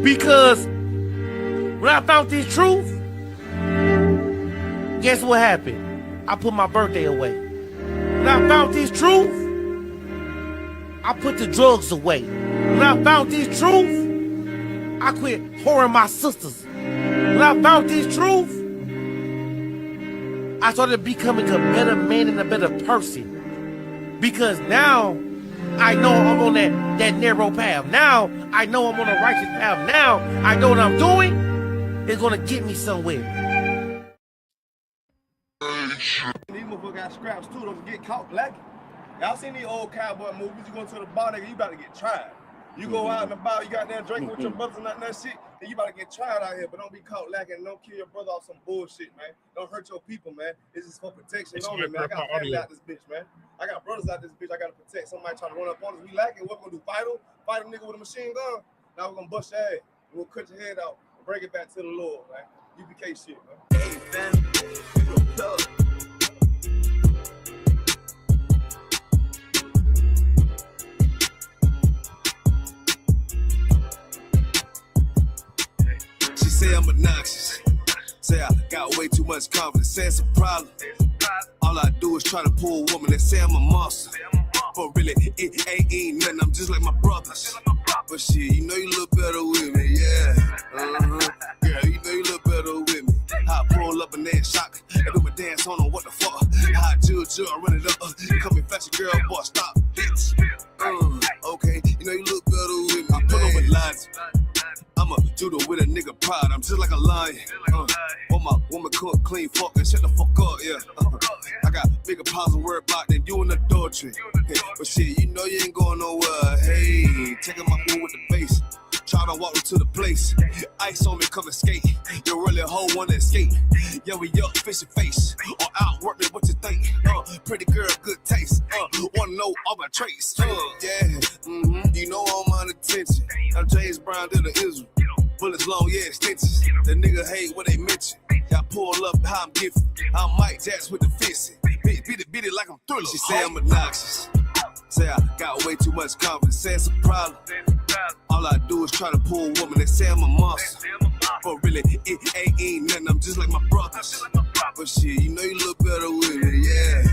Because when I found this truth, guess what happened? I put my birthday away. When I found this truth, I put the drugs away. When I found this truth, I quit whoring my sisters. When I found this truth, I started becoming a better man and a better person. Because now I know I'm on that narrow path. Now I know I'm on a righteous path. Now I know what I'm doing is gonna get me somewhere. These motherfuckers got scraps too, don't get caught lacking. Y'all seen these old cowboy movies? You go to the bar, nigga, you about to get tried. You go out and about, you got there drinking with your brothers and that shit, and you about to get tried out here, but don't be caught lacking. Don't kill your brother off some bullshit, man. Don't hurt your people, man. This is for protection only, man. I got family out this bitch, man. I got brothers out this bitch. I got to protect. Somebody trying to run up on us. We lacking. What we gonna do? Fight him? Fight a nigga with a machine gun? Now we're gonna bust your ass. We'll cut your head out and bring it back to the Lord, man. UPK shit, man. Hey, fam. Say I'm obnoxious. Say I got way too much confidence. Say it's a problem. All I do is try to pull a woman and say I'm a monster. But really, it ain't nothing. I'm just like my brothers. But shit, you know you look better with me, yeah. Yeah, you know you look better with me. How I pull up and then shock. I do my dance on what the fuck. How I chill, I run it up. Come and fetch a girl, boy, stop, bitch. Okay, you know you look better with me. I put on with lines. I'm a judo with a nigga pride. I'm just like a lion. Want my woman cook, clean, fuck, and shut the fuck up, yeah. I got bigger piles of worry about than you in adultery. Hey, but shit, you know you ain't going nowhere. Hey, checking my mood with the bass. Try to walk to the place. Ice on me, come and skate. You really a hoe wanna escape. Yeah, we up, fish your face. Or outwork me, what you think? Pretty girl, good taste. Wanna know all my traits. Yeah, you know I'm on attention. I'm James Brown to the Israel. Bullets long, yeah, extensions. The nigga hate what they mention. Y'all pull up how I'm gifted. I'm Mike Jacks with the fist. Beat it like I'm Thriller. She say I'm obnoxious. Say I got way too much confidence. Say it's a problem. All I do is try to pull a woman and say I'm a monster. But really, it ain't nothing. I'm just like my brothers. But shit, you know you look better with me, yeah.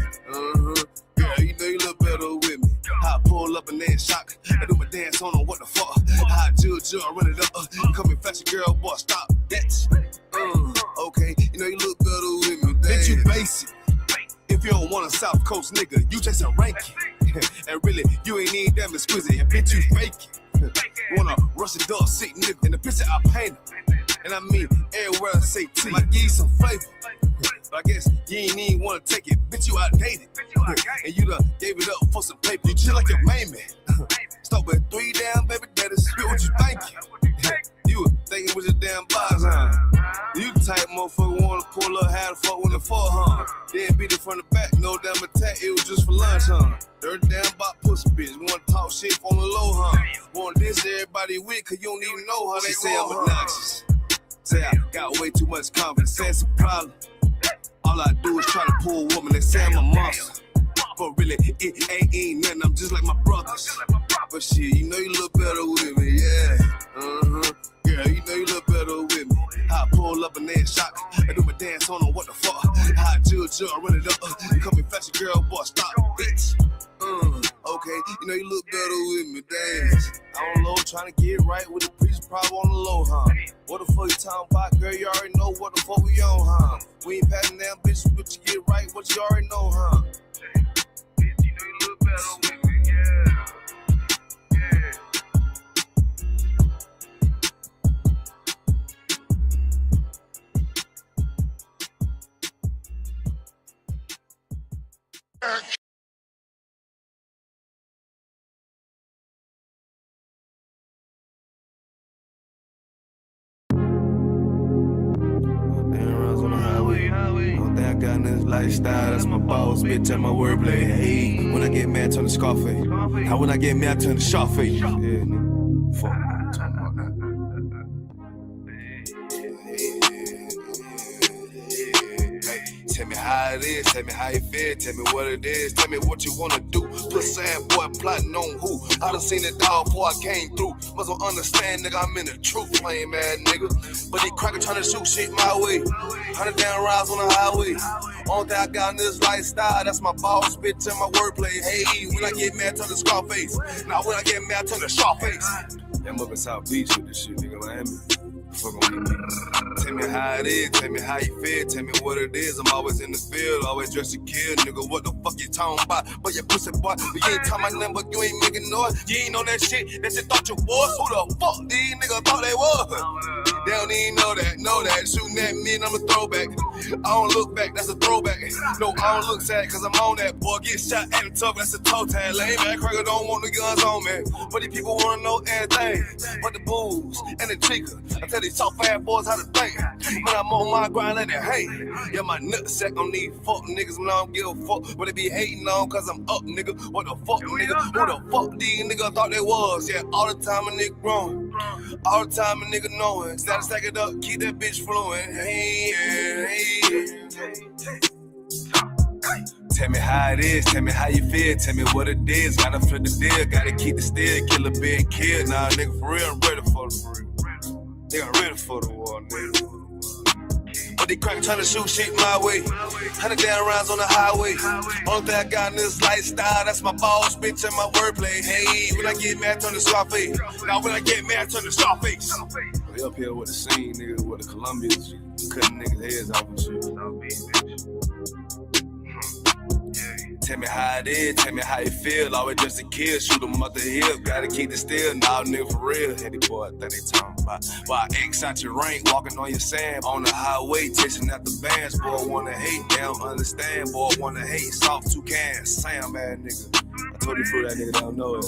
Yeah, you know you look better with me. How I pull up and then shock. I do my dance on what the fuck. How I chill, I run it up. Come and fetch a girl, boy, stop, bitch. Okay, you know you look better with me, bitch, you basic. If you don't want a South Coast nigga, you just a ranking. And really, you ain't even damn exquisite. And bitch, you fake it. Wanna rush a dog sick nigga. In the picture I paint it. And I mean, everywhere I say T, like give you some flavor. But I guess you ain't even wanna take it. Bitch, you outdated. And you done gave it up for some paper. You just like your main man. Start with 3 damn baby daddies. Spit what you thinking. You thinking with your damn bars, huh? You the type motherfucker wanna pull up, how the fuck when the fuck, huh? Then beat it from the back, no damn attack, it was just for lunch, huh? Dirty damn bot pussy bitch, wanna talk shit on the low, huh? Wanna diss everybody with, cause you don't even know how they say I'm obnoxious. Say I got way too much confidence, say it's a problem. All I do is try to pull a woman and say I'm a monster. But really, it ain't nothing, I'm just like my brothers. But shit, you know you look better with me, yeah. Yeah, you know you look better with me. How I pull up and then shock. I do my dance on what the fuck. How I chill, I run it up. Come and fetch a girl, boy, stop, bitch. Okay, you know you look better with me, dance. I don't know, trying to get right with the preacher, probably on the low, huh? What the fuck you talking about, girl? You already know what the fuck we on, huh? We ain't passing down bitches, but you get right, what you already know, huh? Bitch, you know you look better with me, yeah. Lifestyle, that's my boss, bitch, and my wordplay. Hey, when I get mad, turn the Scarface. How when I get mad, turn the Sharface. Yeah, nigga. Fuck, I'm talking about that. Hey, Tell me how it is, tell me how you feel, tell me what it is, tell me what you wanna do. Put sad boy plotting on who? I done seen it all before I came through. Must don't understand, nigga, I'm in the truth, lame ass nigga. But these crackers tryna shoot shit my way. 100 down rides on the highway. Only thing I got in this lifestyle, that's my boss, bitch, and my wordplay. Hey, when I get mad, turn the Scarface. Now when I get mad, turn the Sharface. I'm up in South Beach with this shit, nigga, Miami. Fuck on me. Tell me how it is, tell me how you feel, tell me what it is. I'm always in the field, always dressed to kill, nigga. What the fuck you talking about? But your pussy boy, you ain't talking about nothing, but you ain't making noise. You ain't on that shit thought you was. Who the fuck these niggas thought they was? They don't even know that. Shooting at me and I'm a throwback. I don't look back, that's a throwback. No, I don't look sad, cause I'm on that. Boy, get shot at the tough, that's a toe tag. Lame man, cracker don't want the guns on me. But these people wanna know everything. But the booze and the chica. I tell these soft ass boys how to think. When I'm on my grind, let it hang. Yeah, my nutsack on these fuck niggas when I don't give a fuck. But they be hating on cause I'm up, nigga. What the fuck, nigga? Who the fuck these niggas thought they was? Yeah, all the time a nigga growing. All the time a nigga knowing. Gotta stack it up, keep that bitch flowing. Hey, hey. Tell me how it is, tell me how you feel, tell me what it is. Gotta flip the deal, gotta keep the steel, kill a big kid. Nah, nigga, for real, I'm ready for the real. Nigga, I'm ready for the war, nigga. But they crack trying to shoot shit my way. 100 down rounds on the highway. Only thing I got in this lifestyle, that's my boss, bitch, and my wordplay. Hey, when I get mad, turn the Scarface. Now when I get mad, turn the Scarface. We up here with the scene, nigga, with the Colombians, cutting niggas' heads off and shit. Tell me how it is, tell me how you feel. Always just a kid, shoot 'em up the hill. Gotta keep it still, nah, nigga, for real. Heady boy, I think they talking about. Why X out your rank, walking on your sand. On the highway, chasing out the bands. Boy, wanna hate, they don't understand. Boy, wanna hate, soft two cans. Sam, man, nigga. I told you for that nigga don't know it.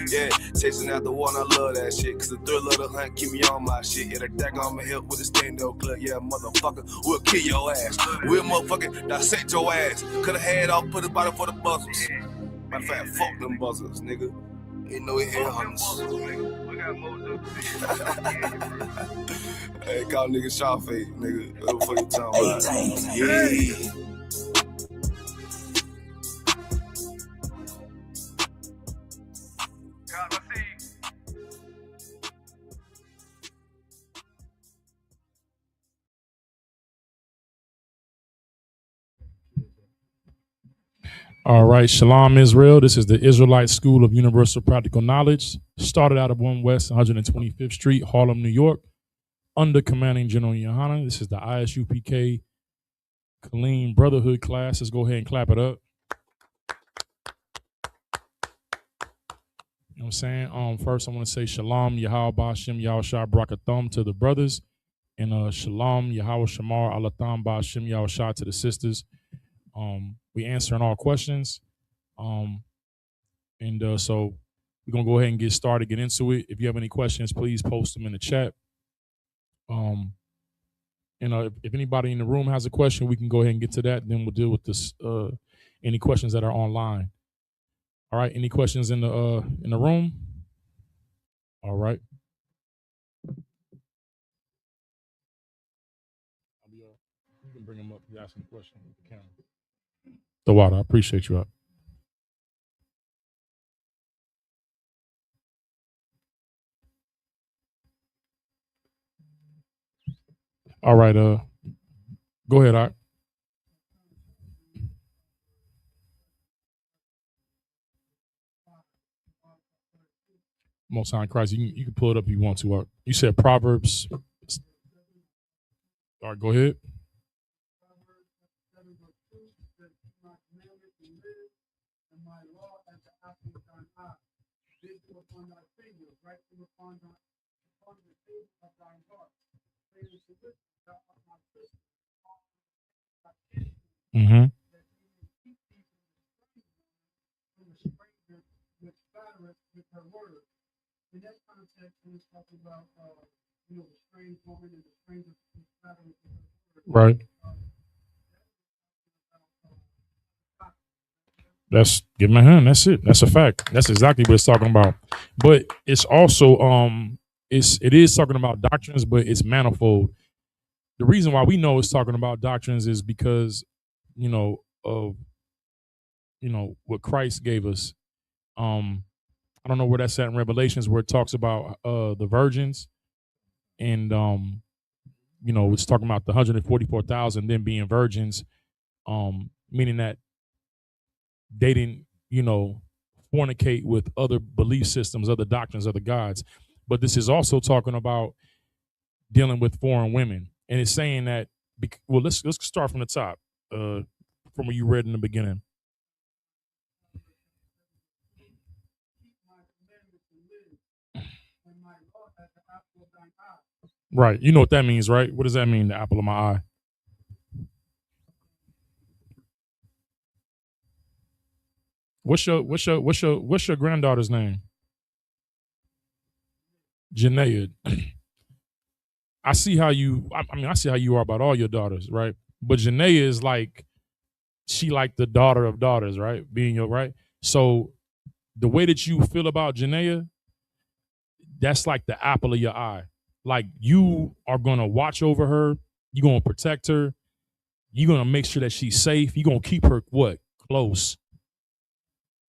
Yeah, chasing out the one, I love that shit. Cause the thrill of the hunt keep me on my shit. Yeah, the deck on my hip with the stand-up clip. Yeah, motherfucker, we'll kill your ass. We'll motherfucking dissect your ass. Cut a head off, put a body for the buzzers. Matter of fact, fuck them buzzers, nigga. Ain't no head hunters. Hey, call nigga Sharface, nigga. What the fuck you talking about? Yeah. All right, Shalom Israel. This is the Israelite School of Universal Practical Knowledge. Started out of 1 West 125th Street, Harlem, New York, under Commanding General Yohana. This is the ISUPK Clean Brotherhood class. Let's go ahead and clap it up. You know what I'm saying? First, I want to say Shalom, Yahweh Ba'Shem, Yahushua Brakatham to the brothers, and Shalom, Yahweh Shamar, Alatham Ba'Shem, Yahushua to the sisters. We answering all questions. So we're going to go ahead and get started, get into it. If you have any questions, please post them in the chat. If anybody in the room has a question, we can go ahead and get to that. Then we'll deal with this, any questions that are online. All right. Any questions in the room? All right. You can bring them up. You ask them a question with the camera. The water. I appreciate you. All right. Go ahead, Art. Most High in Christ. You can pull it up if you want to, Art. You said Proverbs. All right, go ahead. Mm-hmm. Right. That's give my hand. That's it. That's a fact. That's exactly what it's talking about. But it's also it is talking about doctrines, but it's manifold. The reason why we know it's talking about doctrines is because of what Christ gave us. I don't know where that's at in Revelations, where it talks about the virgins, and it's talking about the 144,000 then being virgins, meaning that they didn't, fornicate with other belief systems, other doctrines, other gods. But this is also talking about dealing with foreign women, and it's saying that. Well, let's start from the top, from what you read in the beginning. Right. You know what that means, right? What does that mean? The apple of my eye. What's your granddaughter's name? Janaea. I see how you. I see how you are about all your daughters, right? But Janaea is like, she like the daughter of daughters, right? Being your right. So the way that you feel about Janaea, that's like the apple of your eye. Like, you are gonna watch over her. You're gonna protect her. You're gonna make sure that she's safe. You're gonna keep her what? Close.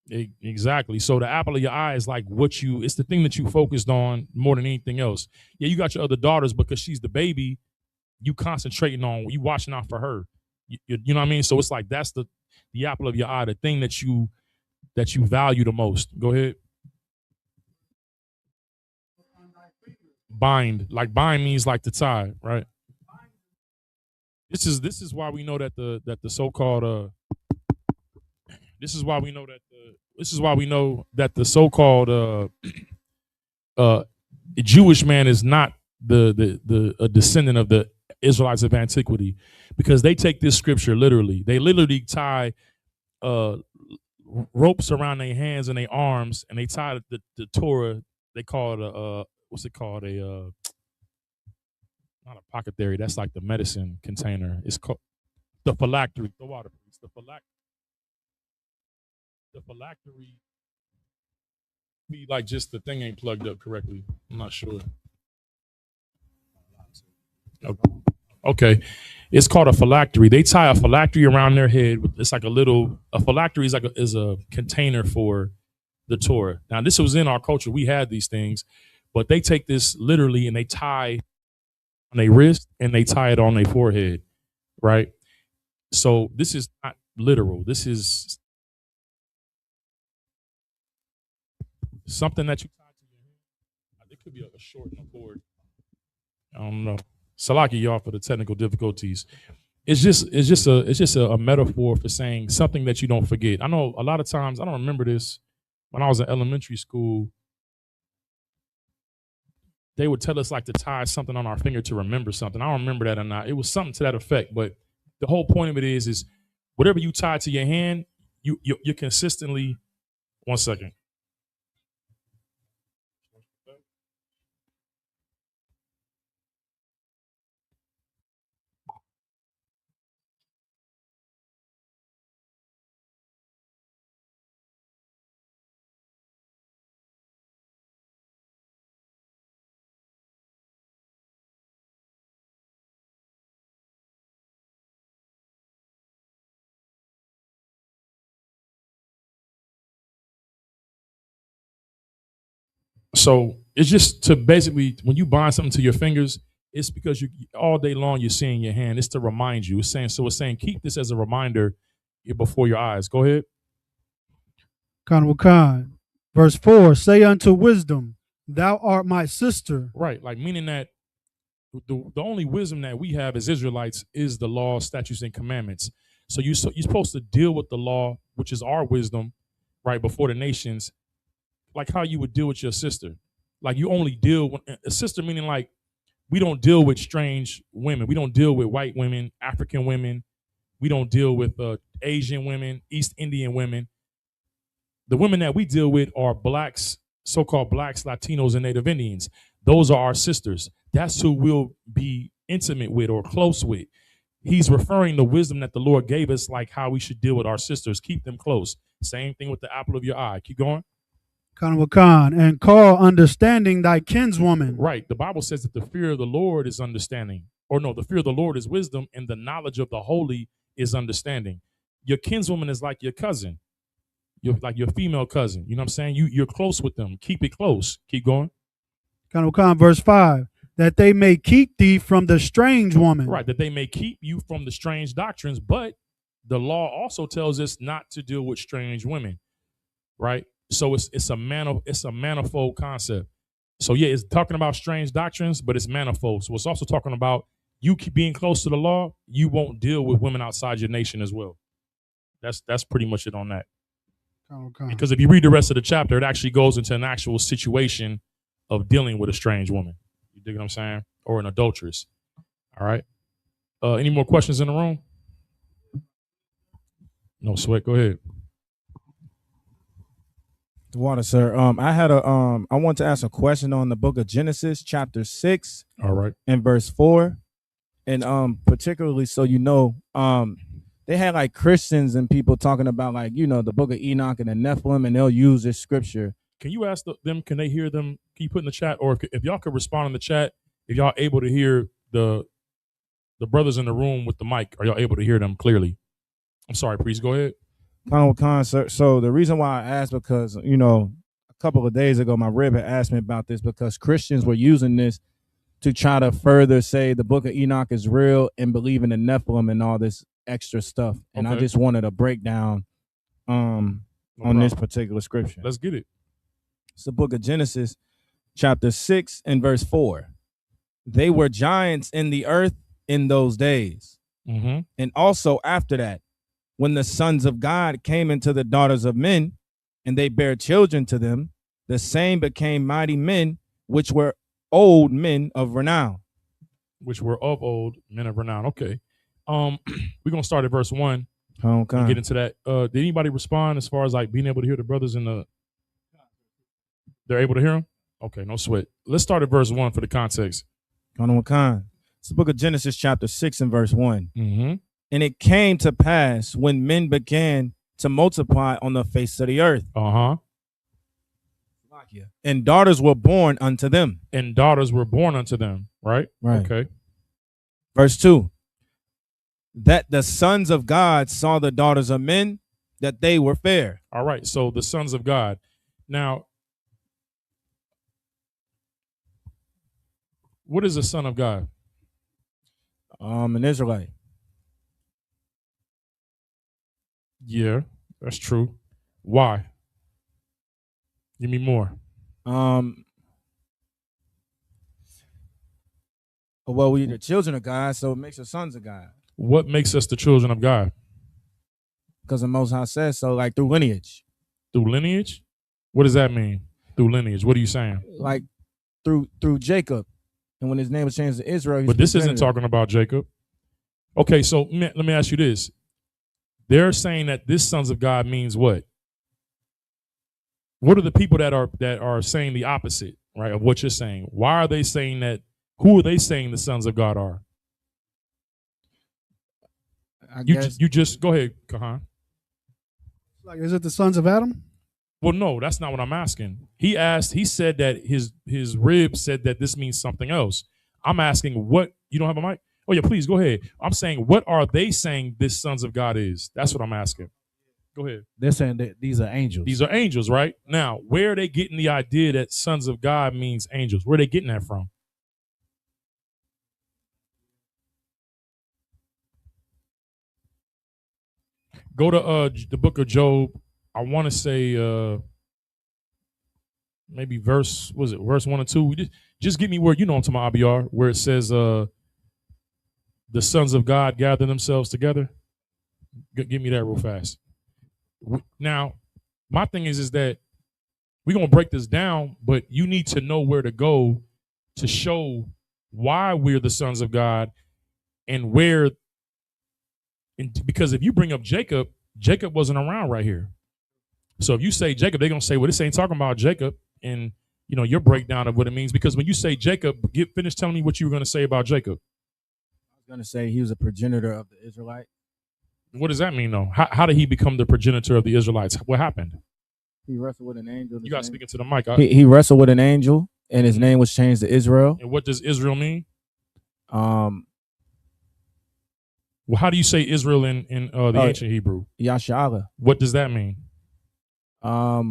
Exactly. So the apple of your eye is like it's the thing that you focused on more than anything else. Yeah, you got your other daughters because she's the baby. You concentrating on, you watching out for her. You know what I mean? So it's like, that's the apple of your eye, the thing that you value the most. Go ahead. Bind. Like, bind means like to tie, right? This is why we know that the so-called this is why we know that the so-called Jewish man is not a descendant of the Israelites of antiquity, because they take this scripture literally. They literally tie ropes around their hands and their arms, and they tie the Torah. They call it what's it called? Not a pocket theory. That's like the medicine container. It's called the phylactery. The water, please. The phylactery be like, just the thing ain't plugged up correctly. I'm not sure. Okay. It's called a phylactery. They tie a phylactery around their head. It's like a phylactery is a container for the Torah. Now, this was in our culture. We had these things, but they take this literally and they tie on their wrist and they tie it on their forehead, right? So this is not literal. This is something that you tie to your hand. It could be a short and a cord. I don't know. Salaki, y'all, for the technical difficulties. It's just a metaphor for saying something that you don't forget. I know a lot of times, I don't remember this, when I was in elementary school, they would tell us like to tie something on our finger to remember something. I don't remember that or not. It was something to that effect. But the whole point of it is whatever you tie to your hand, you're consistently. One second. So it's just to basically, when you bind something to your fingers, it's because you all day long you're seeing your hand. It's to remind you. It's saying keep this as a reminder before your eyes. Go ahead. Khan. Verse 4, say unto wisdom, thou art my sister. Right, like meaning that the only wisdom that we have as Israelites is the law, statutes, and commandments. So you're supposed to deal with the law, which is our wisdom, right, before the nations, like how you would deal with your sister. Like, you only deal with a sister, meaning like we don't deal with strange women. We don't deal with white women, African women. We don't deal with Asian women, East Indian women. The women that we deal with are blacks, so-called blacks, Latinos, and Native Indians. Those are our sisters. That's who we'll be intimate with or close with. He's referring to wisdom that the Lord gave us, like how we should deal with our sisters. Keep them close. Same thing with the apple of your eye. Keep going. Khan, and call understanding thy kinswoman. Right. The Bible says that the fear of the Lord is understanding. Or no, the fear of the Lord is wisdom, and the knowledge of the holy is understanding. Your kinswoman is like your cousin. You're like your female cousin. You know what I'm saying? You're close with them. Keep it close. Keep going. Verse 5, that they may keep thee from the strange woman. Right, that they may keep you from the strange doctrines, but the law also tells us not to deal with strange women, right? So it's a manifold concept. So yeah, it's talking about strange doctrines, but it's manifold. So it's also talking about you being close to the law. You won't deal with women outside your nation as well. That's pretty much it on that. Because if you read the rest of the chapter, it actually goes into an actual situation of dealing with a strange woman. You dig what I'm saying? Or an adulteress. All right. Any more questions in the room? No sweat. Go ahead. The water, sir. I want to ask a question on the book of Genesis, chapter 6. All right. And verse 4. And particularly so they had like Christians and people talking about like, the book of Enoch and the Nephilim, and they'll use this scripture. Can you ask them, can they hear them? Can you put in the chat? Or if y'all could respond in the chat, if y'all able to hear the brothers in the room with the mic, are y'all able to hear them clearly? I'm sorry, please go ahead. So the reason why I asked, because, a couple of days ago, my rib had asked me about this because Christians were using this to try to further say the book of Enoch is real and believe in the Nephilim and all this extra stuff. And I just wanted a breakdown on this particular scripture. Let's get it. It's the book of Genesis, chapter 6 and verse 4. They were giants in the earth in those days. Mm-hmm. And also after that, when the sons of God came into the daughters of men, and they bare children to them, the same became mighty men, which were old men of renown. Which were of old men of renown. Okay. We're gonna start at verse 1 and get into that. Did anybody respond as far as like being able to hear the brothers in the? They're able to hear them? Okay, no sweat. Let's start at verse 1 for the context. It's the book of Genesis, chapter 6 and verse 1. Mm-hmm. And it came to pass when men began to multiply on the face of the earth. Uh-huh. And daughters were born unto them. Right? Right. Okay. Verse 2. That the sons of God saw the daughters of men, that they were fair. All right. So the sons of God. Now, what is a son of God? An Israelite. Yeah, that's true. Why? Give me more. Well, we're the children of God, so it makes us sons of God. What makes us the children of God? Because the Most High says so, like through lineage. Through lineage? What does that mean? Through lineage? What are you saying? Like through Jacob, and when his name was changed to Israel. But this isn't talking about Jacob. Okay, so let me ask you this. They're saying that this sons of God means what? What are the people that are saying the opposite, right, of what you're saying? Why are they saying that? Who are they saying the sons of God are? You just go ahead, Kahan. Like, is it the sons of Adam? Well, no, that's not what I'm asking. He said that his rib said that this means something else. I'm asking what, you don't have a mic? Oh yeah, please go ahead. I'm saying, what are they saying this sons of God is? That's what I'm asking. Go ahead. They're saying that these are angels. These are angels, right? Now, where are they getting the idea that sons of God means angels? Where are they getting that from? Go to the book of Job. I want to say maybe verse 1 or 2. Just get me where, I'm talking about, Abiyar, where it says the sons of God gather themselves together. Give me that real fast. Now, my thing is that we're going to break this down, but you need to know where to go to show why we're the sons of God and where. Because if you bring up Jacob wasn't around right here. So if you say Jacob, they're going to say, well, this ain't talking about Jacob. And, your breakdown of what it means. Because when you say Jacob, finish telling me what you were going to say about Jacob. I was going to say he was a progenitor of the Israelites. What does that mean, though? How did he become the progenitor of the Israelites? What happened? He wrestled with an angel. You got to speak into the mic. He wrestled with an angel, and his name was changed to Israel. And what does Israel mean? Well, how do you say Israel in the ancient Hebrew? Yashara. What does that mean? I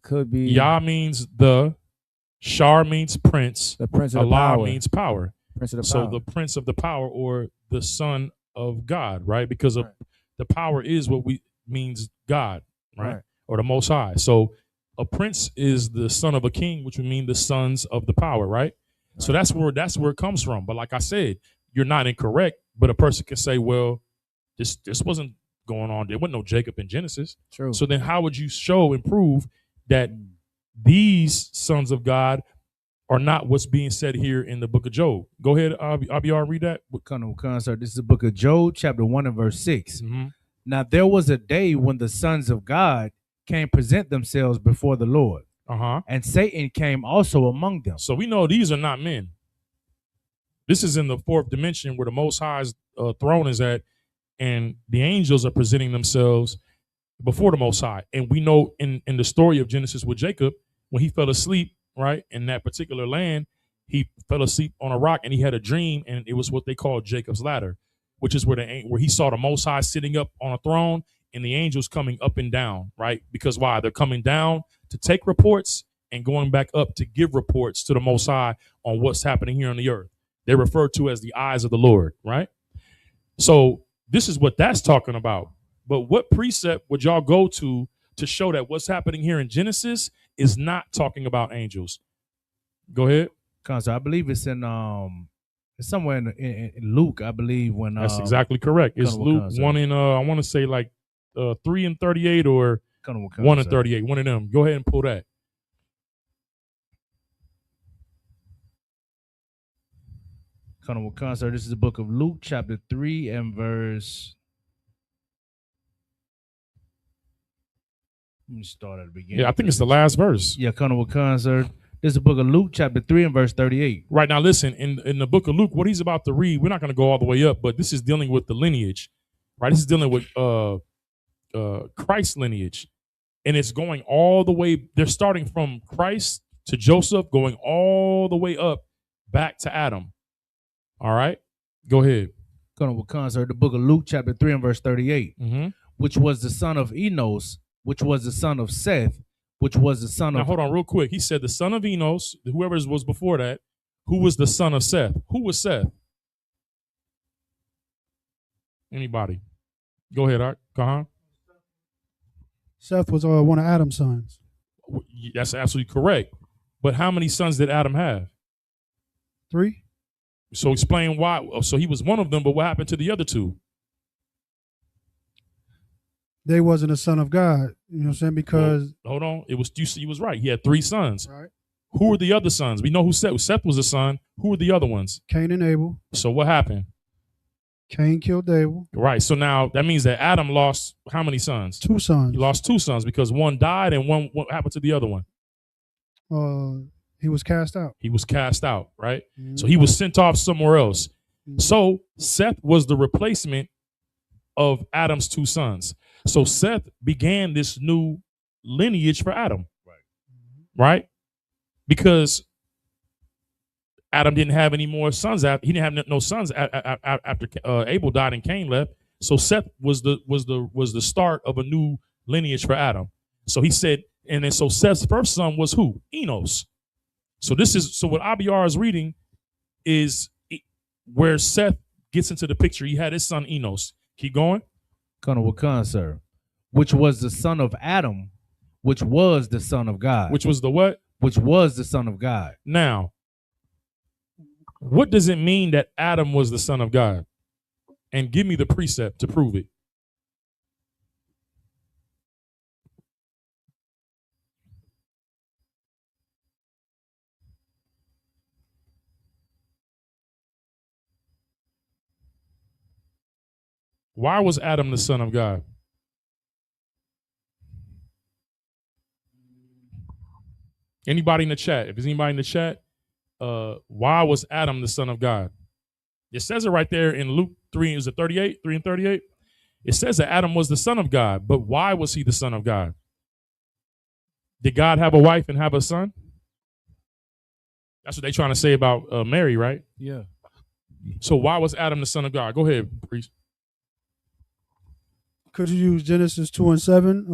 could be. Yah means the, Shar means prince, the prince of Allah the power. means power. Prince of the So power. the prince of the power, or the son of God, right? Because of the power is what we means God, right? Or the Most High. So a prince is the son of a king, which would mean the sons of the power, right? So that's where it comes from. But like I said, you're not incorrect. But a person can say, well, this wasn't going on. There wasn't no Jacob in Genesis. True. So then how would you show and prove that these sons of God are not what's being said here in the book of Job? Go ahead, Abiyar, read that. Sir, this is the book of Job, chapter 1 and verse 6. Now there was a day when the sons of God came present themselves before the Lord, and Satan came also among them. So we know these are not men. This is in the fourth dimension where the Most High's throne is at, and the angels are presenting themselves before the Most High. And we know in the story of Genesis with Jacob, when he fell asleep, right, in that particular land, he fell asleep on a rock and he had a dream, and it was what they call Jacob's ladder, which is where he saw the Most High sitting up on a throne and the angels coming up and down, right? Because why? They're coming down to take reports and going back up to give reports to the Most High on what's happening here on the earth. They're referred to as the eyes of the Lord, right? So this is what that's talking about. But what precept would y'all go to show that what's happening here in Genesis is not talking about angels? Go ahead. Cause I believe it's in it's somewhere in Luke, I believe, when that's exactly correct. It's Luke 1 in I want to say like 3 and 38 or 1 and 38. One of them. Go ahead and pull that. Sir, this is the book of Luke, chapter 3 and verse. Let me start at the beginning. Yeah, I think it's the last verse. Yeah, sir. This is the book of Luke, chapter 3 and verse 38. Right, now listen, in the book of Luke, what he's about to read, we're not going to go all the way up, but this is dealing with the lineage, right? This is dealing with Christ's lineage. And it's going all the way, they're starting from Christ to Joseph, going all the way up back to Adam. All right, go ahead. Sir, the book of Luke, chapter 3 and verse 38, which was the son of Enos, which was the son of Seth, which was the son of... Now, hold on real quick. He said the son of Enos, whoever was before that, who was the son of Seth? Who was Seth? Anybody? Go ahead, Art. Kahan. Seth was one of Adam's sons. That's absolutely correct. But how many sons did Adam have? 3. So explain why. So he was one of them, but what happened to the other 2? They wasn't a son of God. You know what I'm saying? Because hold on, it was he was right. He had 3 sons. Right. Who were the other sons? We know who Seth. Seth was a son. Who were the other ones? Cain and Abel. So what happened? Cain killed Abel. Right. So now that means that Adam lost how many sons? 2 sons. He lost 2 sons because one died and what happened to the other one? He was cast out. He was cast out, right? So he was sent off somewhere else. So Seth was the replacement of Adam's 2 sons. So Seth began this new lineage for Adam, right? Because Adam didn't have any more sons. He didn't have no sons after Abel died and Cain left. So Seth was the start of a new lineage for Adam. So he said, and then so Seth's first son was who? Enos. So what Abiyar is reading is where Seth gets into the picture. He had his son Enos. Keep going. Sir, which was the son of Adam, which was the son of God. Which was the what? Which was the son of God. Now, what does it mean that Adam was the son of God? And give me the precept to prove it. Why was Adam the son of God? Anybody in the chat? If there's anybody in the chat, why was Adam the son of God? It says it right there in Luke 3, is it 38? 3 and 38? It says that Adam was the son of God, but why was he the son of God? Did God have a wife and have a son? That's what they're trying to say about Mary, right? Yeah. So why was Adam the son of God? Go ahead, priest. Could you use Genesis 2 and 7?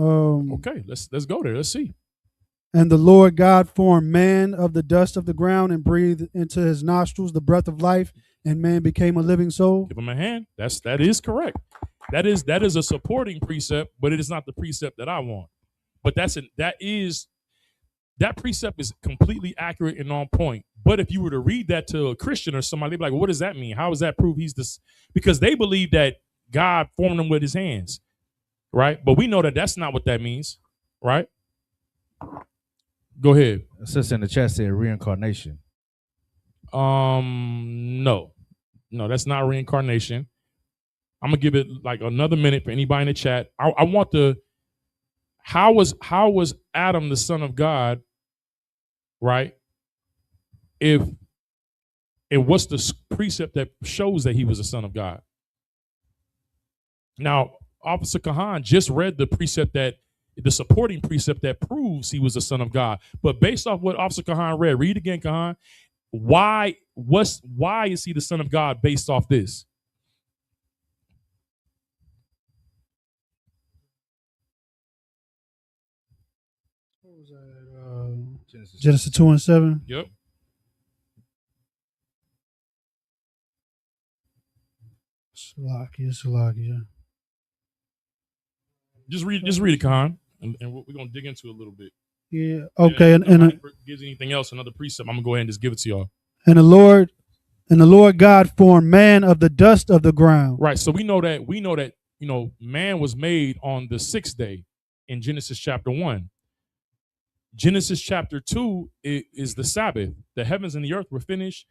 Okay, let's go there. Let's see. And the Lord God formed man of the dust of the ground and breathed into his nostrils the breath of life, and man became a living soul. Give him a hand. That is correct. That is a supporting precept, but it is not the precept that I want. But that precept is completely accurate and on point. But if you were to read that to a Christian or somebody, they'd be like, well, what does that mean? How does that prove he's this? Because they believe that God formed him with his hands, right? But we know that that's not what that means, right? Go ahead. A sister in the chat said reincarnation. No, that's not reincarnation. I'm gonna give it like another minute for anybody in the chat. I want how was Adam the son of God, right? And what's the precept that shows that he was a son of God? Now, Officer Kahan just read the supporting precept that proves he was the son of God. But based off what Officer Kahan read, read again, Kahan. Why is he the son of God based off this? What was that? Genesis 2 and 7. Yep. Salakia. Just read it, Kahan, and we're gonna dig into it a little bit. Yeah. Okay. And gives anything else, another precept, I'm gonna go ahead and just give it to y'all. And the Lord God formed man of the dust of the ground. Right. So we know that man was made on the 6th day in Genesis chapter 1. Genesis chapter 2 is the Sabbath. The heavens and the earth were finished.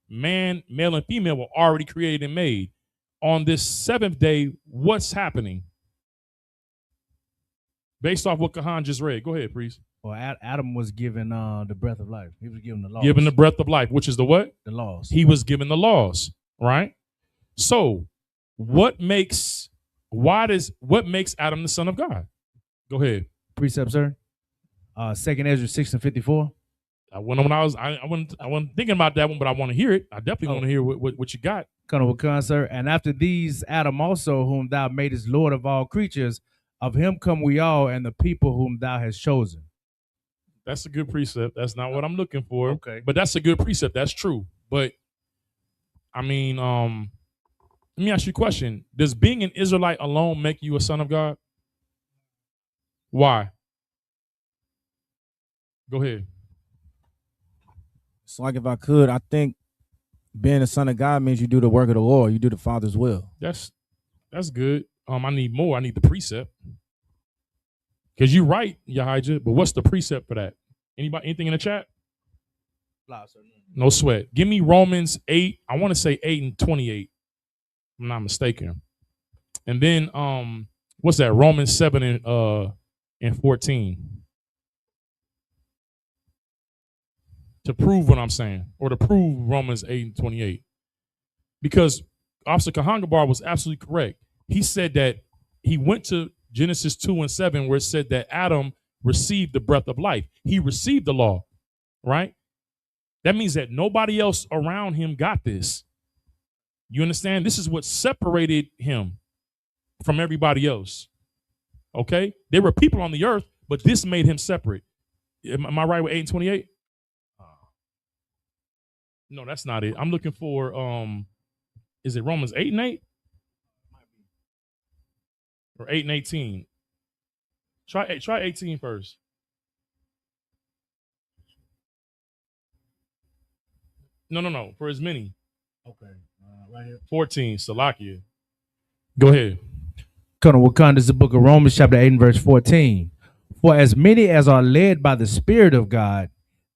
Man, male and female, were already created and made. On this 7th day, what's happening? Based off what Kahan just read. Go ahead, priest. Well, Adam was given the breath of life. He was given the laws. Given the breath of life, which is the what? The laws. He was given the laws, right? So what makes Adam the son of God? Go ahead. Precept, sir. 2nd Ezra 6:54. I wasn't thinking about that one, but I want to hear it. I definitely want to hear what you got. Sir. And after these, Adam also, whom thou madest Lord of all creatures, of him come we all, and the people whom thou hast chosen. That's a good precept. That's not what I'm looking for. Okay. But that's a good precept. That's true. But I mean, let me ask you a question. Does being an Israelite alone make you a son of God? Why? Go ahead. So like if I could, I think being a son of God means you do the work of the Lord. You do the Father's will. That's good. I need more. I need the precept. Because you're right, Yahijah, but what's the precept for that? Anything in the chat? No sweat. Give me Romans 8. I want to say 8 and 28. I'm not mistaken. And then what's that? Romans 7 and 14. To prove what I'm saying, or to prove Romans 8 and 28. Because Officer Kahangabar was absolutely correct. He said that he went to Genesis 2 and 7, where it said that Adam received the breath of life. He received the law, right? That means that nobody else around him got this. You understand? This is what separated him from everybody else. Okay? There were people on the earth, but this made him separate. Am I right with 8 and 28? No, that's not it. I'm looking for, is it Romans 8 and 8? Or 8 and 18? Try 18 first. No. For as many. Okay. Right here. 14, Salakia. Go ahead. Colonel Wakanda is the book of Romans, chapter 8 and verse 14. For as many as are led by the Spirit of God,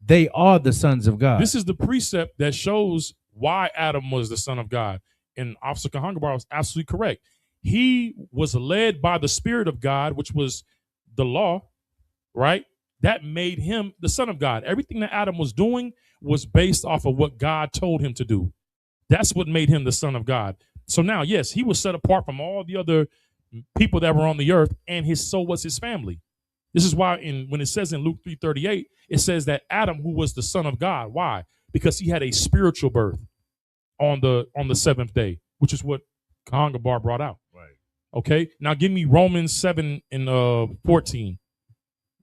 they are the sons of God. This is the precept that shows why Adam was the son of God. And Officer Kahangabar was absolutely correct. He was led by the Spirit of God, which was the law, right? That made him the son of God. Everything that Adam was doing was based off of what God told him to do. That's what made him the son of God. So now, yes, he was set apart from all the other people that were on the earth, and so was his family. This is why when it says in Luke 3:38, it says that Adam, who was the son of God, why? Because he had a spiritual birth. on the seventh day, which is what Kangabar brought out. Right. Okay. Now give me Romans 7 and 14,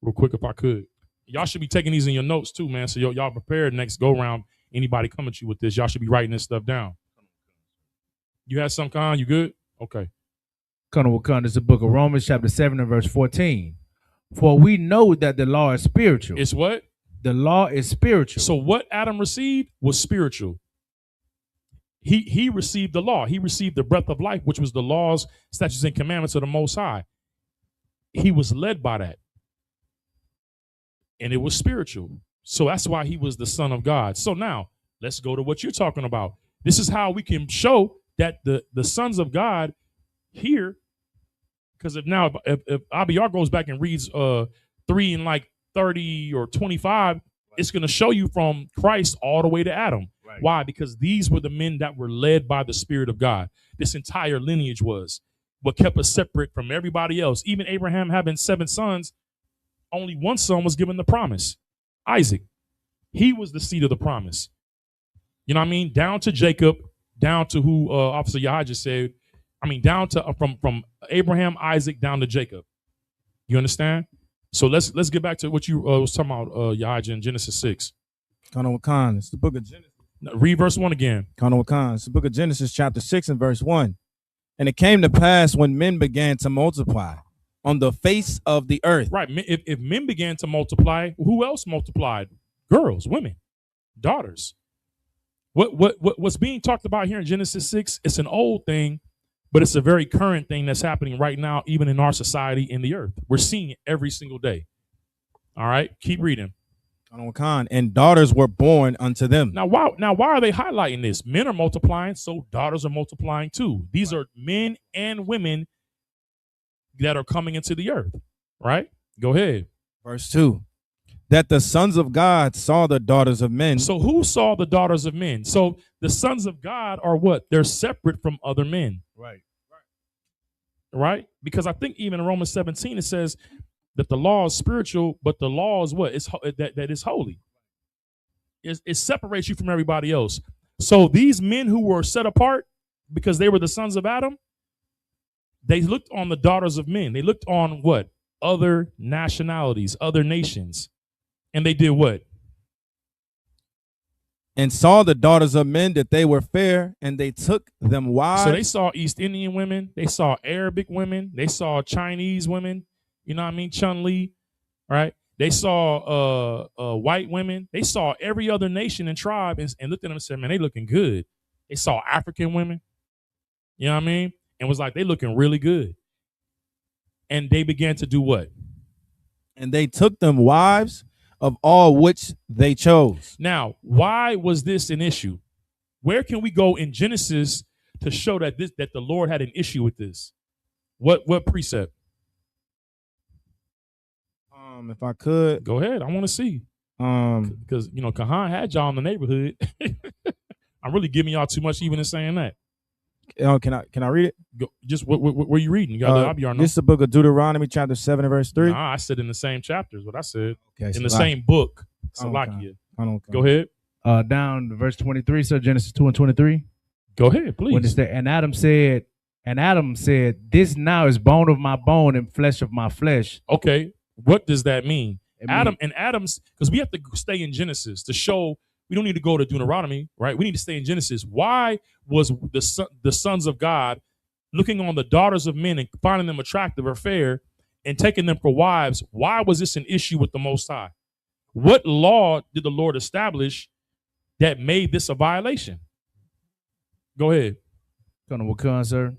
real quick if I could. Y'all should be taking these in your notes too, man. So y'all prepared next go round. Anybody coming at you with this, y'all should be writing this stuff down. You had some, Khan? You good? Okay. Colonel Wakanda is the book of Romans, chapter 7 and verse 14. For we know that the law is spiritual. It's what? The law is spiritual. So what Adam received was spiritual. He received the law. He received the breath of life, which was the laws, statutes, and commandments of the Most High. He was led by that. And it was spiritual. So that's why he was the Son of God. So now let's go to what you're talking about. This is how we can show that the sons of God here, because if Abiyar goes back and reads 3 and like 30 or 25, it's going to show you from Christ all the way to Adam. Right. Why? Because these were the men that were led by the Spirit of God. This entire lineage was what kept us separate from everybody else. Even Abraham having 7 sons, only one son was given the promise, Isaac. He was the seed of the promise. You know what I mean? Down to Jacob, down to who Officer Yahya just said. I mean, down to from Abraham, Isaac, down to Jacob. You understand? So let's get back to what you was talking about, Yahya, in Genesis 6. Colonel Wakan, it's the book of Genesis. Read verse 1 again. Colonel Wakan, it's the book of Genesis, chapter 6 and verse 1. And it came to pass when men began to multiply on the face of the earth. Right. If men began to multiply, who else multiplied? Girls, women, daughters. What's being talked about here in Genesis 6, it's an old thing, but it's a very current thing that's happening right now, even in our society, in the earth. We're seeing it every single day. All right, keep reading. And daughters were born unto them. Now, why are they highlighting this? Men are multiplying, so daughters are multiplying too. These are men and women that are coming into the earth, right? Go ahead. Verse 2. That the sons of God saw the daughters of men. So who saw the daughters of men? So the sons of God are what? They're separate from other men. Right? Because I think even in Romans 17, it says that the law is spiritual, but the law is what? It's that is holy. It separates you from everybody else. So these men who were set apart because they were the sons of Adam, they looked on the daughters of men. They looked on what? Other nationalities, other nations. And they did what? And saw the daughters of men that they were fair, and they took them wives. So they saw East Indian women. They saw Arabic women. They saw Chinese women. You know what I mean? Chun-Li, right? They saw white women. They saw every other nation and tribe and looked at them and said, man, they looking good. They saw African women. You know what I mean? And was like, they looking really good. And they began to do what? And they took them wives of all which they chose. Now, why was this an issue? Where can we go in Genesis to show that that the Lord had an issue with this? What precept? If I could. Go ahead. I want to see. Because, Kahan had y'all in the neighborhood. I'm really giving y'all too much even in saying that. Can I read it? Go, just what are you reading? You got the This is the book of Deuteronomy, chapter 7 and verse 3. Nah, I said in the same chapters. What I said. Okay, in the same book. Salakia. Go ahead. Down to verse 23, so Genesis 2 and 23. Go ahead, please. When it's there, and Adam said, this now is bone of my bone and flesh of my flesh. Okay. What does that mean? Adam's, because we have to stay in Genesis to show we don't need to go to Deuteronomy, right? We need to stay in Genesis. Why was the sons of God looking on the daughters of men and finding them attractive or fair and taking them for wives? Why was this an issue with the Most High? What law did the Lord establish that made this a violation? Go ahead. Colonel Wakan, sir.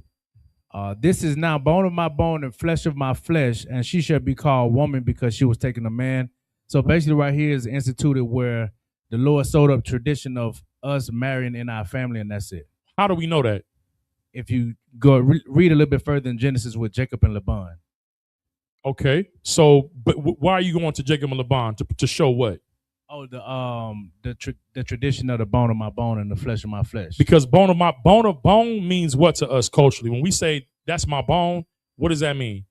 This is now bone of my bone and flesh of my flesh, and she shall be called woman because she was taken a man. So basically right here is instituted where the Lord sewed up tradition of us marrying in our family, and that's it. How do we know that? If you go read a little bit further in Genesis with Jacob and Laban. Okay. So but why are you going to Jacob and Laban? To show what? Oh, the tradition of the bone of my bone and the flesh of my flesh. Because bone of bone means what to us culturally? When we say that's my bone, what does that mean?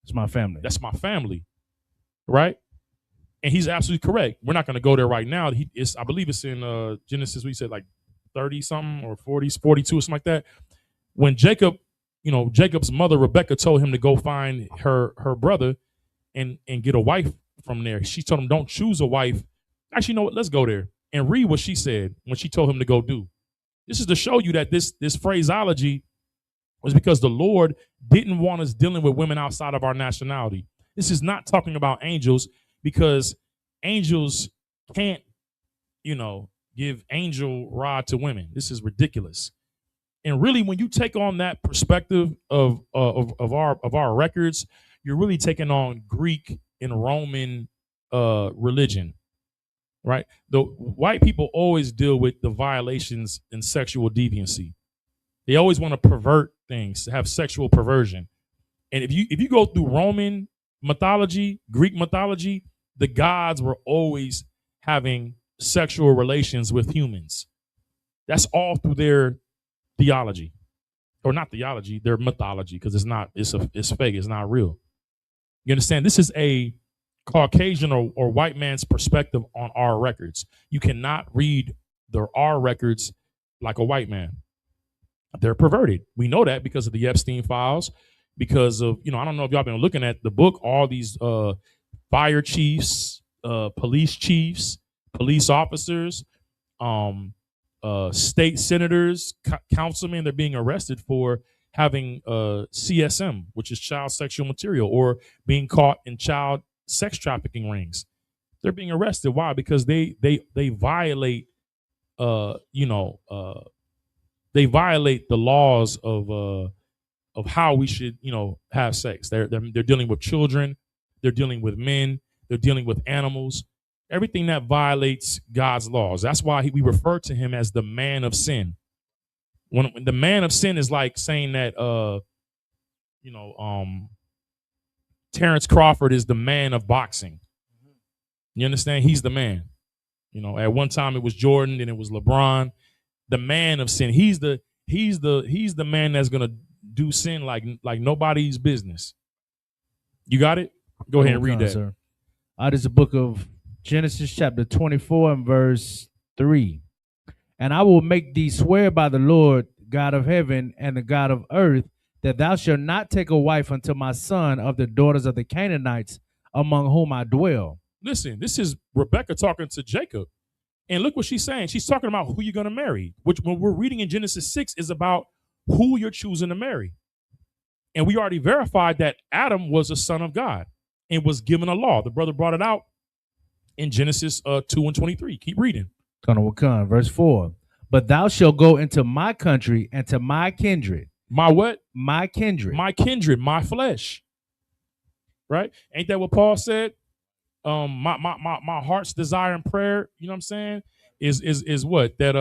It's my family. That's my family, right? And he's absolutely correct. We're not going to go there right now. I believe it's in Genesis. We said like 30 something or 40s, 42 or something like that. When Jacob, Jacob's mother Rebecca told him to go find her brother and get a wife from there. She told him, don't choose a wife. Actually, you know what? Let's go there and read what she said when she told him to go do. This is to show you that this phraseology was because the Lord didn't want us dealing with women outside of our nationality. This is not talking about angels, because angels can't, give angel rod to women. This is ridiculous. And really, when you take on that perspective of our records, you're really taking on Greek and Roman religion, right? The white people always deal with the violations and sexual deviancy. They always want to pervert things, have sexual perversion. And if you go through Roman mythology, Greek mythology, the gods were always having sexual relations with humans. That's all through their theology, or not theology, their mythology, because it's fake, it's not real. You understand? This is a Caucasian or white man's perspective on our records. You cannot read our records like a white man. They're perverted. We know that because of the Epstein files, because of, I don't know if y'all been looking at the book, all these fire chiefs, police chiefs, police officers, state senators, councilmen, they're being arrested for having CSM, which is child sexual material, or being caught in child sex trafficking rings. They're being arrested. Why? Because they violate, they violate the laws of how we should, have sex. They're dealing with children, they're dealing with men, they're dealing with animals. Everything that violates God's laws. That's why we refer to him as the man of sin. When the man of sin is like saying that, Terrence Crawford is the man of boxing. You understand? He's the man. At one time it was Jordan, then it was LeBron. The man of sin. He's the man that's gonna do sin like nobody's business. You got it? Go ahead and read that. Sir. This is the book of Genesis chapter 24 and verse 3. And I will make thee swear by the Lord God of heaven and the God of earth, that thou shalt not take a wife unto my son of the daughters of the Canaanites among whom I dwell. Listen, this is Rebecca talking to Jacob. And look what she's saying. She's talking about who you're going to marry, which when we're reading in Genesis 6 is about who you're choosing to marry. And we already verified that Adam was a son of God and was given a law. The brother brought it out in Genesis 2 and 23. Keep reading. Verse 4. But thou shalt go into my country and to my kindred. My what? My kindred. My kindred, my flesh. Right? Ain't that what Paul said? My heart's desire and prayer, you know what I'm saying? Is what? That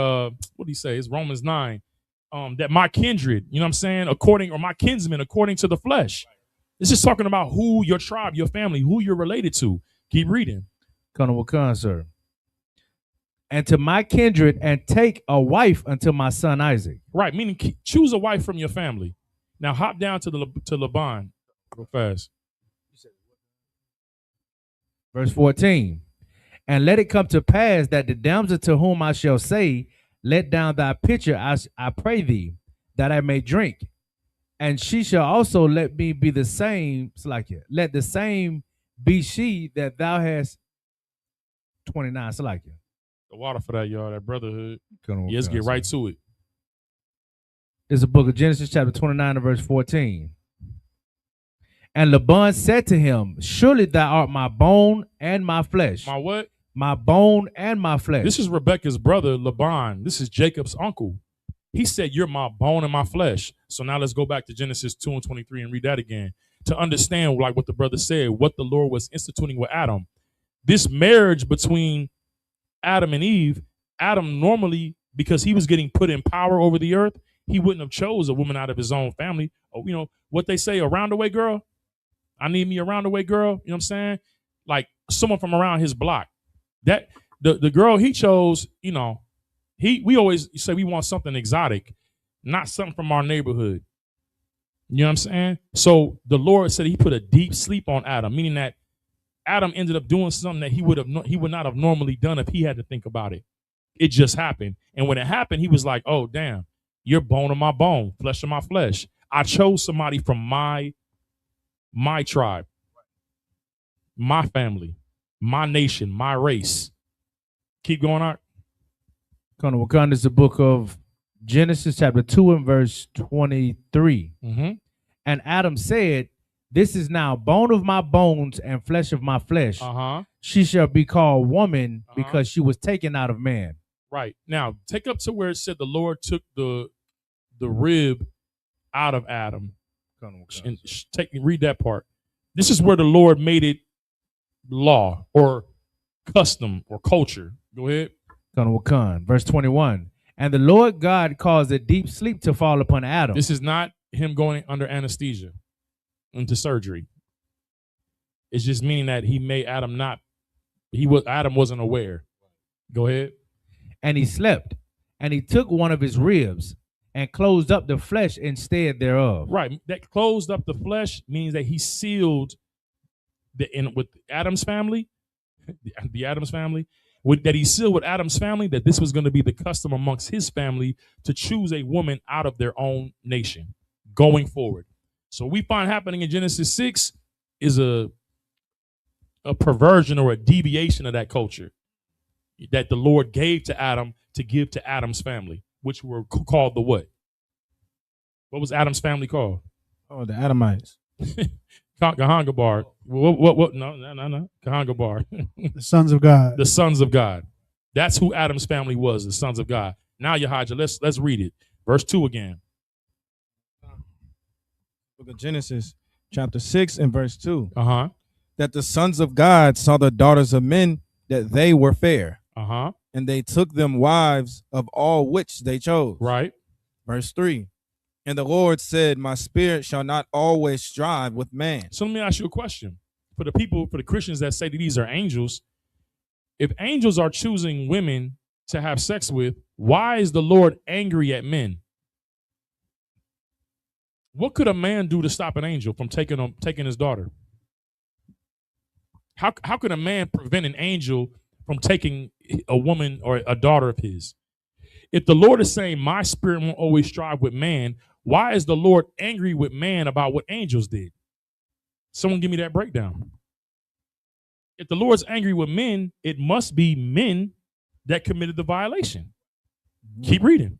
what do you say? It's Romans 9. That my kindred, you know what I'm saying? Or my kinsmen, according to the flesh. This is talking about who your tribe, your family, who you're related to. Keep reading. Sir. And to my kindred, and take a wife unto my son Isaac. Right, meaning choose a wife from your family. Now hop down to Laban real fast. Verse 14. And let it come to pass that the damsel to whom I shall say, let down thy pitcher, I pray thee, that I may drink. And she shall also let me be the same, let the same be she that thou hast. 29, The water for that, y'all, that brotherhood. Let's get right to it. This is the book of Genesis chapter 29 and verse 14. And Laban said to him, surely thou art my bone and my flesh. My what? My bone and my flesh. This is Rebecca's brother, Laban. This is Jacob's uncle. He said, you're my bone and my flesh. So now let's go back to Genesis 2 and 23 and read that again to understand like what the brother said, what the Lord was instituting with Adam. This marriage between Adam and Eve, Adam normally, because he was getting put in power over the earth, he wouldn't have chose a woman out of his own family. Or, what they say, a roundaway girl. I need me a roundaway girl. You know what I'm saying? Like someone from around his block. That the girl he chose, we always say we want something exotic, not something from our neighborhood. You know what I'm saying? So the Lord said he put a deep sleep on Adam, meaning that Adam ended up doing something that he would not have normally done if he had to think about it. It just happened. And when it happened, he was like, oh, damn, you're bone of my bone, flesh of my flesh. I chose somebody from my tribe, my family, my nation, my race. Keep going on. Wakanda is the book of Genesis chapter 2 and verse 23. Mm-hmm. And Adam said, this is now bone of my bones and flesh of my flesh. She shall be called woman because she was taken out of man. Right. Now, take up to where it said the Lord took the rib out of Adam. And read that part. This is where the Lord made it law or custom or culture. Go ahead. Verse 21. And the Lord God caused a deep sleep to fall upon Adam. This is not him going under anesthesia into surgery. It's just meaning that he made Adam Adam wasn't aware. Go ahead. And he slept, and he took one of his ribs and closed up the flesh instead thereof. Right. That closed up the flesh means that he sealed with Adam's family, the Adam's family, that he sealed with Adam's family, that this was going to be the custom amongst his family to choose a woman out of their own nation going forward. So we find happening in Genesis 6 is a perversion or a deviation of that culture that the Lord gave to Adam to give to Adam's family, which were called the what? What was Adam's family called? Oh, the Adamites. Kahangabar. What? No. Kahangabar. The sons of God. The sons of God. That's who Adam's family was, the sons of God. Now, Yahajah, let's read it. Verse 2 again. Book of Genesis, chapter 6 and verse 2. That the sons of God saw the daughters of men, that they were fair. And they took them wives of all which they chose. Right. Verse 3. And the Lord said, my spirit shall not always strive with man. So let me ask you a question. For the Christians that say that these are angels, if angels are choosing women to have sex with, why is the Lord angry at men? What could a man do to stop an angel from taking his daughter? How could a man prevent an angel from taking a woman or a daughter of his? If the Lord is saying my spirit won't always strive with man, why is the Lord angry with man about what angels did? Someone give me that breakdown. If the Lord's angry with men, it must be men that committed the violation. Keep reading.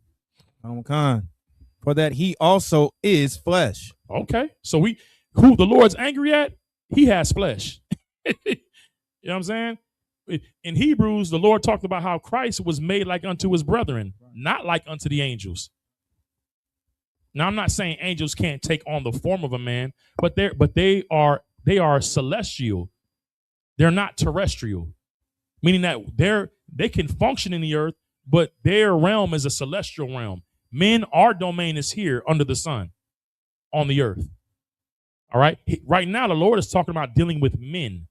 For that he also is flesh. Okay. So who the Lord's angry at, he has flesh. You know what I'm saying? In Hebrews, the Lord talked about how Christ was made like unto his brethren, not like unto the angels. Now, I'm not saying angels can't take on the form of a man, but they are celestial. They're not terrestrial, meaning that they can function in the earth, but their realm is a celestial realm. Men, our domain is here under the sun on the earth. All right. Right now, the Lord is talking about dealing with men.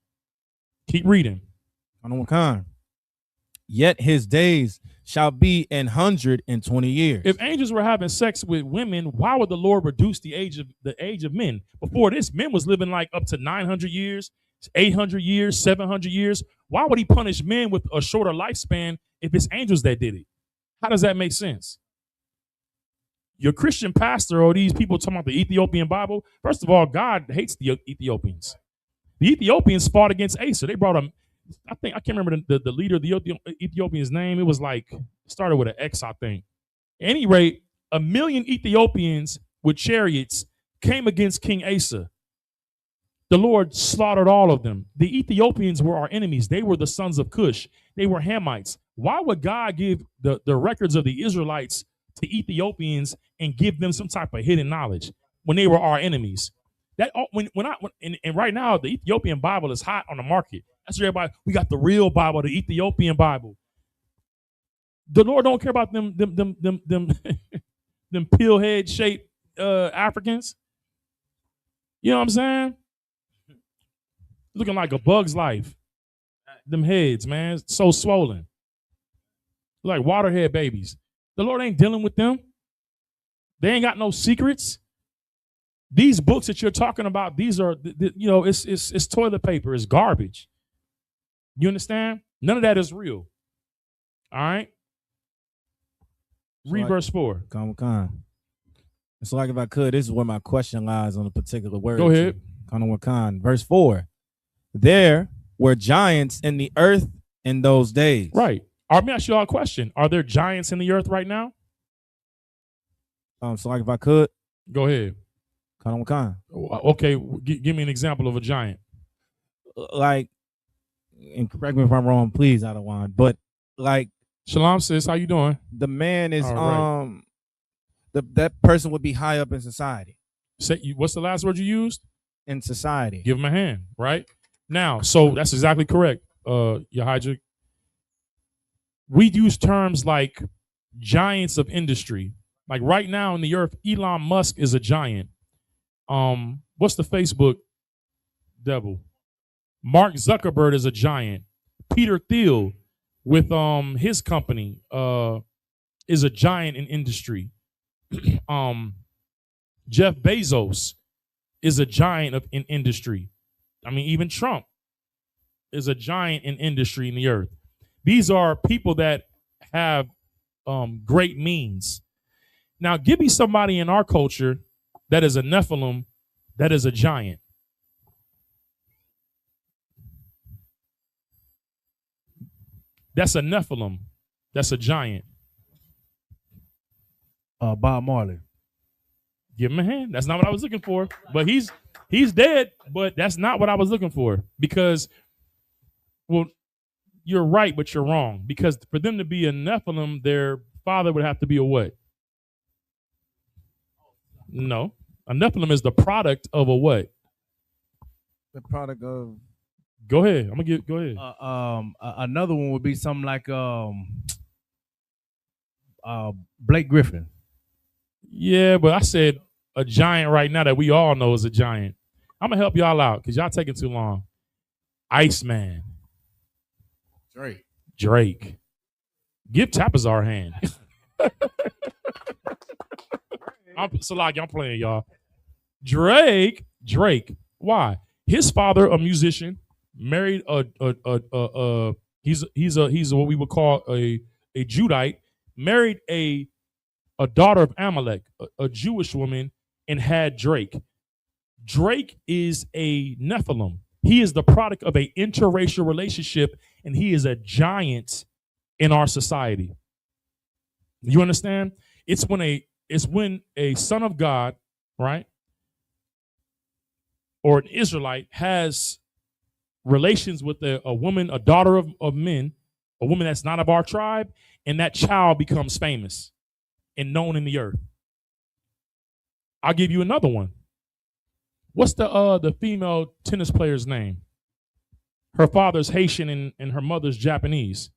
Keep reading. Yet his days shall be 120 years. If angels were having sex with women, why would the Lord reduce the age of men? Before this, men was living like up to 900 years, 800 years, 700 years. Why would he punish men with a shorter lifespan if it's angels that did it? How does that make sense? Your Christian pastor or these people talking about the Ethiopian Bible, first of all, God hates the Ethiopians. The Ethiopians fought against Asa. They brought him. I can't remember the leader of the Ethiopians' name. It was started with an X, I think. At any rate, 1 million Ethiopians with chariots came against King Asa. The Lord slaughtered all of them. The Ethiopians were our enemies. They were the sons of Cush. They were Hamites. Why would God give the records of the Israelites to Ethiopians and give them some type of hidden knowledge when they were our enemies? That and right now the Ethiopian Bible is hot on the market. That's where everybody, we got the real Bible, the Ethiopian Bible. The Lord don't care about them pill head shaped Africans. You know what I'm saying? Looking like a bug's life. Them heads, man, so swollen. Like waterhead babies. The Lord ain't dealing with them. They ain't got no secrets. These books that you're talking about, these are, it's toilet paper, it's garbage. You understand? None of that is real. All right? Read verse 4. Con. It's like if I could, this is where my question lies on a particular word. Go ahead. Con. Verse 4. There were giants in the earth in those days. Right. Let me ask you all a question. Are there giants in the earth right now? So like if I could. Go ahead. Con. Okay, give me an example of a giant. Like, and correct me if I'm wrong, please, Adawan. But like, Shalom, sis, how you doing? The man is right. That person would be high up in society. What's the last word you used? In society. Give him a hand, right? Now, so that's exactly correct, Yahidra. We use terms like giants of industry. Like right now in the earth, Elon Musk is a giant. What's the Facebook devil? Mark Zuckerberg is a giant. Peter Thiel with his company is a giant in industry. Jeff Bezos is a giant in industry. I mean, even Trump is a giant in industry in the earth. These are people that have great means. Now, give me somebody in our culture that is a Nephilim, that is a giant. That's a Nephilim. That's a giant. Bob Marley. Give him a hand. That's not what I was looking for. But he's dead, but that's not what I was looking for. Because, well, you're right, but you're wrong. Because for them to be a Nephilim, their father would have to be a what? No. A Nephilim is the product of a what? The product of. Go ahead. Go ahead. Another one would be something like Blake Griffin. Yeah, but I said a giant right now that we all know is a giant. I'm gonna help y'all out because y'all taking too long. Iceman. Drake. Give Tapazar a hand. I'm playing, y'all. Drake. Why? His father, a musician, married he's what we would call a Judite, married a daughter of Amalek, a Jewish woman, and had Drake. Drake is a Nephilim. He is the product of an interracial relationship, and he is a giant in our society. You understand? It's when a son of God, right, or an Israelite has relations with a woman, a daughter of men, a woman that's not of our tribe, and that child becomes famous and known in the earth. I'll give you another one. What's the female tennis player's name? Her father's Haitian and her mother's Japanese.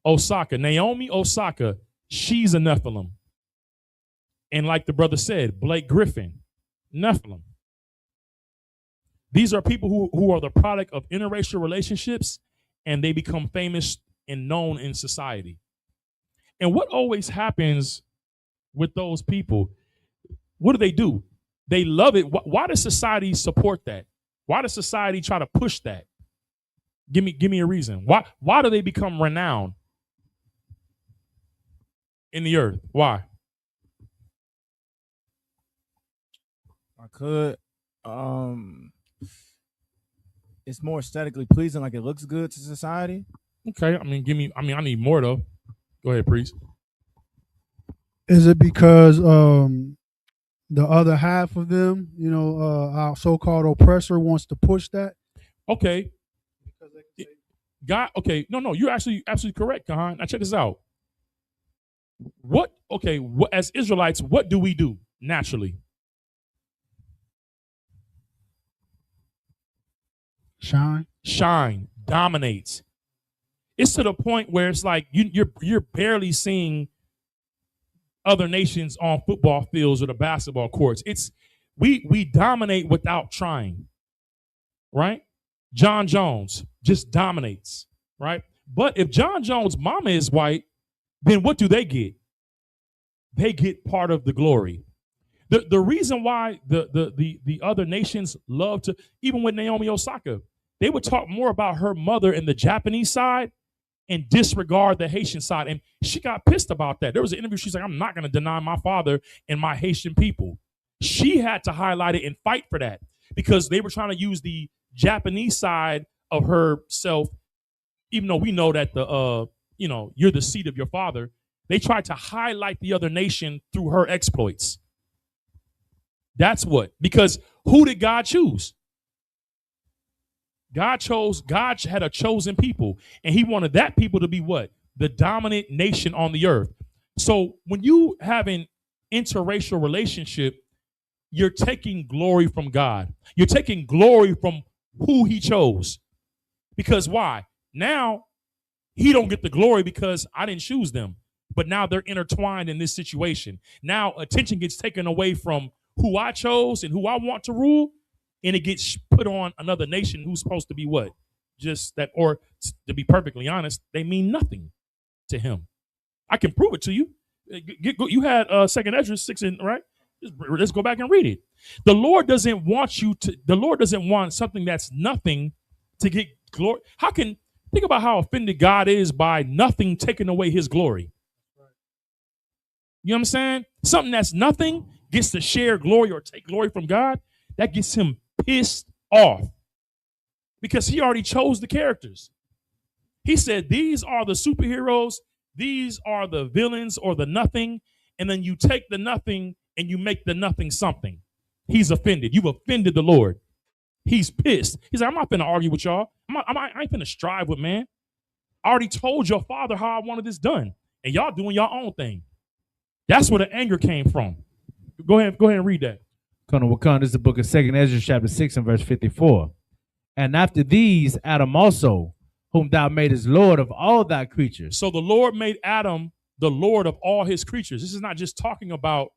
Osaka. Naomi Osaka. She's a Nephilim. And like the brother said, Blake Griffin, Nephilim. These are people who are the product of interracial relationships, and they become famous and known in society. And what always happens with those people, what do? They love it. Why does society support that? Why does society try to push that? Give me a reason. Why do they become renowned in the earth? Why? I could. It's more aesthetically pleasing, like it looks good to society. Okay, I need more though. Go ahead, priest. Is it because the other half of them, our so-called oppressor wants to push that? Okay. God, okay. No, you're actually absolutely correct, Kahan. Now check this out. As Israelites, what do we do naturally? Shine, dominates. It's to the point where it's like you're barely seeing other nations on football fields or the basketball courts. It's we dominate without trying, right? John Jones just dominates, right? But if John Jones' mama is white, then what do they get? They get part of the glory. The reason why the other nations love to, even with Naomi Osaka, they would talk more about her mother in the Japanese side and disregard the Haitian side. And she got pissed about that. There was an interview. She's like, I'm not going to deny my father and my Haitian people. She had to highlight it and fight for that because they were trying to use the Japanese side of herself, even though we know that you're the seed of your father. They tried to highlight the other nation through her exploits. That's what, because who did God choose? God had a chosen people, and he wanted that people to be what? The dominant nation on the earth. So when you have an interracial relationship, you're taking glory from God. You're taking glory from who he chose. Because why? Now he don't get the glory because I didn't choose them. But now they're intertwined in this situation. Now attention gets taken away from who I chose and who I want to rule, and it gets put on another nation who's supposed to be what? Just that, or to be perfectly honest, they mean nothing to him. I can prove it to you. You had 2nd Ezra 6, right? Let's go back and read it. The Lord doesn't want something that's nothing to get glory. Think about how offended God is by nothing taking away his glory. You know what I'm saying? Something that's nothing gets to share glory or take glory from God. That gets him pissed off because he already chose the characters. He said, these are the superheroes. These are the villains or the nothing. And then you take the nothing and you make the nothing something. He's offended. You've offended the Lord. He's pissed. He's like, I'm not going to argue with y'all. I ain't going to strive with man. I already told your father how I wanted this done. And y'all doing your own thing. That's where the anger came from. Go ahead and read that. This is the book of 2nd Ezra, chapter 6 and verse 54. And after these, Adam also, whom thou madest Lord of all thy creatures. So the Lord made Adam the Lord of all his creatures. This is not just talking about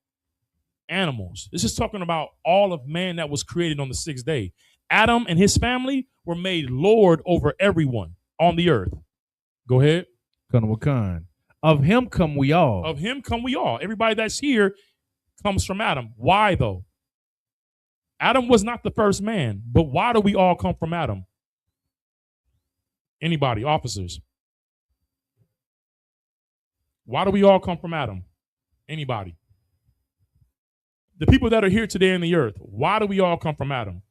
animals. This is talking about all of man that was created on the 6th day. Adam and his family were made Lord over everyone on the earth. Go ahead. Of him come we all. Of him come we all. Everybody that's here comes from Adam. Why though? Adam was not the first man, but why do we all come from Adam? Anybody, officers? Why do we all come from Adam? Anybody? The people that are here today in the earth, why do we all come from Adam?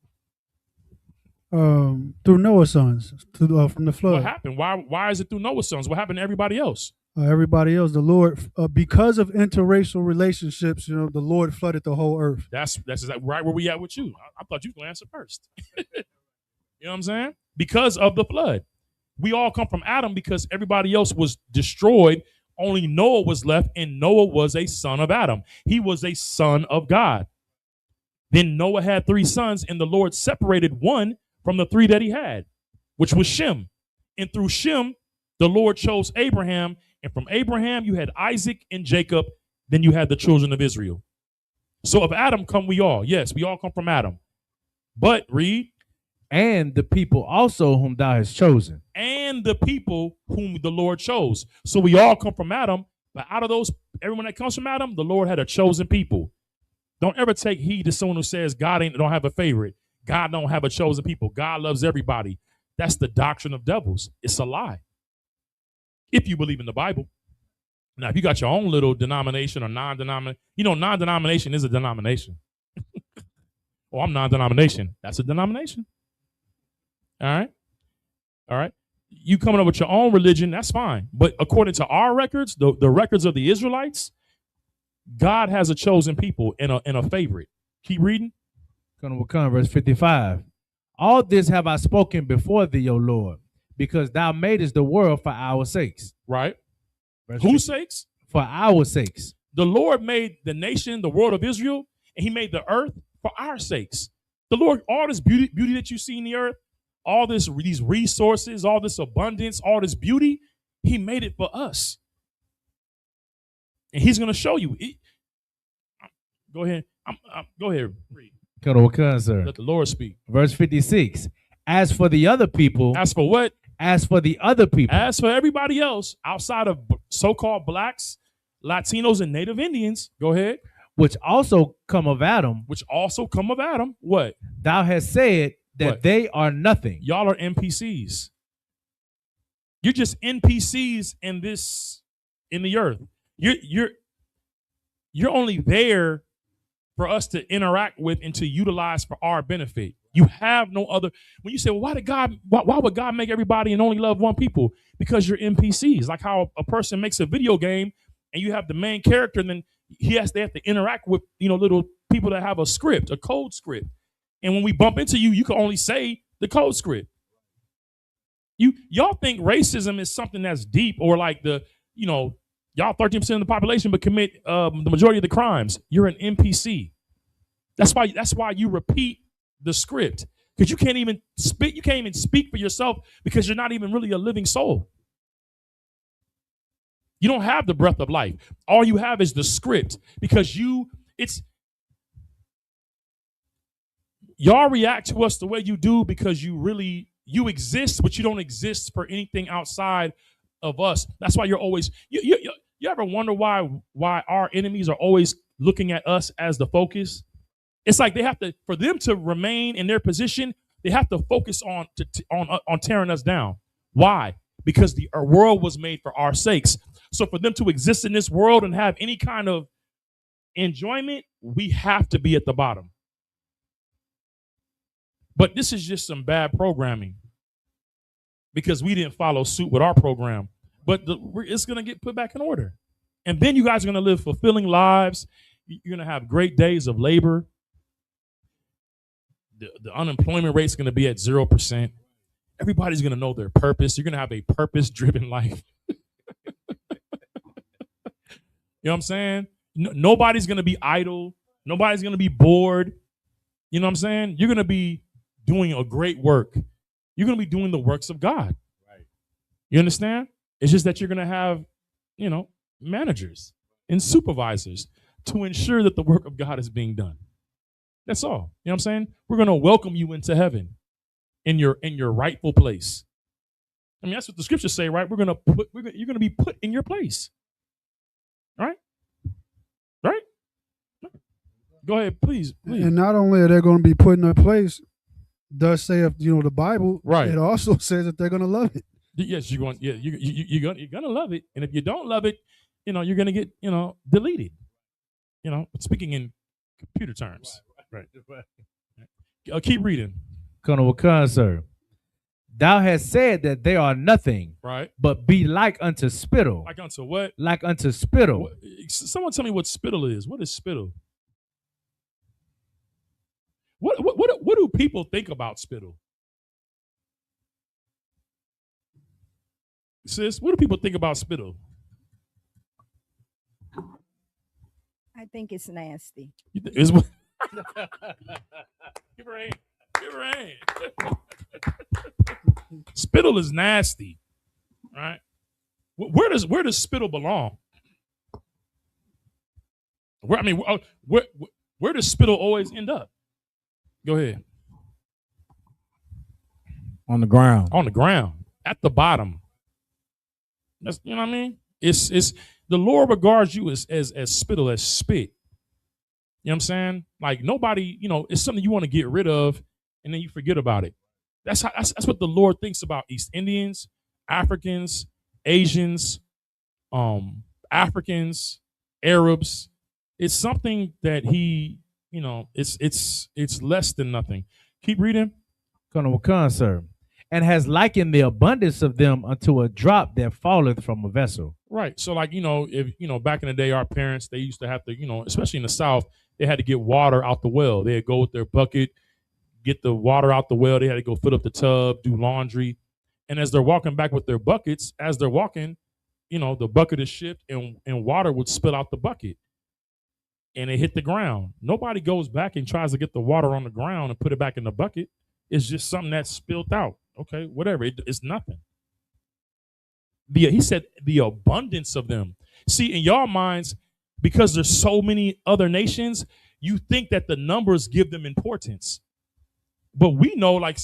Through Noah's sons, from the flood. What happened? Why is it through Noah's sons? What happened to everybody else? Everybody else, the Lord, because of interracial relationships, the Lord flooded the whole earth. That's exactly right where we at with you. I thought you were going to answer first. You know what I'm saying? Because of the flood. We all come from Adam because everybody else was destroyed. Only Noah was left, and Noah was a son of Adam. He was a son of God. Then Noah had 3 sons, and the Lord separated one from the 3 that he had, which was Shem. And through Shem, the Lord chose Abraham. And from Abraham, you had Isaac and Jacob. Then you had the children of Israel. So of Adam come we all. Yes, we all come from Adam. But read. And the people also whom thou hast chosen. And the people whom the Lord chose. So we all come from Adam. But out of those, everyone that comes from Adam, the Lord had a chosen people. Don't ever take heed to someone who says God don't have a favorite. God don't have a chosen people. God loves everybody. That's the doctrine of devils. It's a lie. If you believe in the Bible. Now, if you got your own little denomination or non-denomination, non-denomination is a denomination. Oh, I'm non-denomination. That's a denomination. All right. You coming up with your own religion, that's fine. But according to our records, the records of the Israelites, God has a chosen people and a favorite. Keep reading. Verse 55. All this have I spoken before thee, O Lord, because thou madest the world for our sakes. Right. Whose sakes? For our sakes. The Lord made the nation, the world of Israel, and he made the earth for our sakes. The Lord, all this beauty that you see in the earth, all these resources, all this abundance, all this beauty, he made it for us. And he's going to show you. Go ahead. Go ahead. Read. Let the Lord speak. Verse 56. As for the other people. As for what? As for the other people. As for everybody else outside of so-called blacks, Latinos, and Native Indians. Go ahead. Which also come of Adam. What? Thou hast said that they are nothing. Y'all are NPCs. You're just NPCs in the earth. You're only there for us to interact with and to utilize for our benefit. You have no other. When you say, well, why would God make everybody and only love one people? Because you're NPCs. Like how a person makes a video game and you have the main character, and then they have to interact with, little people that have a script, a code script. And when we bump into you, you can only say the code script. Y'all think racism is something that's deep, or like y'all 13% of the population but commit the majority of the crimes. You're an NPC. That's why you repeat the script, because you can't even speak for yourself, because you're not even really a living soul. You don't have the breath of life. All you have is the script, because y'all react to us the way you do because you exist, but you don't exist for anything outside of us. That's why you're always you ever wonder why our enemies are always looking at us as the focus? It's like for them to remain in their position, they have to focus on tearing us down. Why? Because our world was made for our sakes. So for them to exist in this world and have any kind of enjoyment, we have to be at the bottom. But this is just some bad programming, because we didn't follow suit with our program. But it's going to get put back in order. And then you guys are going to live fulfilling lives. You're going to have great days of labor. The unemployment rate is going to be at 0%. Everybody's going to know their purpose. You're going to have a purpose-driven life. You know what I'm saying? Nobody's going to be idle. Nobody's going to be bored. You know what I'm saying? You're going to be doing a great work. You're going to be doing the works of God. Right. You understand? It's just that you're going to have, managers and supervisors to ensure that the work of God is being done. That's all. You know what I'm saying? We're going to welcome you into heaven in your rightful place. I mean, that's what the scriptures say, right? You're going to be put in your place. Right? Right? Go ahead, please. And not only are they going to be put in their place, does say, if the Bible, right, it also says that they're going to love it. Yes, you're going to love it. And if you don't love it, you're going to get, deleted. But speaking in computer terms. Right. Keep reading. Colonel Wakan, sir. Thou hast said that they are nothing, right, but be like unto spittle. Like unto what? Like unto spittle. Someone tell me what spittle is. What is spittle? What do people think about spittle? Sis, what do people think about spittle? I think it's nasty. Give her a hand. Give her a hand. Spittle is nasty, right? Where does spittle belong? Where does spittle always end up? Go ahead. On the ground. On the ground. At the bottom. That's, you know what I mean? It's the Lord regards you as spittle, as spit. You know what I'm saying? Like nobody, it's something you want to get rid of and then you forget about it. That's what the Lord thinks about East Indians, Africans, Asians, Africans, Arabs. It's something that he, it's less than nothing. Keep reading. Colonel Wakan, sir. And has likened the abundance of them unto a drop that falleth from a vessel. Right. So like, if, back in the day, our parents, they used to have to, especially in the South, they had to get water out the well. They'd go with their bucket, get the water out the well. They had to go fill up the tub, do laundry. And as they're walking back with their buckets, as they're walking, the bucket is shipped and water would spill out the bucket. And it hit the ground. Nobody goes back and tries to get the water on the ground and put it back in the bucket. It's just something that's spilled out. Okay, whatever. It's nothing. He said the abundance of them. See, in y'all minds, because there's so many other nations, you think that the numbers give them importance. But we know, like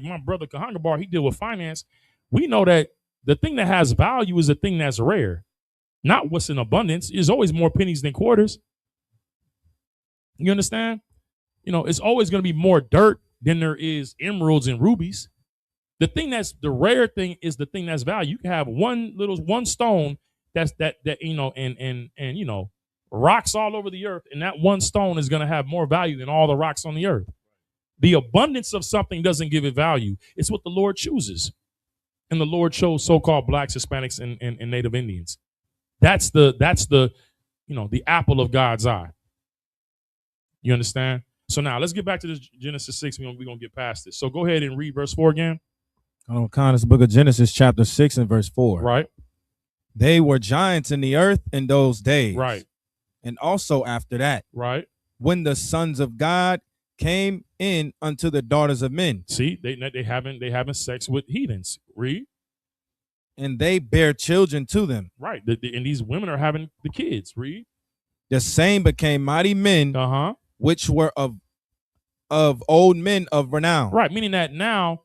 my brother Kahangabar, he deal with finance. We know that the thing that has value is the thing that's rare, not what's in abundance. There's always more pennies than quarters. You understand? It's always going to be more dirt than there is emeralds and rubies. The thing that's the rare thing is the thing that's value. You can have one stone that and rocks all over the earth, and that one stone is going to have more value than all the rocks on the earth. The abundance of something doesn't give it value. It's what the Lord chooses. And the Lord chose so-called blacks, Hispanics, and Native Indians. That's the the apple of God's eye. You understand? So now let's get back to this Genesis 6. We're gonna get past this. So go ahead and read verse 4 again. This book of Genesis, chapter 6 and verse 4. Right. They were giants in the earth in those days. Right. And also after that. Right. When the sons of God came in unto the daughters of men. See, they having sex with heathens. Read. And they bear children to them. Right. And these women are having the kids. Read. The same became mighty men, which were of old men of renown. Right. Meaning that now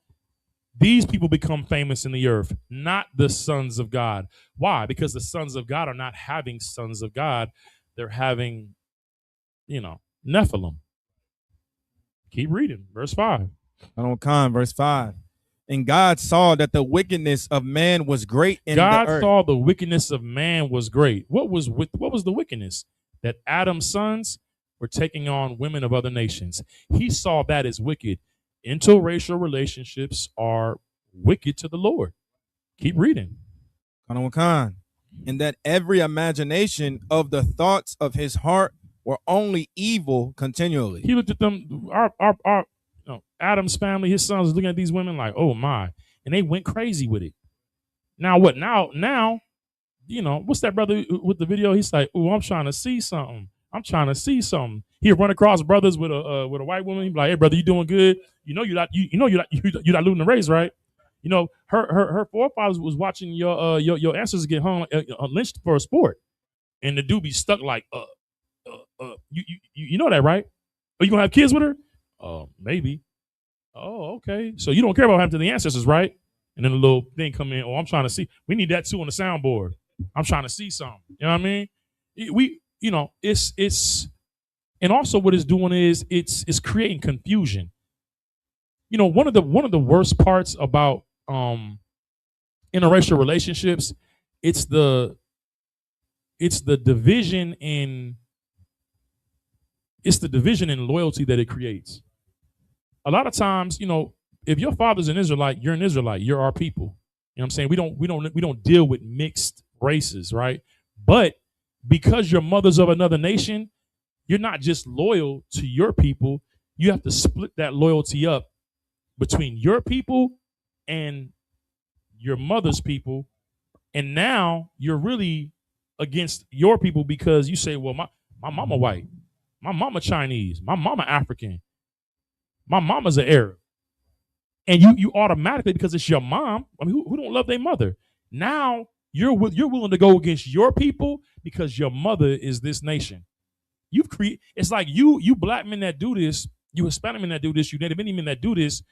these people become famous in the earth, not the sons of God. Why? Because the sons of God are not having sons of God. They're having, Nephilim. Keep reading. Verse 5. Verse 5. And God saw that the wickedness of man was great in the earth. God saw the wickedness of man was great. What was the wickedness? That Adam's sons were taking on women of other nations. He saw that as wicked. Interracial relationships are wicked to the Lord. Keep reading. And that every imagination of the thoughts of his heart were only evil continually. He looked at them, our Adam's family, his sons was looking at these women like, oh my. And they went crazy with it. Now what? Now, what's that brother with the video? He's like, oh, I'm trying to see something. He'll run across brothers with a white woman. He'd be like, hey brother, you doing good? You're not losing the race, right? Her forefathers was watching your ancestors get hung lynched for a sport. And the dude be stuck like, you know that, right? Are you gonna have kids with her? Maybe. Oh, okay. So you don't care about what happened to the ancestors, right? And then a little thing come in. Oh, I'm trying to see. We need that too on the soundboard. I'm trying to see something. You know what I mean? It's and also what it's doing is it's creating confusion. One of the worst parts about interracial relationships, it's the division in loyalty that it creates. A lot of times, if your father's an Israelite, you're an Israelite. You're our people. You know what I'm saying? We don't deal with mixed races, right? But because your mother's of another nation, you're not just loyal to your people. You have to split that loyalty up between your people and your mother's people. And now you're really against your people because you say, well, my mama white, my mama Chinese, my mama African, my mama's an Arab. And you automatically, because it's your mom, I mean, who don't love their mother? Now you're willing to go against your people because your mother is this nation. It's like you black men that do this, you Hispanic men that do this, you Native Indian men that do this,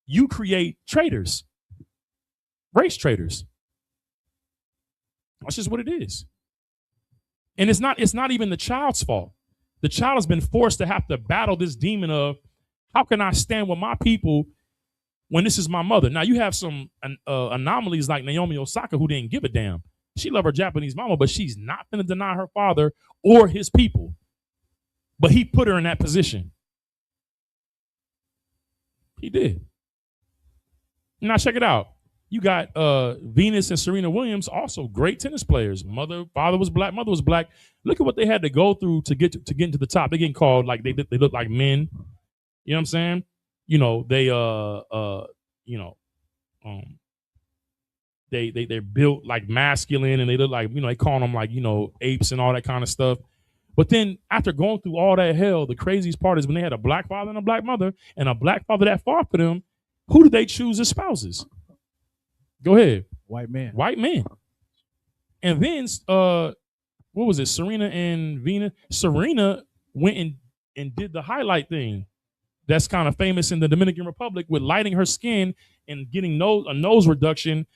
you create traitors, race traitors. That's just what it is. And it's not even the child's fault. The child has been forced to have to battle this demon of, how can I stand with my people when this is my mother? Now you have some anomalies like Naomi Osaka who didn't give a damn. She loved her Japanese mama, but she's not going to deny her father or his people. But he put her in that position. He did. Now check it out. You got Venus and Serena Williams, also great tennis players. Father was black, mother was black. Look at what they had to go through to get into the top. They're getting called like they look like men. You know what I'm saying? They're built like masculine and they look like, they call them like, apes and all that kind of stuff. But then after going through all that hell, the craziest part is when they had a black father and a black mother and a black father that fought for them, who did they choose as spouses? Go ahead. White men. And then, what was it? Serena and Venus. Serena went and did the highlight thing. That's kind of famous in the Dominican Republic with lighting her skin and getting a nose reduction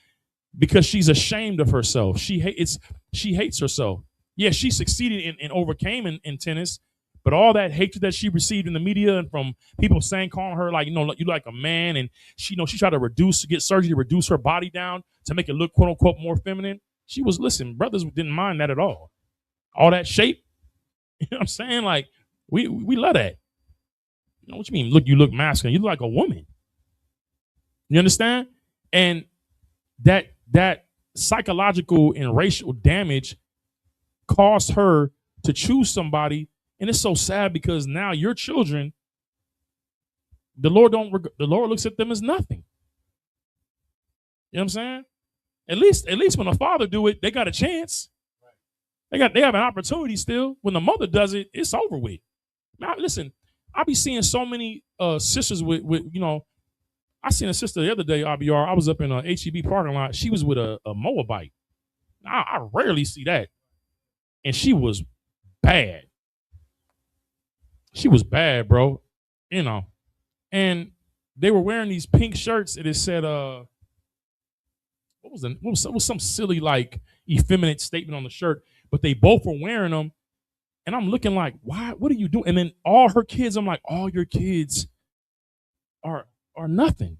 because she's ashamed of herself. She hates herself. Yeah, she succeeded and overcame in tennis, But all that hatred that she received in the media and from people saying, calling her like, you like a man, and she tried to get surgery to reduce her body down to make it look quote unquote more feminine. Listen, brothers didn't mind that at all. All that shape, you know what I'm saying? Like we love that. You know what you mean? You look masculine. You look like a woman. You understand? And that psychological and racial damage caused her to choose somebody. And it's so sad because now your children, the Lord looks at them as nothing. You know what I'm saying? At least when a father do it, they got a chance. They have an opportunity still. When the mother does it, it's over with. Now, listen, I be seeing so many sisters with I seen a sister the other day, RBR. I was up in a HEB parking lot. She was with a Moabite. I rarely see that. And she was bad. She was bad, bro. And they were wearing these pink shirts, and it said, what was some silly like effeminate statement on the shirt, but they both were wearing them. And I'm looking like, why? What are you doing? And then all her kids, I'm like, all your kids are nothing.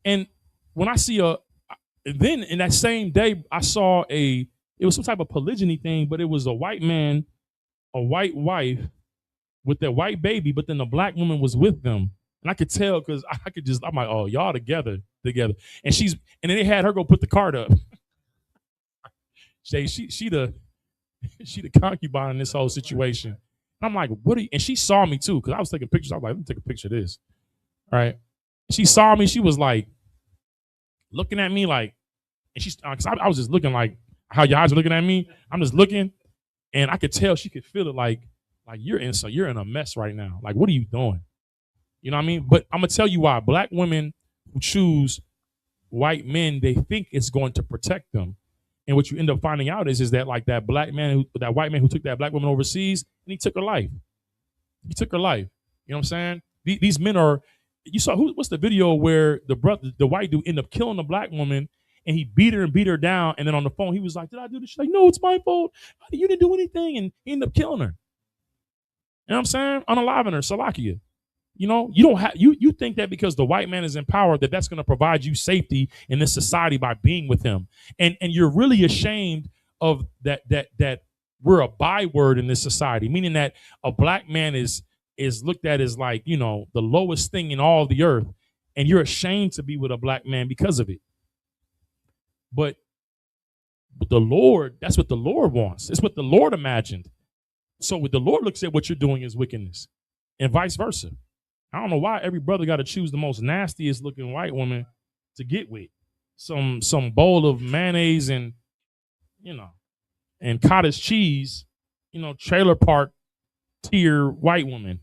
And when I see then in that same day, I saw it was some type of polygyny thing, but it was a white man, a white wife with their white baby, but then the black woman was with them. And I could tell because I'm like, oh, y'all together. And then they had her go put the card up. she the concubine in this whole situation. And I'm like, and she saw me too, because I was taking pictures. I was like, let me take a picture of this. All right. She saw me. She was like looking at me like, and cause I was just looking like how your eyes are looking at me. I'm just looking, and I could tell she could feel it like you're in a mess right now. Like, what are you doing? You know what I mean? But I'm gonna tell you why. Black women who choose white men, they think it's going to protect them. And what you end up finding out is that like that white man who took that black woman overseas, and he took her life. He took her life. You know what I'm saying? These men are. You saw what's the video where the white dude ended up killing the black woman, and he beat her down, and then on the phone he was like, "Did I do this?" She's like, "No, it's my fault. You didn't do anything," and he ended up killing her. You know what I'm saying? Unaliving her, Salakia. You don't have you think that because the white man is in power that's going to provide you safety in this society by being with him, and you're really ashamed of that we're a byword in this society, meaning that a black man is looked at as like the lowest thing in all the earth, and you're ashamed to be with a black man because of it. But the Lord, that's what the Lord wants. It's what the Lord imagined. So what the Lord looks at what you're doing is wickedness, and vice versa. I don't know why every brother got to choose the most nastiest looking white woman to get with. Some bowl of mayonnaise and and cottage cheese, trailer park tier white woman.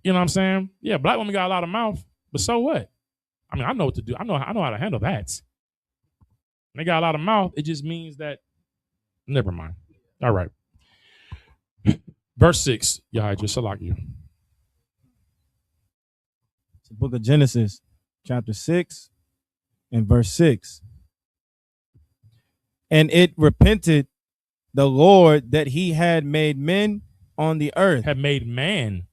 You know what I'm saying? Yeah, black women got a lot of mouth, but so what? I mean, I know what to do. I know how to handle that. When they got a lot of mouth, it just means that. Never mind. All right. Verse 6. Yeah, just like you. The book of Genesis, chapter 6 and verse 6. And it repented the Lord that he had made men on the earth. Had made man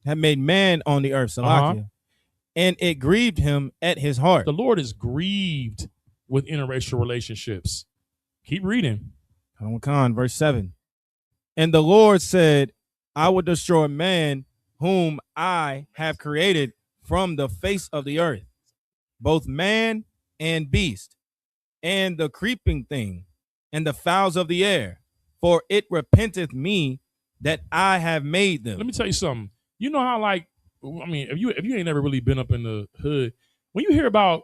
on the earth, Salakia. And it grieved him at his heart. The Lord is grieved with interracial relationships. Keep reading. Verse 7. And the Lord said, I will destroy man whom I have created from the face of the earth, both man and beast, and the creeping thing, and the fowls of the air, for it repenteth me that I have made them. Let me tell you something. You know how if you ain't never really been up in the hood, when you hear about,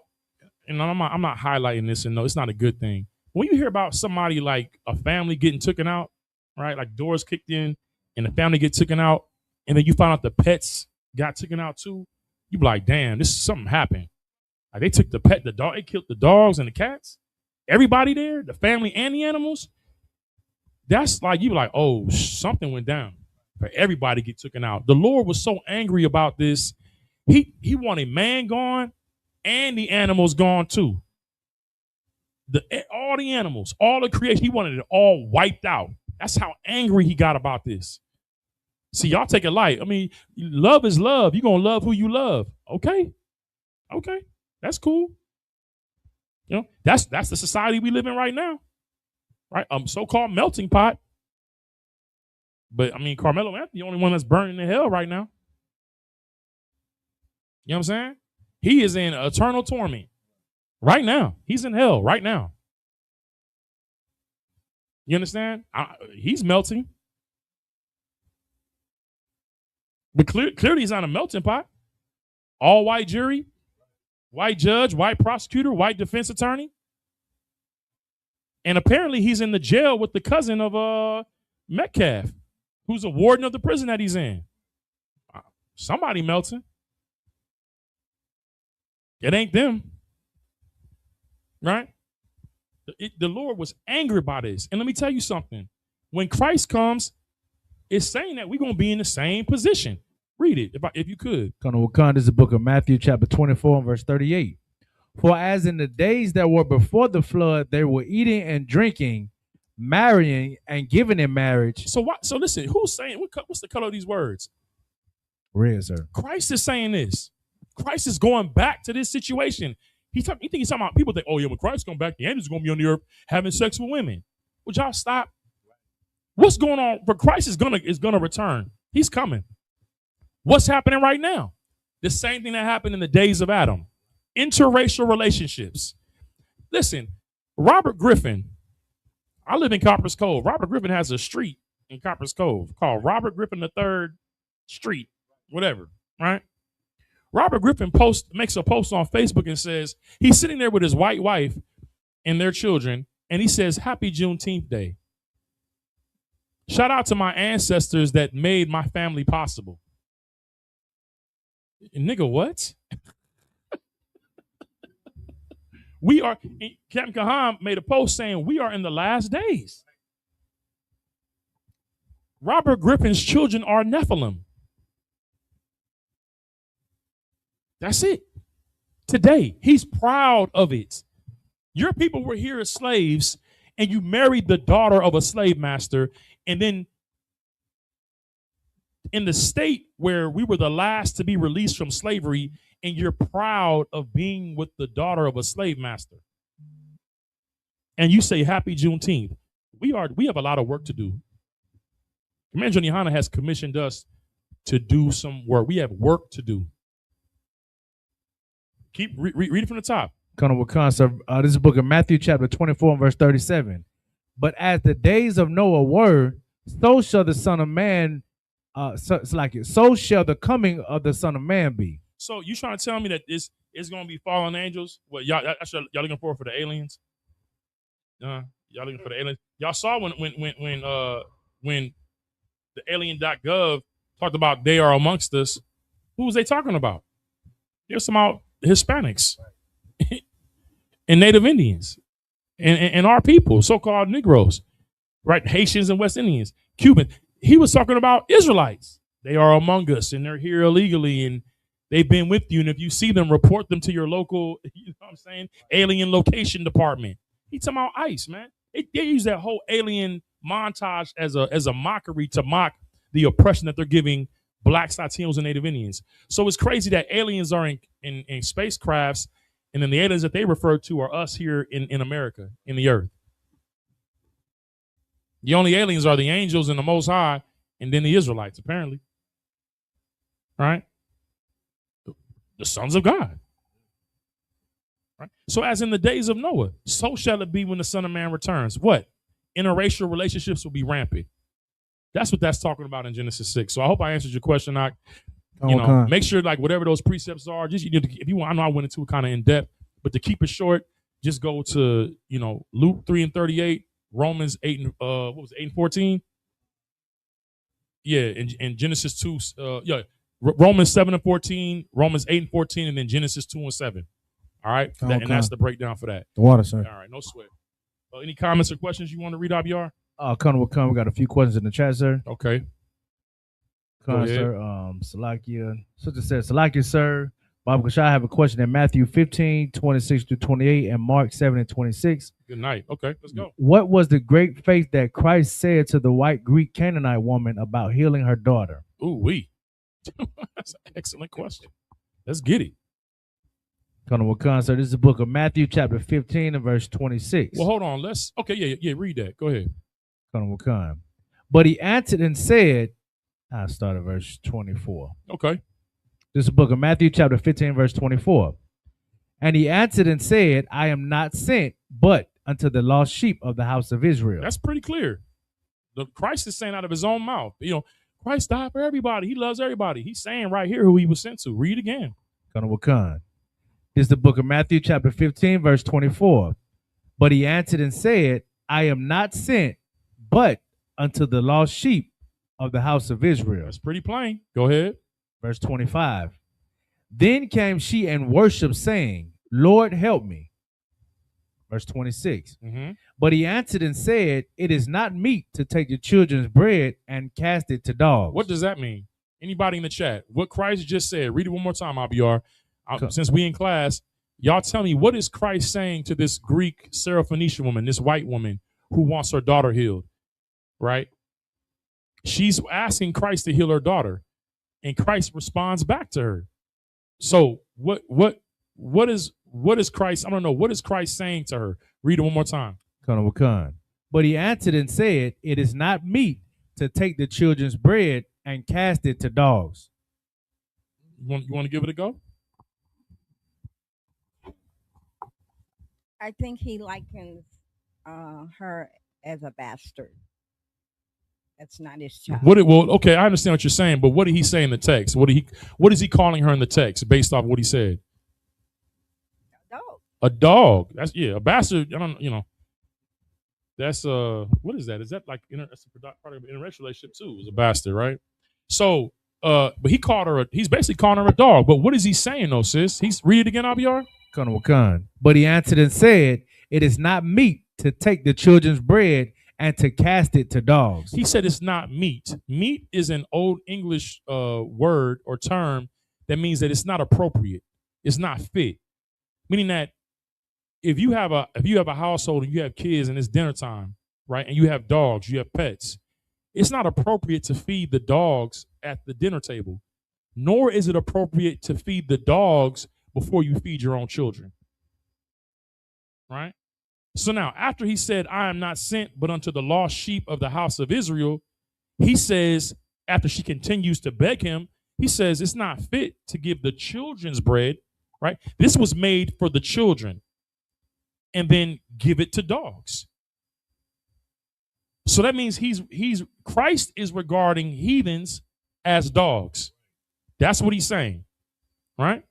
and I'm not highlighting this, and no, it's not a good thing. When you hear about somebody like a family getting taken out, right? Like doors kicked in and the family get taken out, and then you find out the pets got taken out too, you be like, damn, something happened. Like they took the dog, they killed the dogs and the cats. Everybody there, the family and the animals. That's like, you be like, oh, something went down. For everybody to get taken out. The Lord was so angry about this. He wanted man gone and the animals gone too. All the animals, all the creation, he wanted it all wiped out. That's how angry he got about this. See, y'all take it light. I mean, love is love. You're going to love who you love. Okay. That's cool. You know, that's the society we live in right now. Right? So-called melting pot. But I mean, Carmelo Anthony, the only one that's burning in hell right now. You know what I'm saying? He is in eternal torment right now. He's in hell right now. You understand? He's melting. But clearly he's on a melting pot. All white jury, white judge, white prosecutor, white defense attorney. And apparently he's in the jail with the cousin of Metcalf, who's a warden of the prison that he's in. Somebody melting. It ain't them. Right? The Lord was angry by this. And let me tell you something. When Christ comes, it's saying that we're going to be in the same position. Read it, if you could. This is the book of Matthew, chapter 24, and verse 38. For as in the days that were before the flood, they were eating and drinking, marrying and giving in marriage. So listen, who's saying, what's the color of these words? Red, sir. Christ is saying this. Christ is going back to this situation. You think he's talking about people think, oh yeah, when Christ comes back, the angels going to be on the earth having sex with women. Would y'all stop? What's going on? For Christ is gonna return. He's coming. What's happening right now? The same thing that happened in the days of Adam. Interracial relationships. Listen, Robert Griffin. I live in Coppers Cove. Robert Griffin has a street in Coppers Cove called Robert Griffin III Street, whatever, right? Robert Griffin makes a post on Facebook and says he's sitting there with his white wife and their children, and he says, "Happy Juneteenth Day. Shout out to my ancestors that made my family possible." Nigga, what? Captain Kahan made a post saying we are in the last days. Robert Griffin's children are Nephilim. That's it. Today, he's proud of it. Your people were here as slaves, and you married the daughter of a slave master, and then in the state where we were the last to be released from slavery, and you're proud of being with the daughter of a slave master. And you say, "Happy Juneteenth." We have a lot of work to do. Commander Johnny has commissioned us to do some work. We have work to do. Keep read it from the top. This is the book of Matthew, chapter 24, and verse 37. But as the days of Noah were, so shall the Son of Man, so shall the coming of the Son of Man be. So you trying to tell me that this is going to be fallen angels? What y'all looking for the aliens? Y'all looking for the aliens? Y'all saw when the alien.gov talked about they are amongst us. Who was they talking about? They're some out Hispanics and Native Indians and our people, so-called Negroes, right? Haitians and West Indians, Cubans. He was talking about Israelites. They are among us and they're here illegally and they've been with you. And if you see them, report them to your local, you know what I'm saying, alien location department. He's talking about ICE, man. They use that whole alien montage as a mockery to mock the oppression that they're giving Blacks, Latinos, and Native Indians. So it's crazy that aliens are in spacecrafts, and then the aliens that they refer to are us here in America, in the earth. The only aliens are the angels and the Most High, and then the Israelites, apparently. Right? The sons of God. Right? So as in the days of Noah, so shall it be when the Son of Man returns. What? Interracial relationships will be rampant. That's what that's talking about in Genesis 6. So I hope I answered your question. Make sure like whatever those precepts are, just if you want, I know I went into it kind of in depth, but to keep it short, just go to Luke 3:38, Romans 8 and 14. Yeah, and Genesis 2, Romans 7:14, Romans 8:14, and then Genesis 2:7. All right, and that's the breakdown for that. The water, sir. All right, no sweat. Any comments or questions you want to read, Abiar? We got a few questions in the chat, sir. Okay. Sir, Salakia. Sister says, Salakia, sir. Bob Kashai, I have a question in Matthew 15, 26 to 28, and Mark 7 and 26. Good night. Okay, let's go. What was the great faith that Christ said to the white Greek Canaanite woman about healing her daughter? Ooh, that's an excellent question. Let's get it. Colonel Wakan, so this is the book of Matthew, chapter 15, and verse 26. Well, hold on. Yeah, read that. Go ahead. Colonel Wakan. But he answered and said, I'll start at verse 24. Okay. This is the book of Matthew, chapter 15, verse 24. And he answered and said, I am not sent, but unto the lost sheep of the house of Israel. That's pretty clear. Christ is saying out of his own mouth, Christ died for everybody. He loves everybody. He's saying right here who he was sent to. Read again. Colonel Wakan. This is the book of Matthew, chapter 15, verse 24. But he answered and said, I am not sent, but unto the lost sheep of the house of Israel. That's pretty plain. Go ahead. Verse 25. Then came she and worshiped, saying, Lord, help me. Verse 26. But he answered and said, it is not meet to take the children's bread and cast it to dogs. What does that mean? Anybody in the chat? What Christ just said. Read it one more time, Abiyar. Since we in class, y'all tell me, what is Christ saying to this Greek Syrophoenician woman, this white woman who wants her daughter healed, right? She's asking Christ to heal her daughter, and Christ responds back to her. So what is Christ? I don't know. What is Christ saying to her? Read it one more time. Colonel Wakan. But he answered and said, it is not meet to take the children's bread and cast it to dogs. You want to give it a go? I think he likens her as a bastard. That's not his child. Okay, I understand what you're saying, but what did he say in the text? What is he calling her in the text based off what he said? A dog. A dog. That's a bastard. I don't. That's what is that? Is that like that's a part of an interracial relationship too? Is a bastard, right? So, but he's basically calling her a dog. But what is he saying though, sis? Read it again, Abiyar. Colonel Wakan. But he answered and said, it is not meet to take the children's bread and to cast it to dogs. He said it's not meat. Meat is an old English word or term that means that it's not appropriate. It's not fit. Meaning that if you have a household and you have kids and it's dinner time, right? And you have dogs, you have pets, it's not appropriate to feed the dogs at the dinner table, nor is it appropriate to feed the dogs before you feed your own children, right? So now, after he said, I am not sent but unto the lost sheep of the house of Israel, he says, after she continues to beg him, he says, it's not fit to give the children's bread, right? This was made for the children, and then give it to dogs. So that means Christ is regarding heathens as dogs. That's what he's saying, right?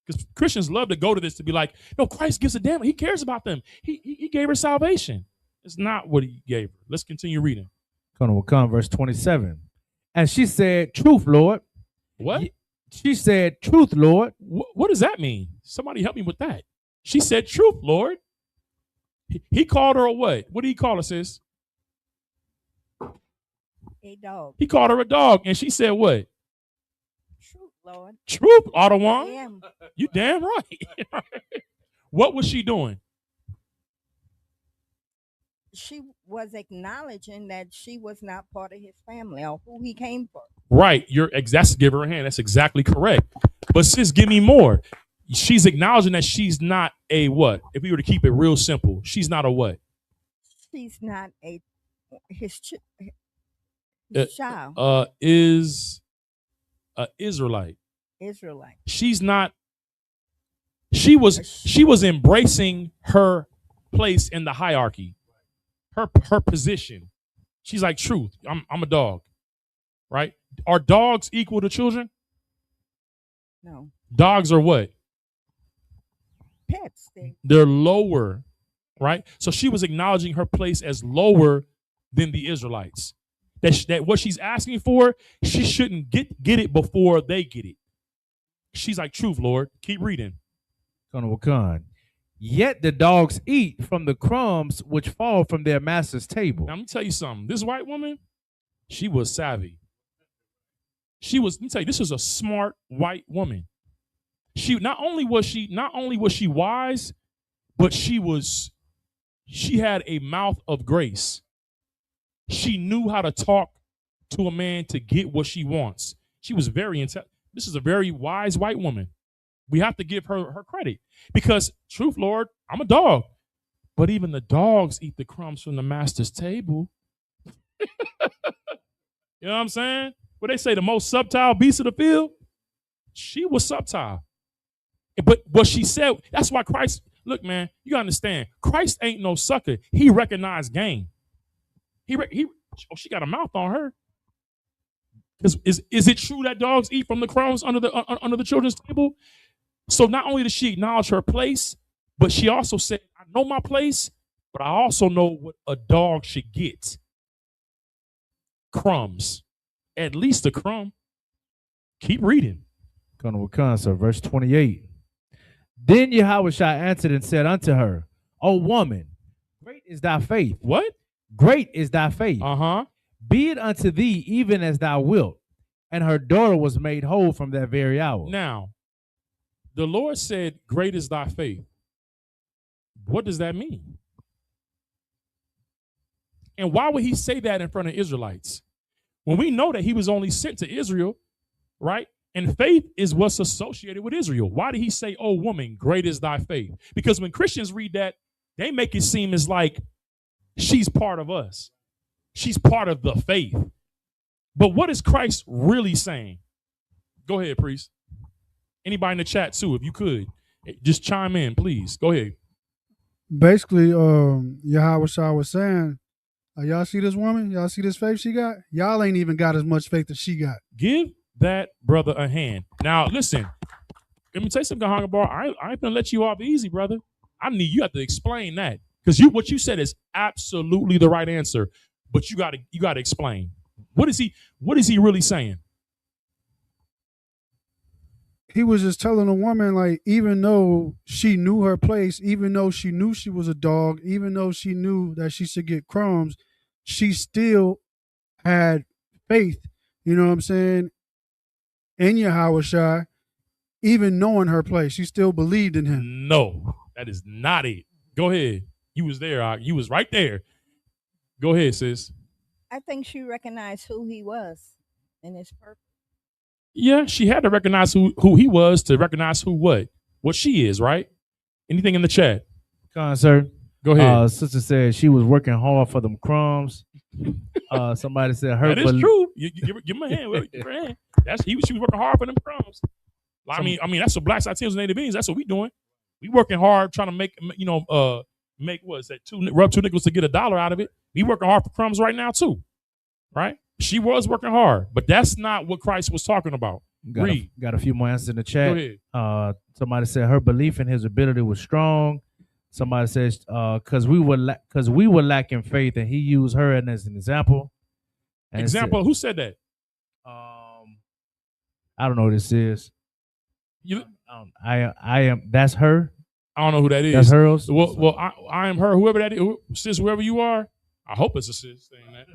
Because Christians love to go to this to be like, no, Christ gives a damn. He cares about them. He gave her salvation. It's not what he gave her. Let's continue reading. Colonel Wakan, verse 27. And she said, truth, Lord. What? She said, truth, Lord. What does that mean? Somebody help me with that. She said, truth, Lord. He called her a what? What did he call her, sis? A dog. He called her a dog. And she said what? Truth, Lord. Truth, Ottawa. Damn. You damn right. What was she doing? She was acknowledging that she was not part of his family or who he came for. Right. That's give her a hand. That's exactly correct. But sis, give me more. She's acknowledging that she's not a what? If we were to keep it real simple, she's not a what? She's not his child. Is a Israelite. Israelite. She's not. She was embracing her place in the hierarchy, her position. She's like, truth. I'm a dog, right? Are dogs equal to children? No. Dogs are what? Pets. They're lower, right? So she was acknowledging her place as lower than the Israelites. That what she's asking for, she shouldn't get it before they get it. She's like, truth, Lord. Keep reading. Colonel Wakan. Yet the dogs eat from the crumbs which fall from their master's table. Now, let me tell you something. This white woman, she was savvy. Let me tell you, this was a smart white woman. She not only was she wise, but she had a mouth of grace. She knew how to talk to a man to get what she wants. She was very intelligent. This is a very wise white woman. We have to give her credit because, truth, Lord, I'm a dog, but even the dogs eat the crumbs from the master's table. You know what I'm saying? What they say, the most subtle beast of the field? She was subtle. But what she said, that's why Christ, look, man, you gotta understand, Christ ain't no sucker. He recognized game. She got a mouth on her. Is it true that dogs eat from the crumbs under the children's table? So not only did she acknowledge her place, but she also said, I know my place, but I also know what a dog should get. Crumbs. At least a crumb. Keep reading. Going with concert, verse 28. Then Yahushua answered and said unto her, O woman, great is thy faith. What? Great is thy faith. Uh-huh. Be it unto thee even as thou wilt. And her daughter was made whole from that very hour. Now, the Lord said, great is thy faith. What does that mean? And why would he say that in front of Israelites? When we know that he was only sent to Israel, right? And faith is what's associated with Israel. Why did he say, oh, woman, great is thy faith? Because when Christians read that, they make it seem as like she's part of us. She's part of the faith. But what is Christ really saying? Go ahead, priest. Anybody in the chat too, if you could. Just chime in, please. Go ahead. Basically, Yahushua was saying, y'all see this woman? Y'all see this faith she got? Y'all ain't even got as much faith as she got. Give that brother a hand. Now, listen, let me tell you something, Hanga Bar. I ain't gonna let you off easy, brother. You have to explain that. Because what you said is absolutely the right answer, but you gotta explain. What is he really saying? He was just telling a woman, like, even though she knew her place, even though she knew she was a dog, even though she knew that she should get crumbs, she still had faith, you know what I'm saying, in Yahushua, even knowing her place. She still believed in him. No, that is not it. Go ahead. You was there. You was right there. Go ahead, sis. I think she recognized who he was and his purpose. Yeah, she had to recognize who he was to recognize what she is, right? Anything in the chat? Concert. Go ahead. Sister said she was working hard for them crumbs. Somebody said her. That is true. You give him a hand. Give her a hand. She was working hard for them crumbs. I mean, that's what Blacks, Latinos, and Native beings. That's what we doing. We working hard trying to make what is that? Rub two nickels to get $1 out of it. We working hard for crumbs right now too, right? She was working hard, but that's not what Christ was talking about. Got a few more answers in the chat. Go ahead. Somebody said her belief in his ability was strong. Somebody says because we were lacking faith, and he used her as an example. And example? Who said that? I don't know what this is. I am. That's her. I don't know who that is. That's her. Well, I am her. Whoever that is, sis, whoever you are. I hope it's a sis saying that.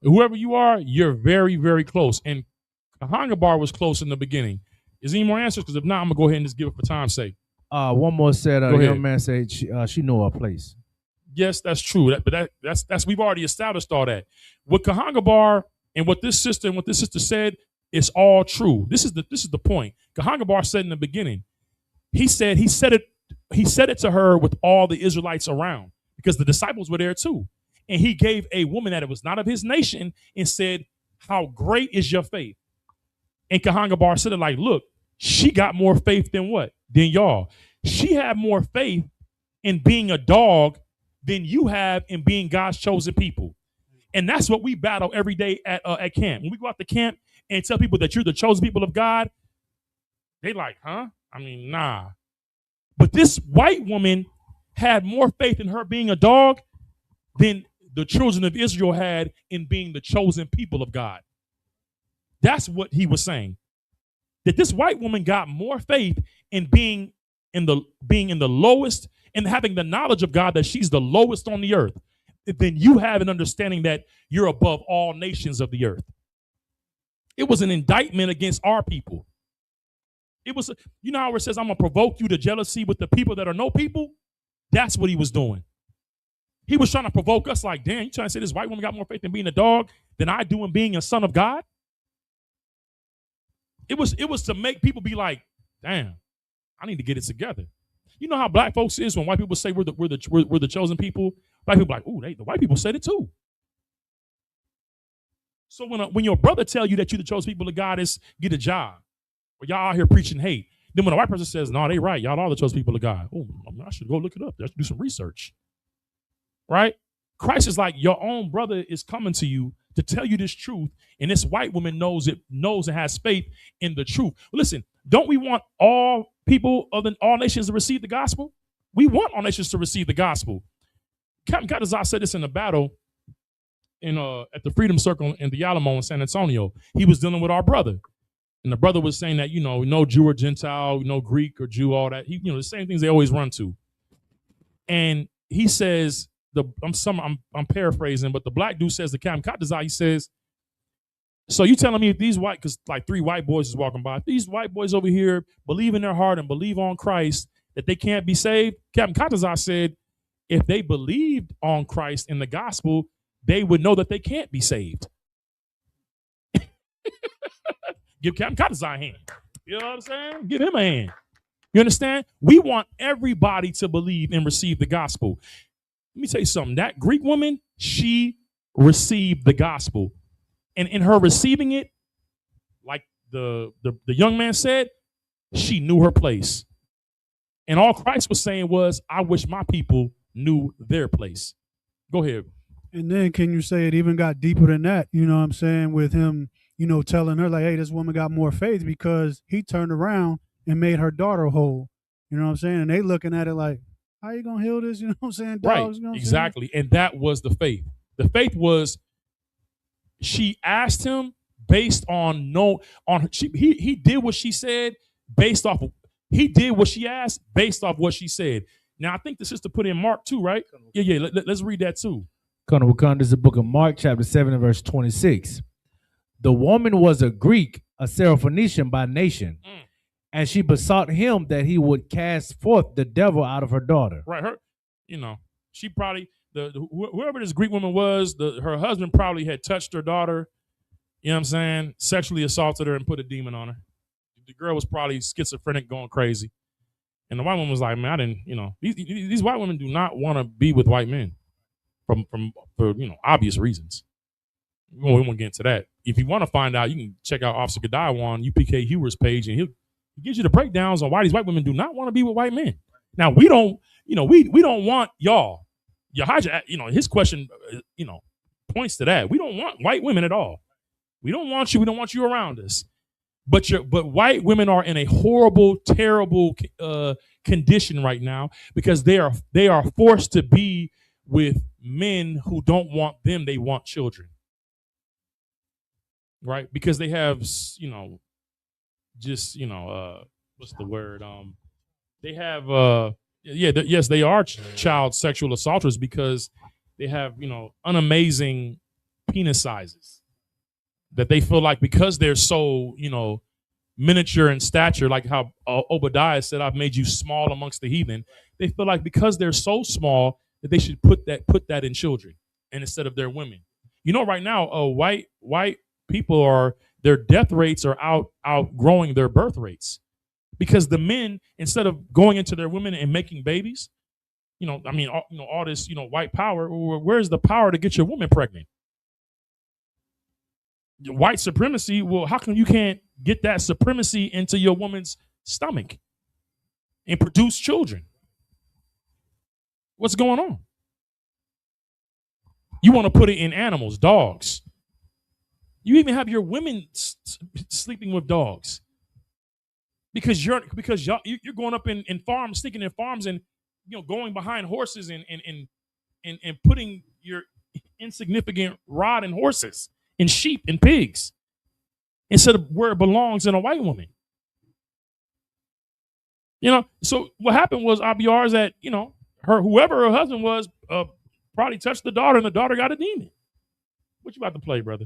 Whoever you are, you're very, very close. And Kahanga Bar was close in the beginning. Is there any more answers? Because if not, I'm gonna go ahead and just give it for time's sake. One more said a young man said she knew her place. Yes, that's true. That's we've already established all that. What Kahanga Bar and what this sister said is all true. This is the point. Kahanga Bar said in the beginning. He said it to her with all the Israelites around because the disciples were there too. And he gave a woman that it was not of his nation and said, how great is your faith? And Kahanga Bar said it like, look, she got more faith than what? Than y'all. She had more faith in being a dog than you have in being God's chosen people. And that's what we battle every day at camp. When we go out to camp and tell people that you're the chosen people of God, they like, huh? I mean, nah. But this white woman had more faith in her being a dog than the children of Israel had in being the chosen people of God. That's what he was saying. That this white woman got more faith in being in the lowest and having the knowledge of God that she's the lowest on the earth than you have an understanding that you're above all nations of the earth. It was an indictment against our people. It was, you know how it says, I'm going to provoke you to jealousy with the people that are no people? That's what he was doing. He was trying to provoke us like, damn, you trying to say this white woman got more faith in being a dog than I do in being a son of God? It was to make people be like, damn, I need to get it together. You know how black folks is when white people say we're the chosen people? Black people like, ooh, the white people said it too. So when your brother tell you that you're the chosen people of God, is get a job. Or y'all out here preaching hate. Then when a white person says, no, they right, y'all are the chosen people of God. Oh, I should go look it up. I should do some research. Right? Christ is like, your own brother is coming to you to tell you this truth, and this white woman knows and has faith in the truth. Listen, don't we want all people of all nations to receive the gospel? We want all nations to receive the gospel. Captain Katazai said this in a battle at the Freedom Circle in the Alamo in San Antonio. He was dealing with our brother. And the brother was saying that, no Jew or Gentile, no Greek or Jew, all that. The same things they always run to. And he says, I'm paraphrasing, but the black dude says to Captain Katazai, he says, so you telling me if these white, because like 3 white boys is walking by, if these white boys over here believe in their heart and believe on Christ, that they can't be saved? Captain Katazai said, if they believed on Christ in the gospel, they would know that they can't be saved. Give Captain Katazai a hand. You know what I'm saying? Give him a hand. You understand? We want everybody to believe and receive the gospel. Let me tell you something. That Greek woman, she received the gospel. And in her receiving it, like the young man said, she knew her place. And all Christ was saying was, I wish my people knew their place. Go ahead. And then can you say it even got deeper than that? You know what I'm saying? With him, telling her like, hey, this woman got more faith because he turned around and made her daughter whole. You know what I'm saying? And they looking at it like, how you going to heal this? You know what I'm saying? Dogs, right, you know what exactly. And that was the faith. The faith was, she asked him based on he did what she said based off of, he did what she asked based off what she said. Now, I think the sister put in Mark too, right? Yeah. Let's read that too. This is the book of Mark, chapter 7 and verse 26. The woman was a Greek, a Syrophoenician by nation, and she besought him that he would cast forth the devil out of her daughter. Right, she probably, whoever this Greek woman was, her husband probably had touched her daughter, you know what I'm saying, sexually assaulted her and put a demon on her. The girl was probably schizophrenic, going crazy. And the white woman was like, man, I didn't, these white women do not want to be with white men for obvious reasons. We won't get into that. If you want to find out, you can check out Officer Godiwa on UPK Hewer's page, and he gives you the breakdowns on why these white women do not want to be with white men. Now, we don't, we don't want y'all. His question, points to that. We don't want white women at all. We don't want you. We don't want you around us. But white women are in a horrible, terrible condition right now because they are forced to be with men who don't want them. They want children. Right? Because they have, what's the word? They have, yes, they are child sexual assaulters because they have, unamazing penis sizes that they feel like because they're so, miniature in stature, like how Obadiah said, I've made you small amongst the heathen. They feel like because they're so small that they should put that in children and instead of their women. Right now, white people their death rates are outgrowing their birth rates because the men, instead of going into their women and making babies, all this, white power, where's the power to get your woman pregnant? White supremacy, well, how come you can't get that supremacy into your woman's stomach and produce children? What's going on? You want to put it in animals, dogs. You even have your women sleeping with dogs because you're going up in farms, sneaking in farms, and going behind horses and putting your insignificant rod in horses and sheep and pigs instead of where it belongs in a white woman. So what happened was Abiyar is that whoever her husband was probably touched the daughter and the daughter got a demon. What you about to play, brother?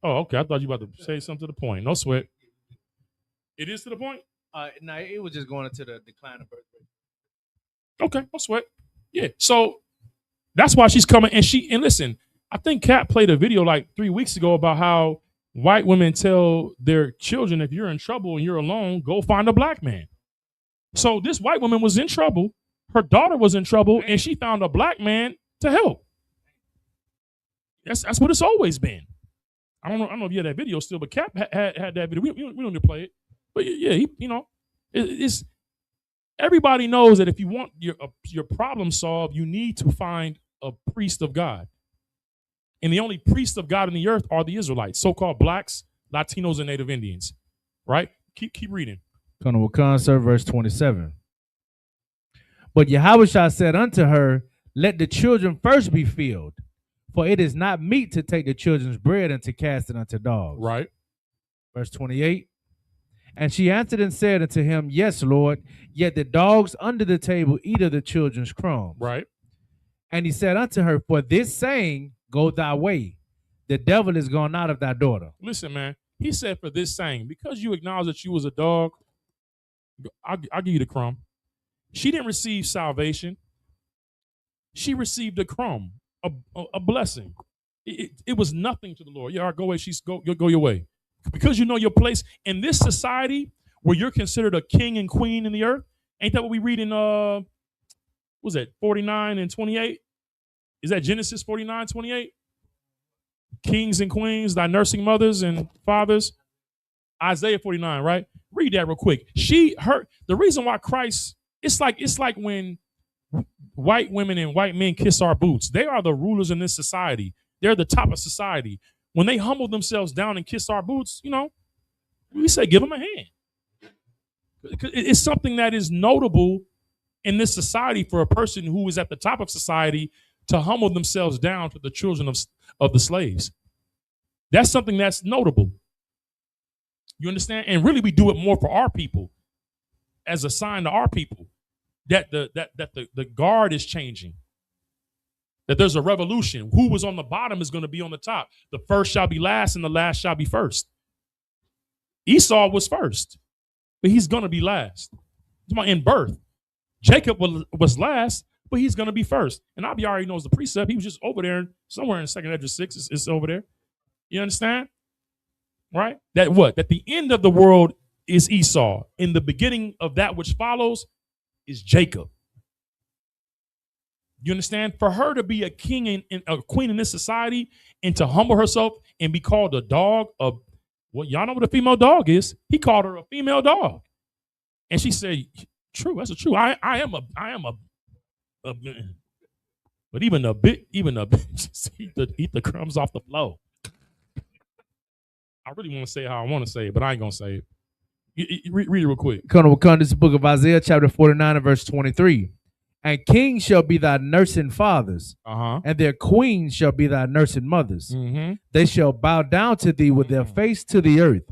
Oh, okay. I thought you were about to say something to the point. No sweat. It is to the point? No, it was just going into the decline of birth rate. Okay, no sweat. Yeah, so that's why she's coming. And listen, I think Kat played a video like 3 weeks ago about how white women tell their children, if you're in trouble and you're alone, go find a black man. So this white woman was in trouble. Her daughter was in trouble, and she found a black man to help. That's what it's always been. I don't know if you had that video still, but Cap had that video. We don't need to play it, but yeah, it's everybody knows that if you want your problem solved, you need to find a priest of God, and the only priests of God in the earth are the Israelites, so-called blacks, Latinos, and Native Indians. Right? Keep reading. Concert, verse 27. But Yahushua said unto her, let the children first be filled, for it is not meet to take the children's bread and to cast it unto dogs. Right. Verse 28. And she answered and said unto him, yes, Lord, yet the dogs under the table eat of the children's crumbs. Right. And he said unto her, for this saying, go thy way. The devil is gone out of thy daughter. Listen, man. He said, for this saying, because you acknowledge that you was a dog, I'll give you the crumb. She didn't receive salvation. She received a crumb, a blessing. It was nothing to the Lord. Yeah, go away. Go your way. Because you know your place in this society where you're considered a king and queen in the earth. Ain't that what we read in, what was that, 49 and 28? Is that Genesis 49, 28? Kings and queens, thy nursing mothers and fathers. Isaiah 49, right? Read that real quick. The reason why Christ, it's like when white women and white men kiss our boots. They are the rulers in this society. They're the top of society. When they humble themselves down and kiss our boots, we say, give them a hand. It's something that is notable in this society for a person who is at the top of society to humble themselves down to the children of the slaves. That's something that's notable. You understand? And really, we do it more for our people as a sign to our people that the guard is changing, that there's a revolution. Who was on the bottom is going to be on the top. The first shall be last and the last shall be first. Esau was first, but he's going to be last. In birth, Jacob was last, but he's going to be first. And Abi already knows the precept. He was just over there somewhere in 2nd Esdras 6. It's over there. You understand? Right? That the end of the world is Esau. In the beginning of that which follows is Jacob. You understand? For her to be a king and a queen in this society and to humble herself and be called a dog of y'all know what a female dog is. He called her a female dog. And she said, true, that's true. I am a but even a bit just eat the crumbs off the floor. I really want to say how I want to say it, but I ain't gonna say it. Read it real quick. Come this book of Isaiah, chapter 49 and verse 23. And kings shall be thy nursing fathers, and their queens shall be thy nursing mothers. Mm-hmm. They shall bow down to thee with their face to the earth,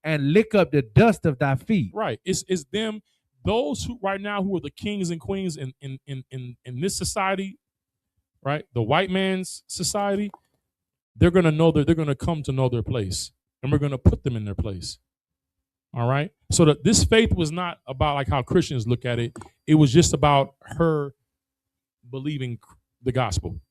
and lick up the dust of thy feet. Right. It's them, those who right now who are the kings and queens in this society, right? The white man's society, they're gonna know that they're gonna come to know their place, and we're gonna put them in their place. All right. So that this faith was not about like how Christians look at it. It was just about her believing the gospel.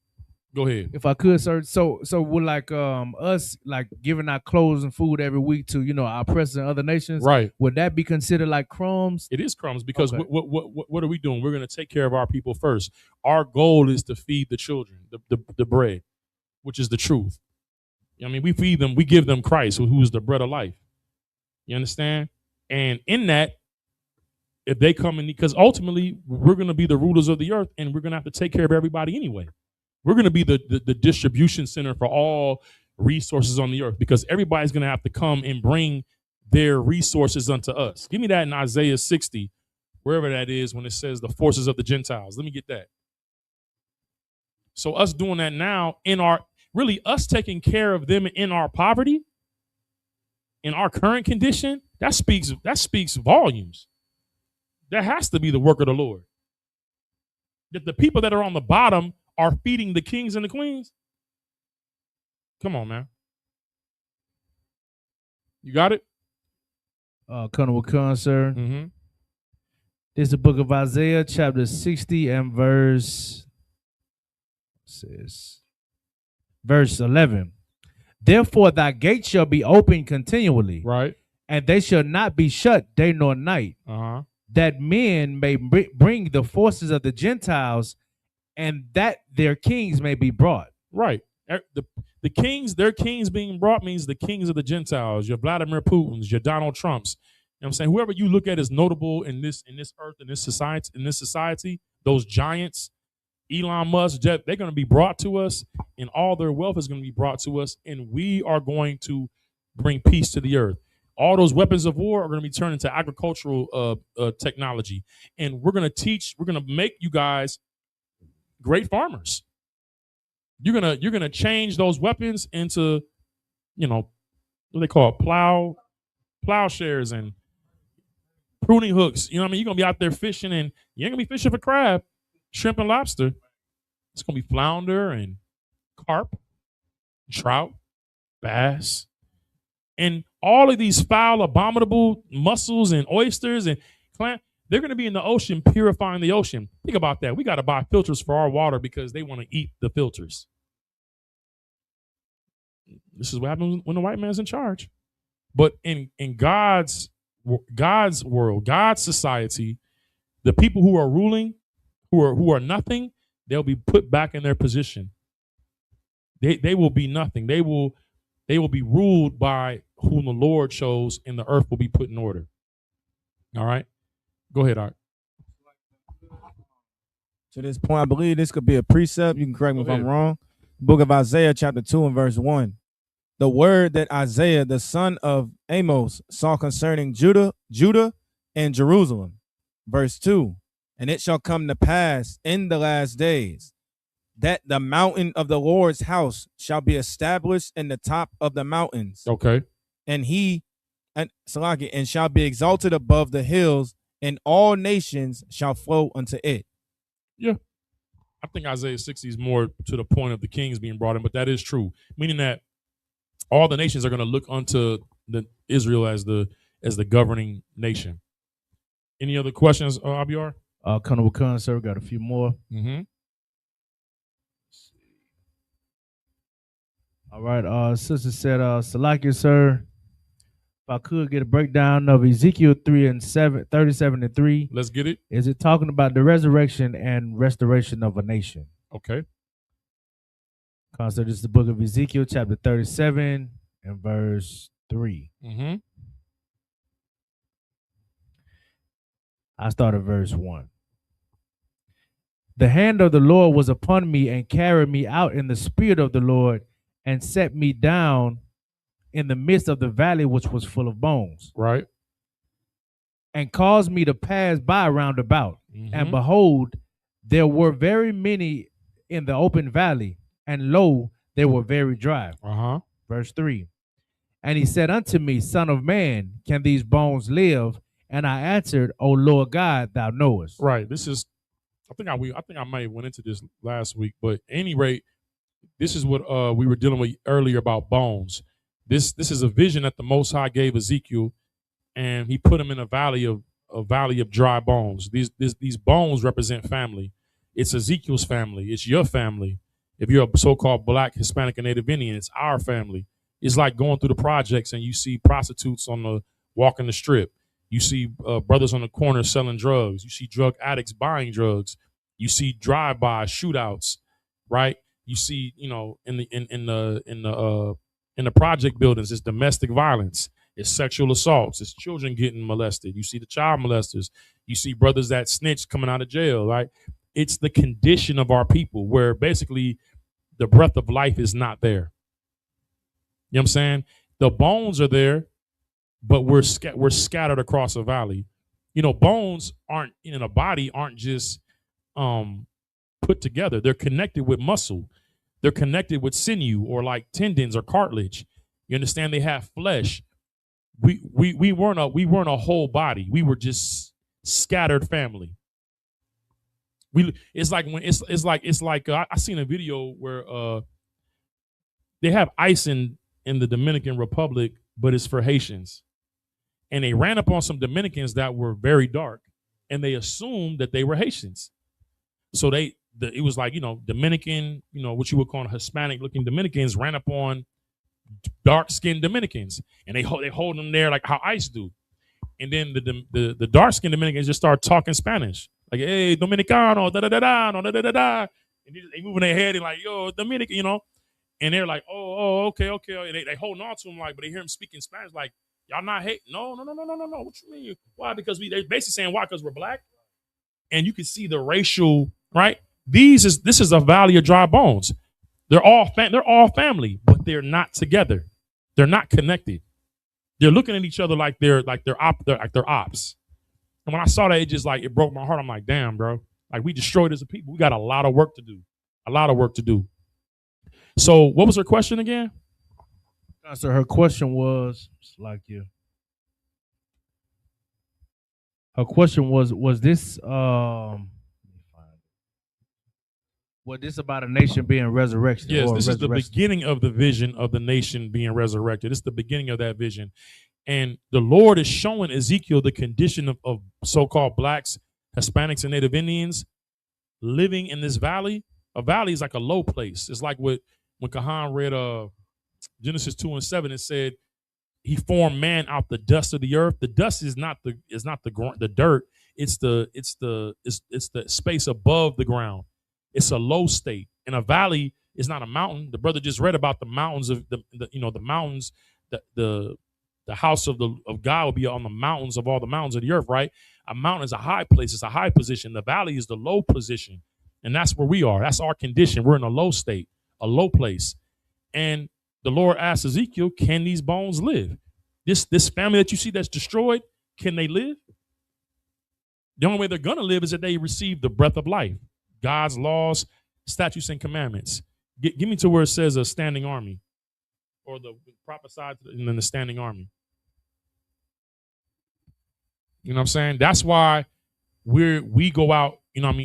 Go ahead. If I could, sir. So would like us like giving our clothes and food every week to our oppressors in other nations, right? Would that be considered like crumbs? It is crumbs because what are we doing? We're going to take care of our people first. Our goal is to feed the children, the bread, which is the truth. I mean, we feed them, we give them Christ, who is the bread of life. You understand? And in that, if they come in, because ultimately we're going to be the rulers of the earth, and we're going to have to take care of everybody anyway. We're going to be the distribution center for all resources on the earth, because everybody's going to have to come and bring their resources unto us. Give me that in Isaiah 60, wherever that is, when it says the forces of the Gentiles. Let me get that. So us doing that now us taking care of them in our poverty, in our current condition, that speaks volumes. That has to be the work of the Lord. That the people that are on the bottom are feeding the kings and the queens. Come on, man. You got it? Colonel Khan, sir. Mm-hmm. This is the book of Isaiah, chapter 60 and verse 11. Therefore thy gates shall be open continually, Right. and they shall not be shut day nor night, that men may bring the forces of the Gentiles, and that their kings may be brought. Right. The kings, their kings being brought means the kings of the Gentiles, your Vladimir Putins, your Donald Trumps. You know what I'm saying? Whoever you look at as notable in this earth, in this society, those giants, Elon Musk, Jeff, they're going to be brought to us, and all their wealth is going to be brought to us, and we are going to bring peace to the earth. All those weapons of war are going to be turned into agricultural technology, and we're going to make you guys great farmers. You're gonna change those weapons into, what they call it, plowshares and pruning hooks. You know what I mean? You're gonna be out there fishing, and you ain't gonna be fishing for crab, shrimp, and lobster. It's gonna be flounder and carp, trout, bass, and all of these foul, abominable mussels and oysters and clam. They're going to be in the ocean, purifying the ocean. Think about that. We got to buy filters for our water because they want to eat the filters. This is what happens when the white man's in charge. But in God's world, God's society, the people who are ruling, who are nothing, they'll be put back in their position. They will be nothing. They will be ruled by whom the Lord chose, and the earth will be put in order. All right? Go ahead, Art. To this point, I believe this could be a precept. You can correct me if I'm wrong. Book of Isaiah, chapter 2 and verse 1. The word that Isaiah, the son of Amos, saw concerning Judah and Jerusalem. Verse 2. And it shall come to pass in the last days that the mountain of the Lord's house shall be established in the top of the mountains. Okay. And shall be exalted above the hills, and all nations shall flow unto it. Yeah. I think Isaiah 60 is more to the point of the kings being brought in, but that is true. Meaning that all the nations are going to look unto Israel as the governing nation. Any other questions, Abiar? Colonel Khan, sir, got a few more. Mm-hmm. All right. Sister said, Salakia, sir, if I could get a breakdown of Ezekiel 37 and 3. Let's get it. Is it talking about the resurrection and restoration of a nation? Okay. This is the book of Ezekiel, chapter 37 and verse 3. Mm-hmm. I start at verse 1. The hand of the Lord was upon me and carried me out in the spirit of the Lord and set me down in the midst of the valley, which was full of bones. Right. And caused me to pass by round about. Mm-hmm. And behold, there were very many in the open valley, and lo, they were very dry. Verse 3. And he said unto me, Son of man, can these bones live? And I answered, O Lord God, thou knowest. Right. This is, I think I might have went into this last week, but at any rate, this is what we were dealing with earlier about bones. This is a vision that the Most High gave Ezekiel, and he put him in a valley of dry bones. These bones represent family. It's Ezekiel's family. It's your family. If you're a so-called Black, Hispanic, and Native Indian, it's our family. It's like going through the projects and you see prostitutes walking the strip. You see brothers on the corner selling drugs. You see drug addicts buying drugs. You see drive-by shootouts, right? You see, in the project buildings, it's domestic violence, it's sexual assaults, it's children getting molested. You see the child molesters. You see brothers that snitch coming out of jail, right? It's the condition of our people where basically the breath of life is not there. You know what I'm saying? The bones are there, but we're scattered across a valley. Bones aren't in a body aren't just put together. They're connected with muscle. They're connected with sinew or like tendons or cartilage. You understand? They have flesh. We weren't a whole body. We were just scattered family. It's like I seen a video where they have ice in the Dominican Republic, but it's for Haitians. and they ran up on some Dominicans that were very dark, and they assumed that they were Haitians. So it was like, Dominican, what you would call Hispanic looking Dominicans ran up on dark skinned Dominicans, and they hold them there like how ICE do. And then the dark skinned Dominicans just start talking Spanish, like, hey, Dominicano, da da da da, no, da da da da. And they moving their head and like, yo, Dominican, and they're like, oh, okay. And they holding on to him like, but they hear him speaking Spanish, like, y'all not hate? No. What you mean? Why? Because they basically saying why? Because we're black. And you can see the racial, right? This is a valley of dry bones. They're all family, but they're not together. They're not connected. They're looking at each other like they're ops. And when I saw that, it broke my heart. I'm like, damn, bro. Like, we destroyed as a people. We got a lot of work to do. So what was her question again? So her question was her question was this about a nation being resurrected? Yes, this is the beginning of the vision of the nation being resurrected. It's the beginning of that vision. And the Lord is showing Ezekiel the condition of so-called blacks, Hispanics, and Native Indians living in this valley. A valley is like a low place. It's like when Kahan read Genesis 2:7, it said he formed man out the dust of the earth. The dust is not the dirt. It's the space above the ground. It's a low state. And a valley is not a mountain. The brother just read about the mountains of the mountains. The house of God will be on the mountains of all the mountains of the earth, right? A mountain is a high place. It's a high position. The valley is the low position. And that's where we are. That's our condition. We're in a low state, a low place. And the Lord asked Ezekiel, can these bones live? This family that you see that's destroyed, can they live? The only way they're going to live is that they receive the breath of life, God's laws, statutes, and commandments. Give me to where it says a standing army, or the prophesied in the standing army. You know what I'm saying? That's why we go out,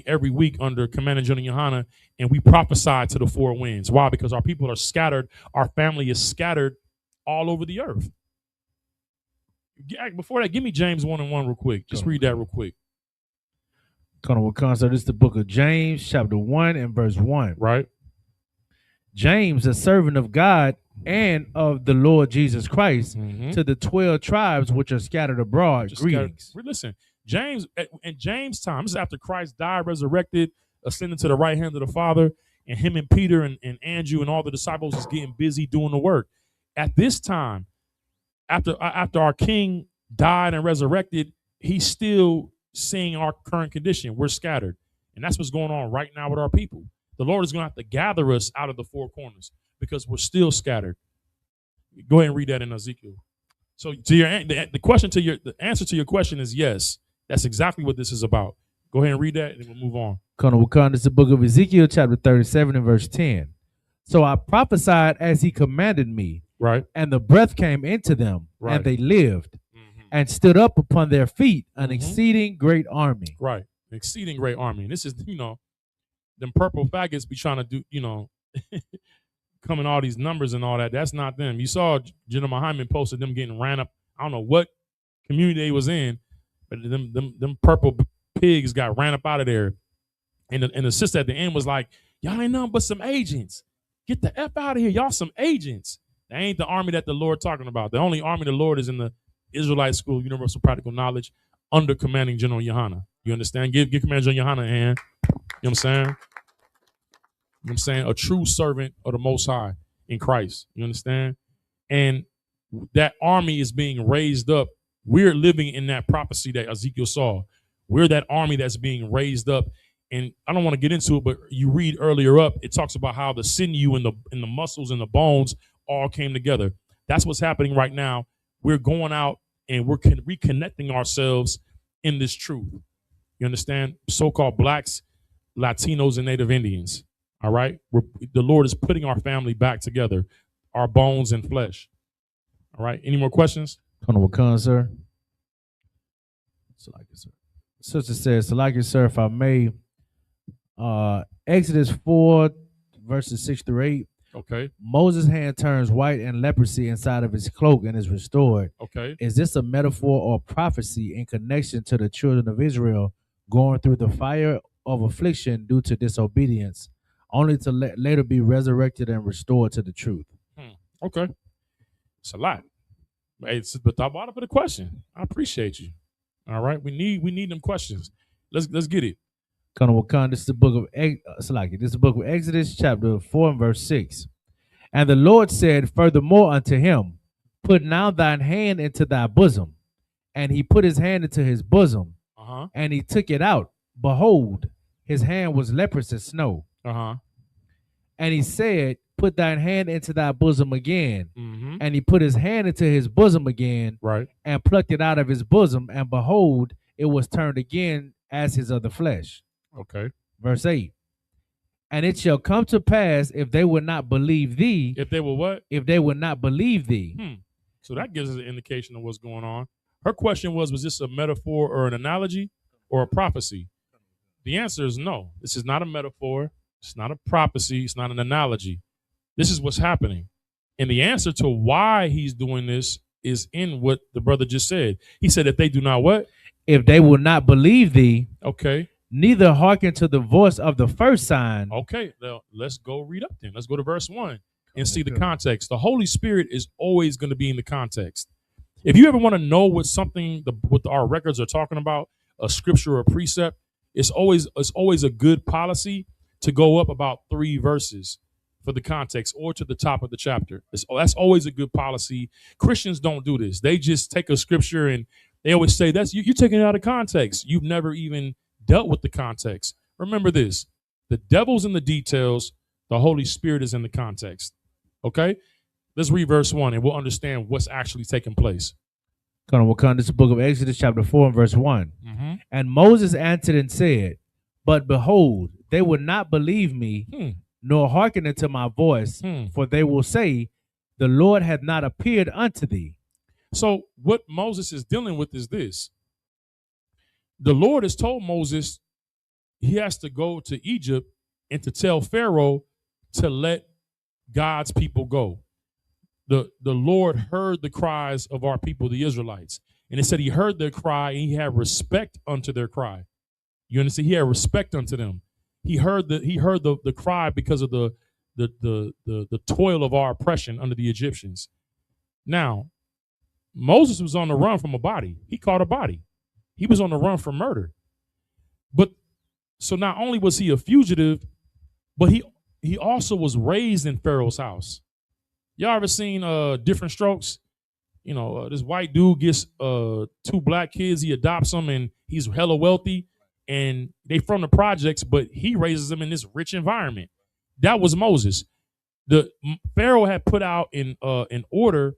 every week under Commander General Yohana, and we prophesy to the four winds. Why? Because our people are scattered. Our family is scattered all over the earth. Before that, give me James 1:1 real quick. Just read that real quick. This is the book of James, chapter 1 and verse 1. Right. James, a servant of God and of the Lord Jesus Christ, to the 12 tribes which are scattered abroad, greetings. Listen, James, in James' time, this is after Christ died, resurrected, ascended to the right hand of the Father, and him and Peter and Andrew and all the disciples is getting busy doing the work. At this time, after our King died and resurrected, he's still seeing our current condition. We're scattered. And that's what's going on right now with our people. The Lord is going to have to gather us out of the four corners because we're still scattered. Go ahead and read that in Ezekiel. So the answer to your question is yes. That's exactly what this is about. Go ahead and read that and we'll move on. This is the book of Ezekiel, chapter 37 and verse 10. So I prophesied as he commanded me. Right. And the breath came into them, right, and they lived and stood up upon their feet, an exceeding great army. Right. An exceeding great army. And this is, them purple faggots be trying to do, come in all these numbers and all that. That's not them. You saw General Muhammad posted them getting ran up. I don't know what community they was in, but them purple pigs got ran up out of there. And the sister at the end was like, y'all ain't nothing but some agents. Get the F out of here. Y'all some agents. That ain't the army that the Lord talking about. The only army the Lord is in the Israelite School of Universal Practical Knowledge under Commanding General Yohana. You understand? Give Commander General Yohana a hand. You know what I'm saying? You know what I'm saying? A true servant of the Most High in Christ. You understand? And that army is being raised up. We're living in that prophecy that Ezekiel saw. We're that army that's being raised up. And I don't want to get into it, but you read earlier up, it talks about how the sinew and the muscles and the bones all came together. That's what's happening right now. We're going out and we're reconnecting ourselves in this truth. You understand? So-called blacks, Latinos, and Native Indians. All right? The Lord is putting our family back together, our bones and flesh. All right? Any more questions? Sir. Sister says, sir, if I may, Exodus 4, verses 6 through 8. Okay. Moses' hand turns white and leprosy inside of his cloak and is restored. Okay. Is this a metaphor or prophecy in connection to the children of Israel going through the fire of affliction due to disobedience, only to later be resurrected and restored to the truth? Okay. It's a lot. Hey, but I brought up the question. I appreciate you. All right. We need them questions. Let's get it. This is the book of This is the book of Exodus, chapter 4 and verse 6. And the Lord said furthermore unto him, Put now thine hand into thy bosom. And he put his hand into his bosom, and he took it out. Behold, his hand was leprous as snow. And he said, Put thine hand into thy bosom again. And he put his hand into his bosom again, and plucked it out of his bosom, and behold, it was turned again as his other flesh. Okay. Verse 8. And it shall come to pass, if they would not believe thee. If they will what? If they would not believe thee. So that gives us an indication of what's going on. Her question was this a metaphor or an analogy or a prophecy? The answer is no. This is not a metaphor. It's not a prophecy. It's not an analogy. This is what's happening. And the answer to why he's doing this is in what the brother just said. He said, if they do not what? If they will not believe thee. Okay. Neither hearken to the voice of the first sign. Okay. Now, let's go read up then. Let's go to verse 1 and see the context. The Holy Spirit is always going to be in the context. If you ever want to know what what our records are talking about, a scripture or a precept, it's always a good policy to go up about 3 verses for the context or to the top of the chapter. That's always a good policy. Christians don't do this. They just take a scripture and they always say that's you're taking it out of context. You've never even dealt with the context. Remember this: the devil's in the details. The Holy Spirit is in the context. Okay. Let's read verse 1 and we'll understand what's actually taking place. This is the book of Exodus, chapter 4 and verse 1. And Moses answered and said, But behold, they will not believe me, nor hearken unto my voice, for they will say, The Lord hath not appeared unto thee. So what Moses is dealing with is this. The Lord has told Moses he has to go to Egypt and to tell Pharaoh to let God's people go. The Lord heard the cries of our people, the Israelites. And it said he heard their cry and he had respect unto their cry. You understand? He had respect unto them. He heard the cry because of the toil of our oppression under the Egyptians. Now, Moses was on the run from a body. He caught a body. He was on the run from murder. But so not only was he a fugitive, but he also was raised in Pharaoh's house. Y'all ever seen Different Strokes? You know, this white dude gets 2 black kids, he adopts them, and he's hella wealthy, and they from the projects, but he raises them in this rich environment. That was Moses. The Pharaoh had put out in order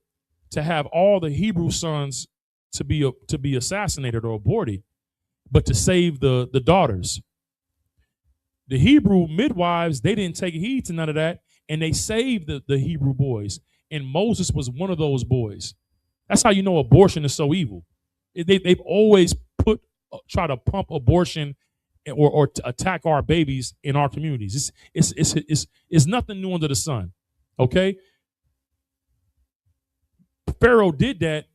to have all the Hebrew sons to be assassinated or aborted, but to save the daughters. The Hebrew midwives, they didn't take heed to none of that, and they saved the Hebrew boys. And Moses was one of those boys. That's how you know abortion is so evil. They've always try to pump abortion or to attack our babies in our communities. It's nothing new under the sun. Okay? Pharaoh did that,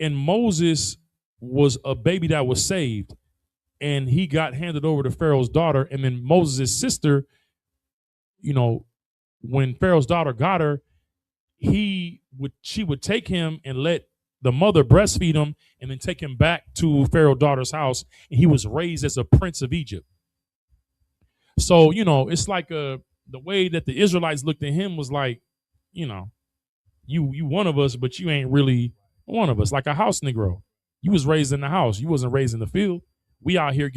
and Moses was a baby that was saved, and he got handed over to Pharaoh's daughter. And then Moses' sister, you know, when Pharaoh's daughter got her, she would take him and let the mother breastfeed him and then take him back to Pharaoh's daughter's house. And he was raised as a prince of Egypt. So, you know, it's like the way that the Israelites looked at him was like, you know, you one of us, but you ain't really one of us, like a house Negro. You was raised in the house. You wasn't raised in the field. We out here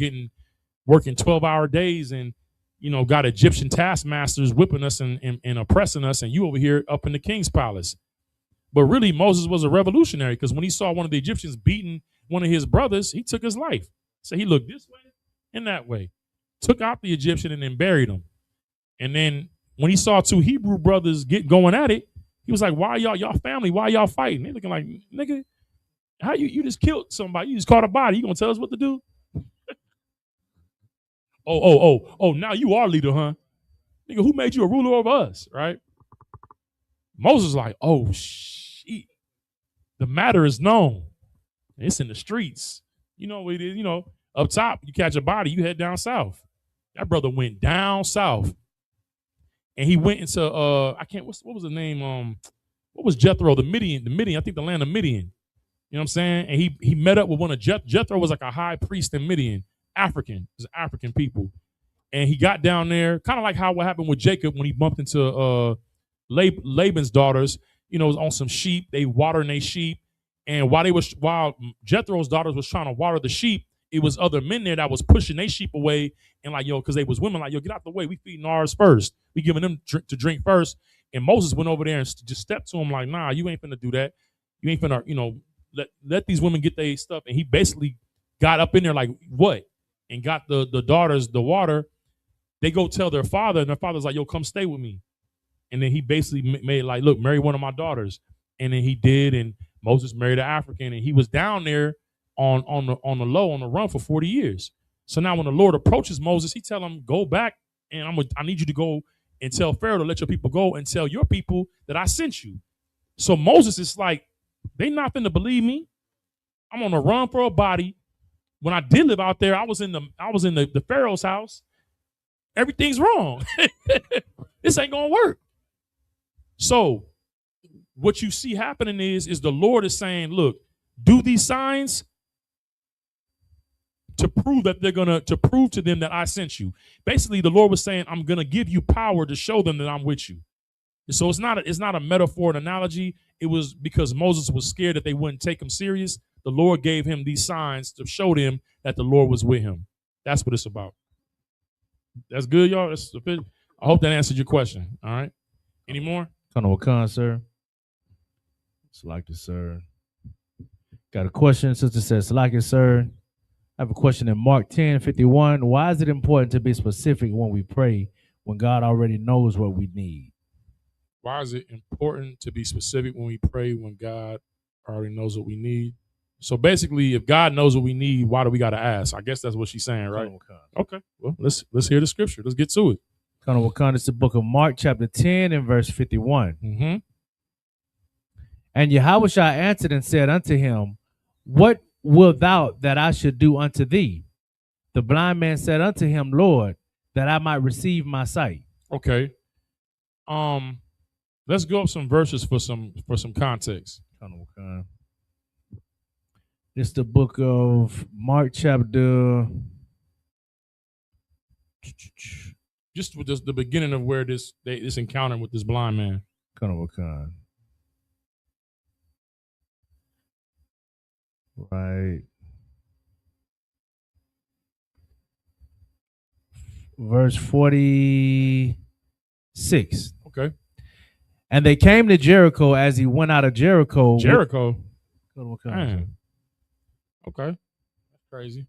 working 12-hour days and, you know, got Egyptian taskmasters whipping us and oppressing us, and you over here up in the king's palace. But really, Moses was a revolutionary, because when he saw one of the Egyptians beating one of his brothers, he took his life. So he looked this way and that way, took out the Egyptian and then buried him. And then when he saw 2 Hebrew brothers going at it, he was like, why y'all family? Why y'all fighting? They looking like, nigga, how you just killed somebody? You just caught a body. You gonna tell us what to do? Oh, now you are leader, huh? Nigga, who made you a ruler over us, right? Moses like, oh shit, the matter is known. It's in the streets. You know what it is, up top, you catch a body, you head down south. That brother went down south. And he went into what was the name? What was Jethro? The Midian, I think the land of Midian. You know what I'm saying? And he met up with one of Jethro was like a high priest in Midian, African. It was African people. And he got down there, kind of like what happened with Jacob when he bumped into Laban's daughters, on some sheep. They watering their sheep. And while Jethro's daughters was trying to water the sheep, it was other men there that was pushing their sheep away and like, because they was women, like, get out the way. We feeding ours first. We giving them to drink first. And Moses went over there and just stepped to him like, nah, you ain't finna do that. You ain't finna, let these women get their stuff. And he basically got up in there like, what? And got the daughters the water. They go tell their father, and their father's like, yo, come stay with me. And then he basically made like, look, marry one of my daughters. And then he did, and Moses married an African, and he was down there on the run for 40 years. So now when the Lord approaches Moses, he tell him, go back, and I need you to go and tell Pharaoh to let your people go and tell your people that I sent you. So Moses is like, they not finna believe me. I'm on the run for a body. When I did live out there, I was in the Pharaoh's house. Everything's wrong. This ain't gonna work. So what you see happening is the Lord is saying, look, do these signs to prove that to prove to them that I sent you. Basically, the Lord was saying, I'm gonna give you power to show them that I'm with you. So it's not a metaphor, an analogy. It was because Moses was scared that they wouldn't take him serious. The Lord gave him these signs to show them that the Lord was with him. That's what it's about. That's good, y'all. That's sufficient. I hope that answered your question. All right. Any more? Wakan, sir. Salaki, sir. Got a question. Sister says, Salaki, sir. I have a question in Mark 10:51. Why is it important to be specific when we pray when God already knows what we need? Why is it important to be specific when we pray when God already knows what we need? So basically, if God knows what we need, why do we got to ask? I guess that's what she's saying, right? Okay. Well, let's hear the scripture. Let's get to it. It's the book of Mark, chapter 10 and verse 51. Mm-hmm. And Yahushua answered and said unto him, what wilt thou that I should do unto thee? The blind man said unto him, Lord, that I might receive my sight. Okay. Let's go up some verses for some context. It's the book of Mark, chapter. Just with the beginning of where this encounter with this blind man. Right. Verse 46. Okay. And they came to Jericho as he went out of Jericho. Jericho? Man. Okay. That's crazy.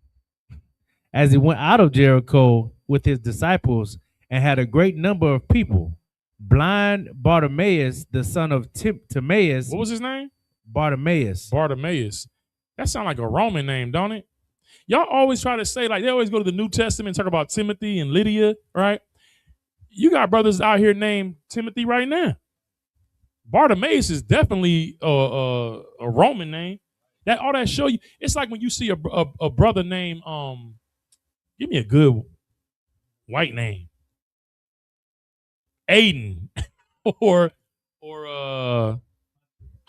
As he went out of Jericho with his disciples and had a great number of people, blind Bartimaeus, the son of Timaeus. What was his name? Bartimaeus. That sounds like a Roman name, don't it? Y'all always try to say, like, they always go to the New Testament and talk about Timothy and Lydia, right? You got brothers out here named Timothy right now. Bartimaeus is definitely a Roman name. All that show you. It's like when you see a brother named give me a good white name, Aiden, or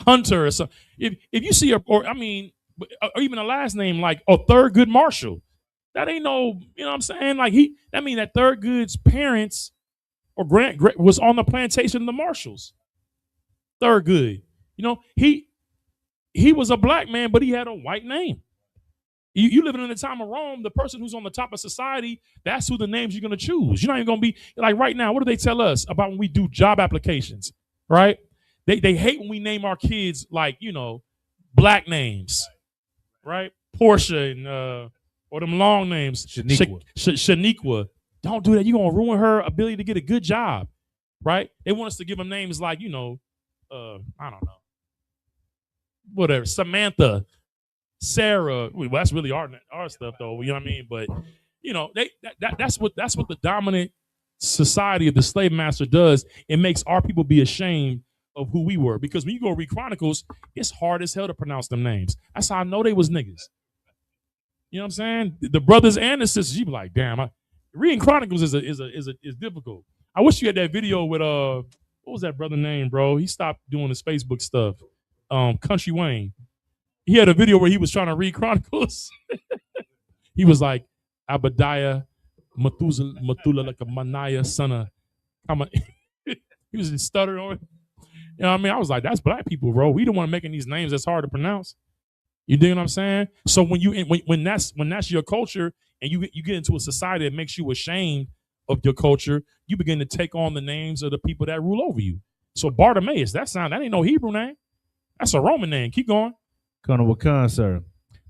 Hunter or something. If you see or even a last name like Thurgood Marshall, that ain't no, you know what I'm saying? Like that mean that Thurgood's parents or grand was on the plantation of the Marshalls. Thurgood, he was a black man, but he had a white name. You living in the time of Rome, the person who's on the top of society, that's who the names you're going to choose. You're not even going to be like right now. What do they tell us about when we do job applications, right? They hate when we name our kids like, black names, right? Portia and or them long names. Shaniqua. Don't do that. You're going to ruin her ability to get a good job, right? They want us to give them names like, I don't know. Whatever. Samantha. Sarah, well, that's really our stuff, though. You know what I mean? But that's what the dominant society of the slave master does. It makes our people be ashamed of who we were. Because when you go read Chronicles, it's hard as hell to pronounce them names. That's how I know they was niggas. You know what I'm saying? The brothers and the sisters, you be like, damn, reading Chronicles is difficult. I wish you had that video with what was that brother name, bro? He stopped doing his Facebook stuff. Country Wayne. He had a video where he was trying to read Chronicles. He was like, Abadiah, Methuselah, like a Maniah, son of he was just stuttering on it. You know what I mean? I was like, that's black people, bro. We don't want to making these names that's hard to pronounce. You dig what I'm saying? So when that's your culture and you get into a society that makes you ashamed of your culture, you begin to take on the names of the people that rule over you. So Bartimaeus, that ain't no Hebrew name. That's a Roman name. Keep going. Colonel Wakan, sir.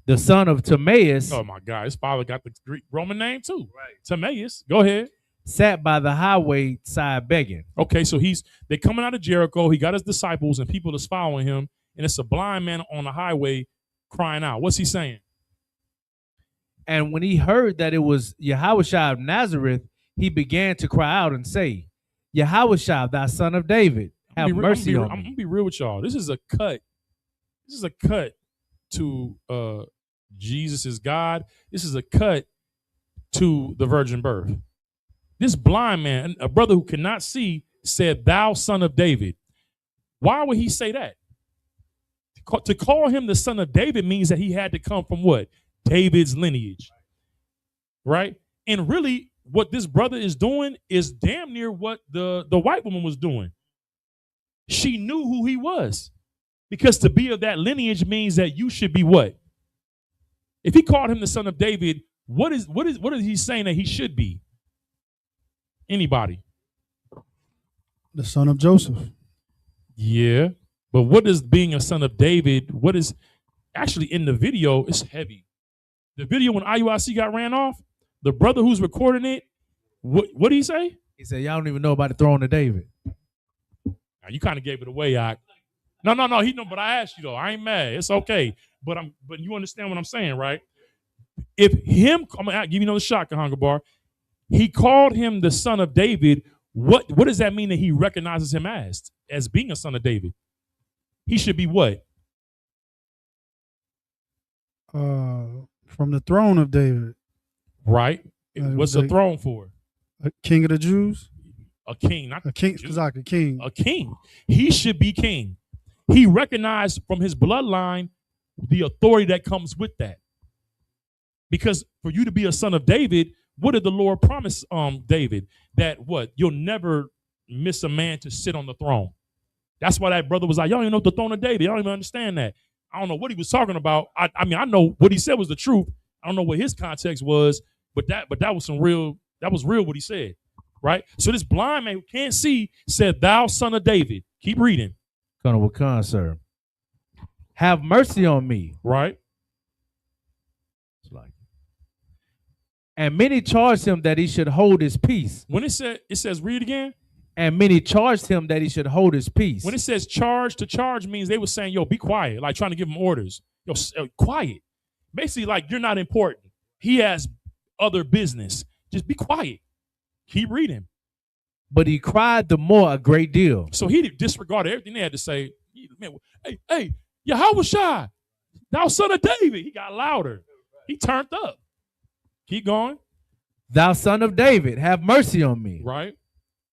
The son of Timaeus. Oh my God, his father got the Greek Roman name too. Right. Timaeus. Go ahead. Sat by the highway side begging. Okay, so they're coming out of Jericho. He got his disciples and people that's following him, and it's a blind man on the highway crying out. What's he saying? And when he heard that it was Yahushua of Nazareth, he began to cry out and say, Yahushua, thou son of David, have mercy on me. I'm gonna be real with y'all. This is a cut. This is a cut to Jesus is God. This is a cut to the virgin birth. This blind man, a brother who cannot see, said, thou son of David. Why would he say that? To call him the son of David means that he had to come from what? David's lineage. Right? And really, what this brother is doing is damn near what the white woman was doing. She knew who he was. Because to be of that lineage means that you should be what? If he called him the son of David, what is he saying that he should be? Anybody? The son of Joseph. Yeah. But what is being a son of David? What is actually in the video? It's heavy. The video when IUIC got ran off, the brother who's recording it, what did he say? He said, y'all don't even know about the throne of David. Now, you kind of gave it away, No. He know, but I asked you though. I ain't mad. It's okay. But you understand what I'm saying, right? If I'm gonna give you another shot, Kahanga Bar. He called him the son of David. What does that mean that he recognizes him as being a son of David? He should be what? From the throne of David. Right. What's the throne for? A king of the Jews. A king, not a king. Exactly, king. A king. He should be king. He recognized from his bloodline the authority that comes with that. Because for you to be a son of David, what did the Lord promise David? That what? You'll never miss a man to sit on the throne. That's why that brother was like, y'all don't even know the throne of David. I don't even understand that. I don't know what he was talking about. I mean, I know what he said was the truth. I don't know what his context was, but that was real what he said. Right? So this blind man who can't see said, thou son of David. Keep reading. Colonel Wakan, sir. Have mercy on me. Right. And many charged him that he should hold his peace. When it says, read again. And many charged him that he should hold his peace. When it says charge, to charge means they were saying, yo, be quiet, like trying to give him orders. Yo, quiet. Basically, like you're not important. He has other business. Just be quiet. Keep reading. But he cried the more a great deal. So he disregarded everything they had to say. Man, hey, Yahushua, thou son of David. He got louder. He turned up. Keep going. Thou son of David, have mercy on me. Right.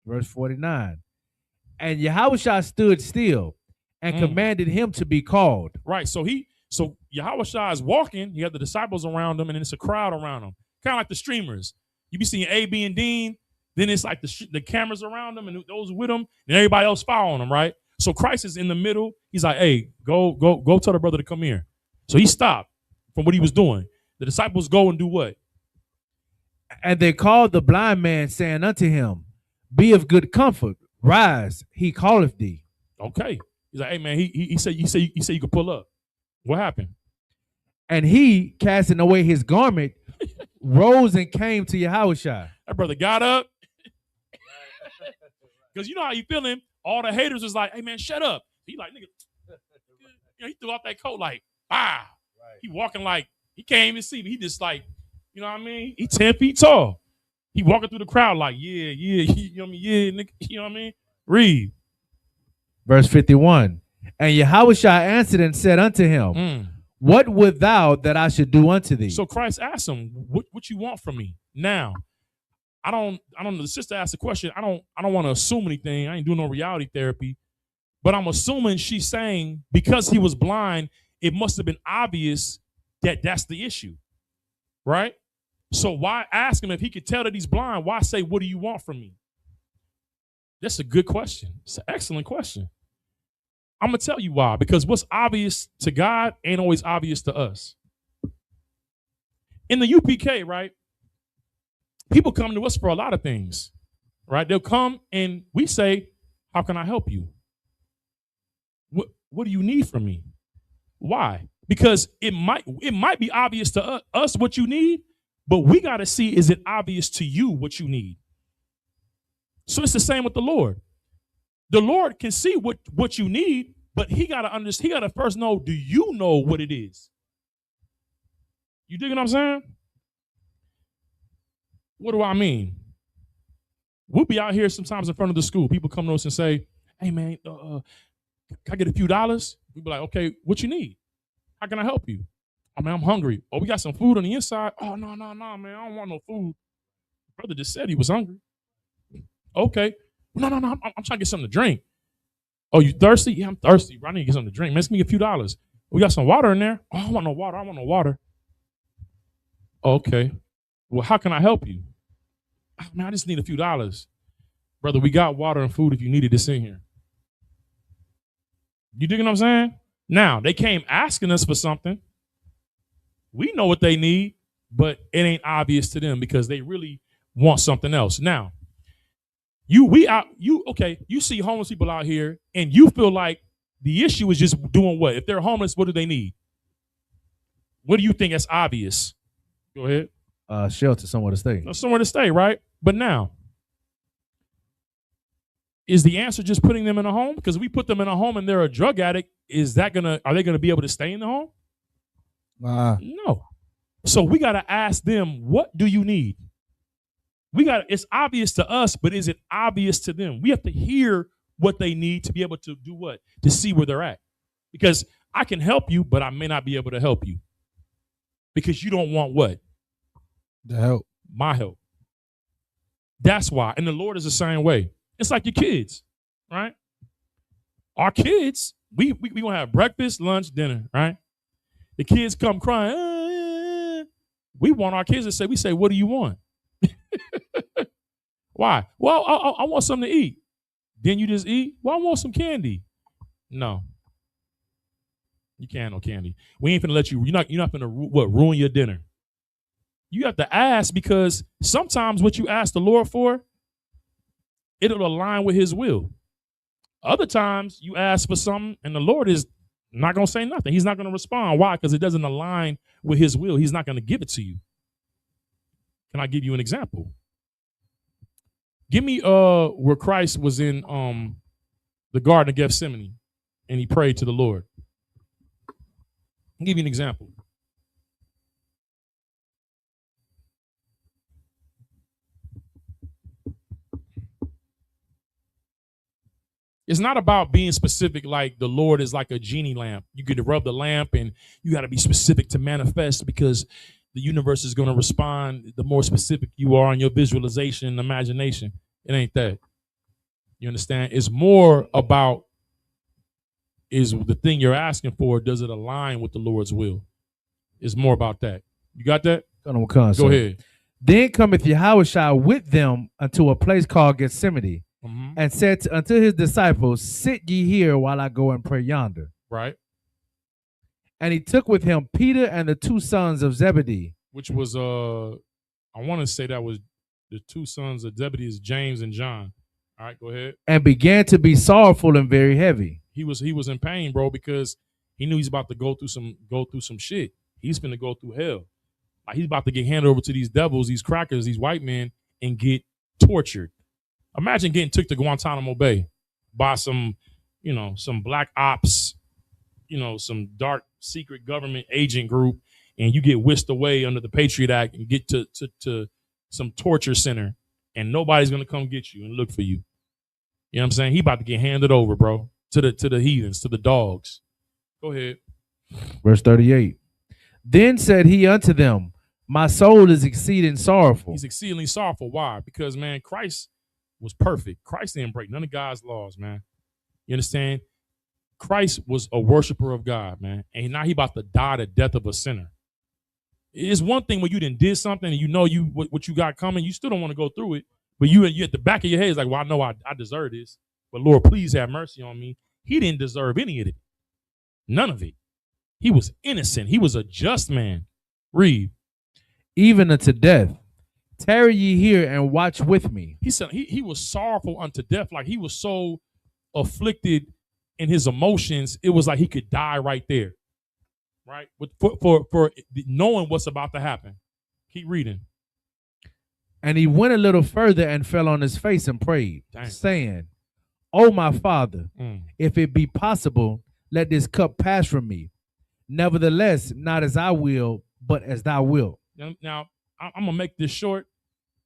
Verse 49. And Yahushua stood still and commanded him to be called. Right. So Yahushua is walking. You have the disciples around him, and then it's a crowd around him. Kind of like the streamers. You be seeing A, B, and Dean. Then it's like the cameras around them and those with them, and everybody else following them, right? So Christ is in the middle. He's like, hey, go tell the brother to come here. So he stopped from what he was doing. The disciples go and do what? And they called the blind man, saying unto him, be of good comfort, rise, he calleth thee. Okay. He's like, hey man, he said you could pull up. What happened? And he, casting away his garment, rose and came to Yahushua. That brother got up. Because you know how you feeling. All the haters was like, hey man, shut up. He like, nigga, he threw off that coat like, bah. Right. He walking like, he can't even see me. He just like, you know what I mean? He 10 feet tall. He walking through the crowd like, yeah, you know what I mean? Yeah, nigga, you know what I mean? Read. Verse 51. And Yahushua answered and said unto him, What would thou that I should do unto thee? So Christ asked him, what you want from me? Now, I don't know. The sister asked the question. I don't want to assume anything. I ain't doing no reality therapy. But I'm assuming she's saying because he was blind, it must have been obvious that that's the issue. Right? So why ask him if he could tell that he's blind? Why say, what do you want from me? That's a good question. It's an excellent question. I'm going to tell you why. Because what's obvious to God ain't always obvious to us. In the UPK, right, people come to us for a lot of things, right? They'll come and we say, how can I help you? What do you need from me? Why? Because it might be obvious to us what you need, but we got to see, is it obvious to you what you need? So it's the same with the Lord. The Lord can see what you need, but he got to understand. He got to first know, do you know what it is? You dig what I'm saying? What do I mean? We'll be out here sometimes in front of the school. People come to us and say, hey, man, can I get a few dollars? We'll be like, okay, what you need? How can I help you? Oh, man, I'm hungry. Oh, we got some food on the inside. Oh, no, man. I don't want no food. Brother just said he was hungry. Okay. No. I'm trying to get something to drink. Oh, you thirsty? Yeah, I'm thirsty. I need to get something to drink. Man, let's give me a few dollars. We got some water in there. Oh, I want no water. Oh, okay. Well, how can I help you? Oh, man, I just need a few dollars. Brother, we got water and food if you needed this in here. You dig what I'm saying? Now, they came asking us for something. We know what they need, but it ain't obvious to them because they really want something else. Now, you see homeless people out here and you feel like the issue is just doing what? If they're homeless, what do they need? What do you think is obvious? Go ahead. Shelter, somewhere to stay. Somewhere to stay, right? But now, is the answer just putting them in a home? Because if we put them in a home and they're a drug addict, are they gonna be able to stay in the home? No. So we gotta ask them, what do you need? It's obvious to us, but is it obvious to them? We have to hear what they need to be able to do what? To see where they're at. Because I can help you, but I may not be able to help you. Because you don't want what? The help. My help. That's why. And the Lord is the same way. It's like your kids, right? Our kids, we gonna have breakfast, lunch, dinner, right? The kids come crying. We want our kids to say, what do you want? Why? Well, I want something to eat. Then you just eat? Well, I want some candy. No. You can't no candy. We ain't finna let you, you're not finna ruin your dinner. You have to ask, because sometimes what you ask the Lord for, it'll align with his will. Other times you ask for something and the Lord is not going to say nothing. He's not going to respond. Why? Because it doesn't align with his will. He's not going to give it to you. Can I give you an example? Give me where Christ was in the Garden of Gethsemane and he prayed to the Lord. I'll give you an example. It's not about being specific, like the Lord is like a genie lamp. You could rub the lamp and you got to be specific to manifest, because the universe is going to respond the more specific you are on your visualization and imagination. It ain't that. You understand? It's more about, is the thing you're asking for, does it align with the Lord's will? It's more about that. You got that? Go ahead. Then cometh Yahushua with them unto a place called Gethsemane, and said unto his disciples, sit ye here while I go and pray yonder. Right. And he took with him Peter and the two sons of Zebedee. Which was, I want to say that was the two sons of Zebedee, is James and John. All right, go ahead. And began to be sorrowful and very heavy. He was in pain, bro, because he knew he's about to go through some shit. He's finna go through hell. Like, he's about to get handed over to these devils, these crackers, these white men, and get tortured. Imagine getting took to Guantanamo Bay by some black ops, some dark secret government agent group, and you get whisked away under the Patriot Act and get to some torture center, and nobody's gonna come get you and look for you. You know what I'm saying? He about to get handed over, bro. to the heathens, to the dogs. Go ahead. Verse 38. Then said he unto them, my soul is exceeding sorrowful. He's exceedingly sorrowful. Why? Because, man, Christ was perfect. Christ didn't break none of God's laws, man. You understand? Christ was a worshiper of God, man. And now he about to die the death of a sinner. It's one thing when you did something and you know what you got coming, you still don't want to go through it. But you at the back of your head is like, well, I know I deserve this. But Lord, please have mercy on me. He didn't deserve any of it. None of it. He was innocent. He was a just man. Read. Even unto death. Tarry ye here and watch with me. He said he was sorrowful unto death. Like he was so afflicted in his emotions, it was like he could die right there. Right? For knowing what's about to happen. Keep reading. And he went a little further and fell on his face and prayed, saying, O my Father, if it be possible, let this cup pass from me. Nevertheless, not as I will, but as thou wilt. Now, I'm going to make this short.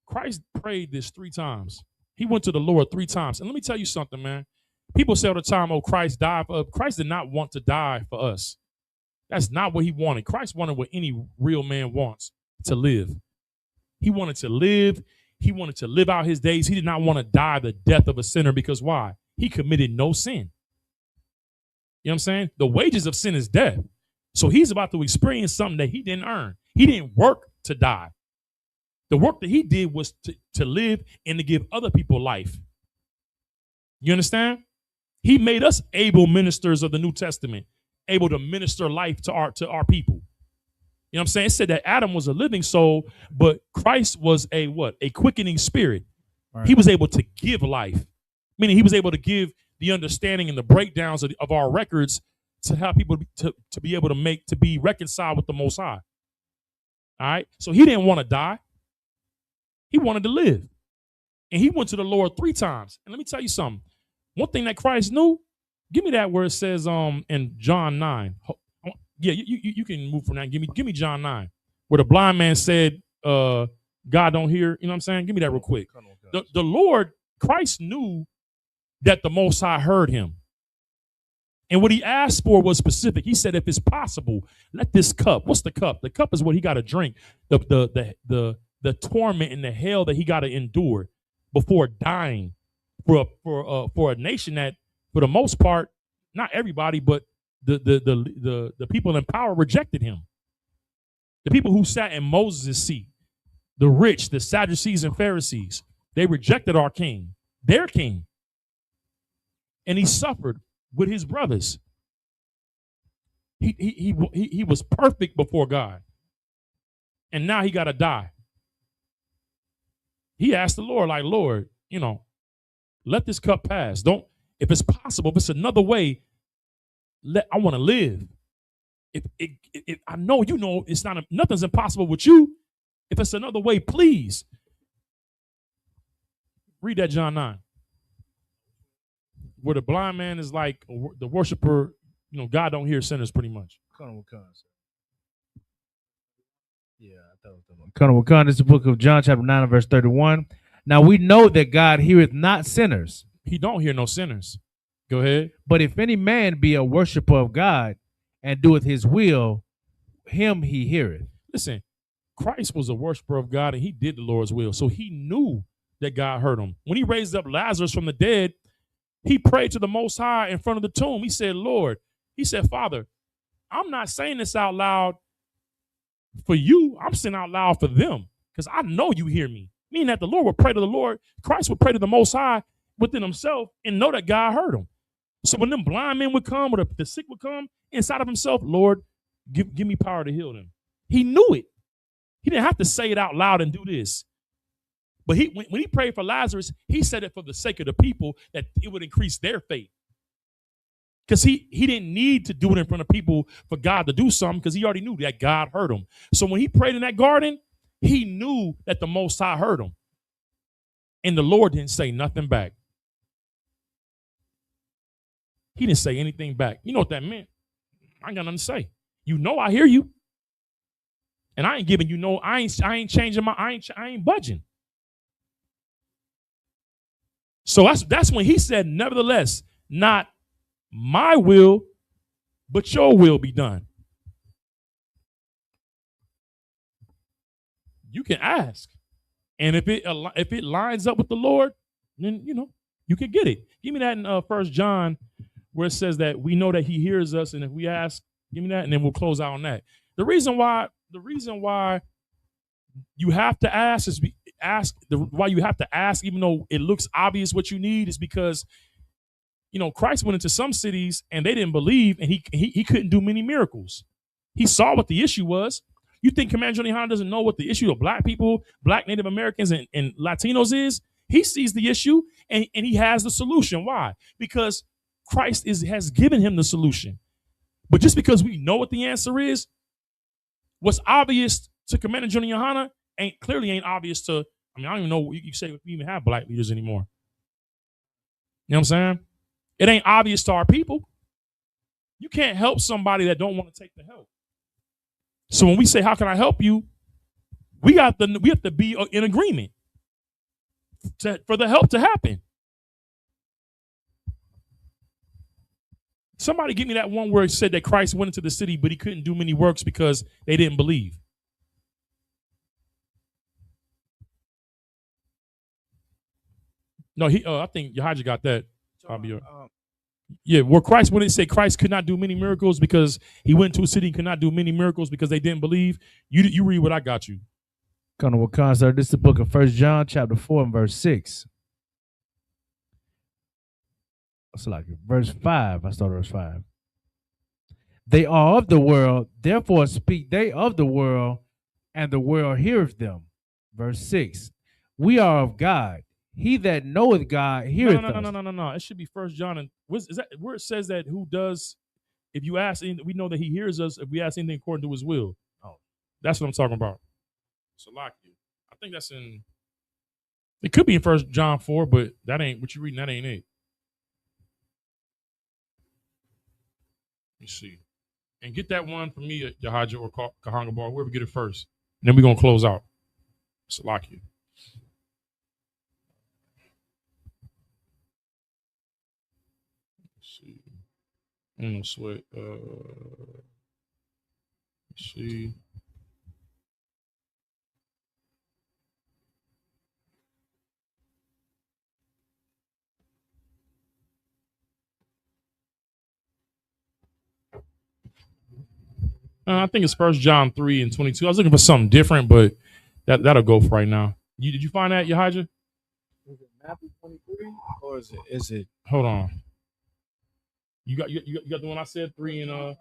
Christ prayed this 3 times. He went to the Lord 3 times. And let me tell you something, man. People say all the time, oh, Christ died for us. Christ did not want to die for us. That's not what he wanted. Christ wanted what any real man wants, to live. He wanted to live. He wanted to live out his days. He did not want to die the death of a sinner because why? He committed no sin. You know what I'm saying? The wages of sin is death. So he's about to experience something that he didn't earn. He didn't work to die. The work that he did was to live and to give other people life. You understand? He made us able ministers of the New Testament, able to minister life to our people. You know what I'm saying? It said that Adam was a living soul, but Christ was a what? A quickening spirit. Right. He was able to give life, meaning he was able to give the understanding and the breakdowns of our records to have people to be able to be reconciled with the Most High. All right? So he didn't want to die. He wanted to live. And he went to the Lord 3 times. And let me tell you something. One thing that Christ knew, give me that where it says in John 9. Yeah, you can move from that. Give me John 9, where the blind man said, God don't hear. You know what I'm saying? Give me that real quick. The Lord, Christ knew that the Most High heard him. And what he asked for was specific. He said, if it's possible, let this cup. What's the cup? The cup is what he got to drink. The torment and the hell that he got to endure before dying for a nation that, for the most part, not everybody, but the people in power rejected him. The people who sat in Moses' seat, the rich, the Sadducees and Pharisees, they rejected our king, their king. And he suffered with his brothers. He was perfect before God. And now he got to die. He asked the Lord, like, Lord, let this cup pass. If it's possible, if it's another way, I want to live. If I know it's nothing's impossible with you. If it's another way, please. Read that John 9. Where the blind man is like the worshiper, God don't hear sinners pretty much. Yeah, I thought it was the one. Wakanda is the book of John, chapter 9, verse 31. Now we know that God heareth not sinners. He don't hear no sinners. Go ahead. But if any man be a worshiper of God and doeth his will, him he heareth. Listen, Christ was a worshiper of God and he did the Lord's will. So he knew that God heard him. When he raised up Lazarus from the dead, he prayed to the Most High in front of the tomb. He said, Lord, he said, Father, I'm not saying this out loud for you. I'm saying out loud for them because I know you hear me. Meaning that the Lord would pray to the Lord. Christ would pray to the Most High within himself and know that God heard him. So when them blind men would come or the sick would come inside of himself, Lord, give me power to heal them. He knew it. He didn't have to say it out loud and do this. But when he prayed for Lazarus, he said it for the sake of the people that it would increase their faith. Because he didn't need to do it in front of people for God to do something because he already knew that God heard him. So when he prayed in that garden, he knew that the Most High heard him. And the Lord didn't say nothing back. He didn't say anything back. You know what that meant? I ain't got nothing to say. I hear you. And I ain't giving you I ain't changing I ain't budging. So that's when he said, nevertheless, not my will, but your will be done. You can ask. And if it lines up with the Lord, then, you can get it. Give me that in 1 John where it says that we know that he hears us. And if we ask, give me that, and then we'll close out on that. The reason why you have to ask is why you have to ask, even though it looks obvious what you need, is because Christ went into some cities and they didn't believe, and he couldn't do many miracles. He saw what the issue was. You think Commander Johnny Hahn doesn't know what the issue of black people, black Native Americans, and Latinos is? He sees the issue and he has the solution. Why? Because Christ has given him the solution. But just because we know what the answer is, what's obvious to Commander Johnny Hahn clearly ain't obvious to, I don't even know you say if we even have black leaders anymore. You know what I'm saying? It ain't obvious to our people. You can't help somebody that don't want to take the help. So when we say, how can I help you? We have to be in agreement for the help to happen. Somebody give me that one where it said that Christ went into the city, but he couldn't do many works because they didn't believe. No, I think Yahaja got that. Yeah, where Christ, when it said Christ could not do many miracles because he went to a city and could not do many miracles because they didn't believe. You read what I got you. Sir, this is the book of 1 John chapter 4 and verse 6. It's like verse 5. I started verse 5. They are of the world, therefore speak they of the world, and the world heareth them. Verse 6. We are of God. He that knoweth God heareth us. No. It should be 1 John. And is that where it says that who does, if you ask, we know that he hears us if we ask anything according to his will. Oh, that's what I'm talking about. Salakia. I think that's it could be in 1 John 4, but that ain't what you're reading. That ain't it. Let me see. And get that one for me, Yahaja or Kahanga Bar, whoever get it first. And then we're going to close out. Salakia. See, I'm gonna sweat. See, I think it's 1 John 3 and 22. I was looking for something different, but that'll go for right now. Did you find that, Yahaja? Is it Matthew 23 or is it? Hold on. You got the one I said 3 and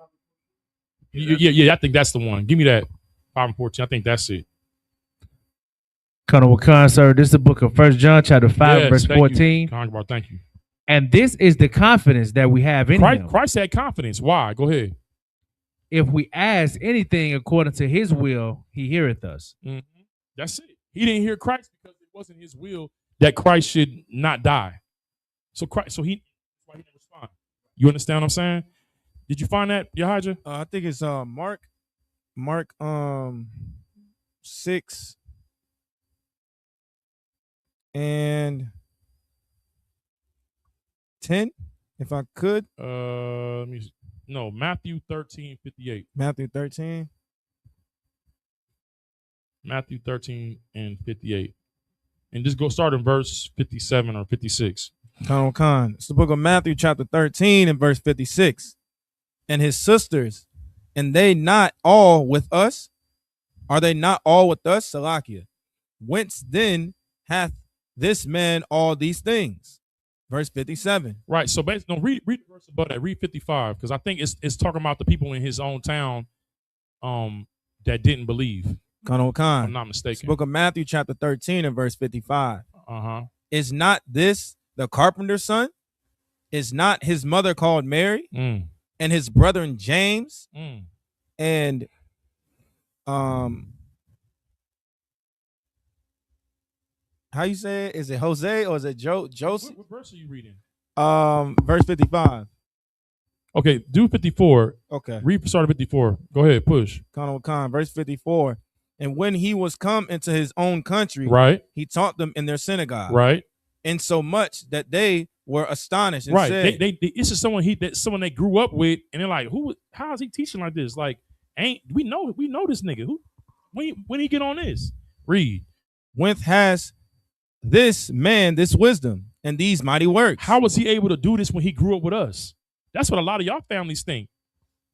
yeah. I think that's the one. Give me that 5 and 14. I think that's it. Sir, this is the book of 1 John chapter 5 verse 14. Thank you. And this is the confidence that we have in him. Christ had confidence. Why? Go ahead. If we ask anything according to his will, he heareth us. Mm-hmm. That's it. He didn't hear Christ because it wasn't his will that Christ should not die. So he didn't respond. You understand what I'm saying? Did you find that, Yahaja? I think it's Mark 6 and 10, if I could. Matthew 13:58. Matthew 13. Matthew 13 and 58. And just go start in verse 57 or 56. Khan. It's the book of Matthew chapter 13 and verse 56. And his sisters, and they not all with us? Are they not all with us? Salakia. Whence then hath this man all these things? Verse 57. Right. So basically, read the verse above that. Read 55, because I think it's talking about the people in his own town that didn't believe. Khan. I'm not mistaken. It's the book of Matthew chapter 13 and verse 55. Uh-huh. Is not this the carpenter's son? Is not his mother called Mary? And his brethren James? And how you say it? Is it Jose or is it Joseph? What verse are you reading? Verse 55. Okay, do 54. Okay. Read start at 54. Go ahead, push. Khan, verse 54. And when he was come into his own country, right, he taught them in their synagogue, right, insomuch that they were astonished and right. said, They this is someone someone they grew up with, and they're like, how is he teaching like this? Like, we know this nigga. When he get on this? Read. whence has this man this wisdom and these mighty works? How was he able to do this when he grew up with us? That's what a lot of y'all families think.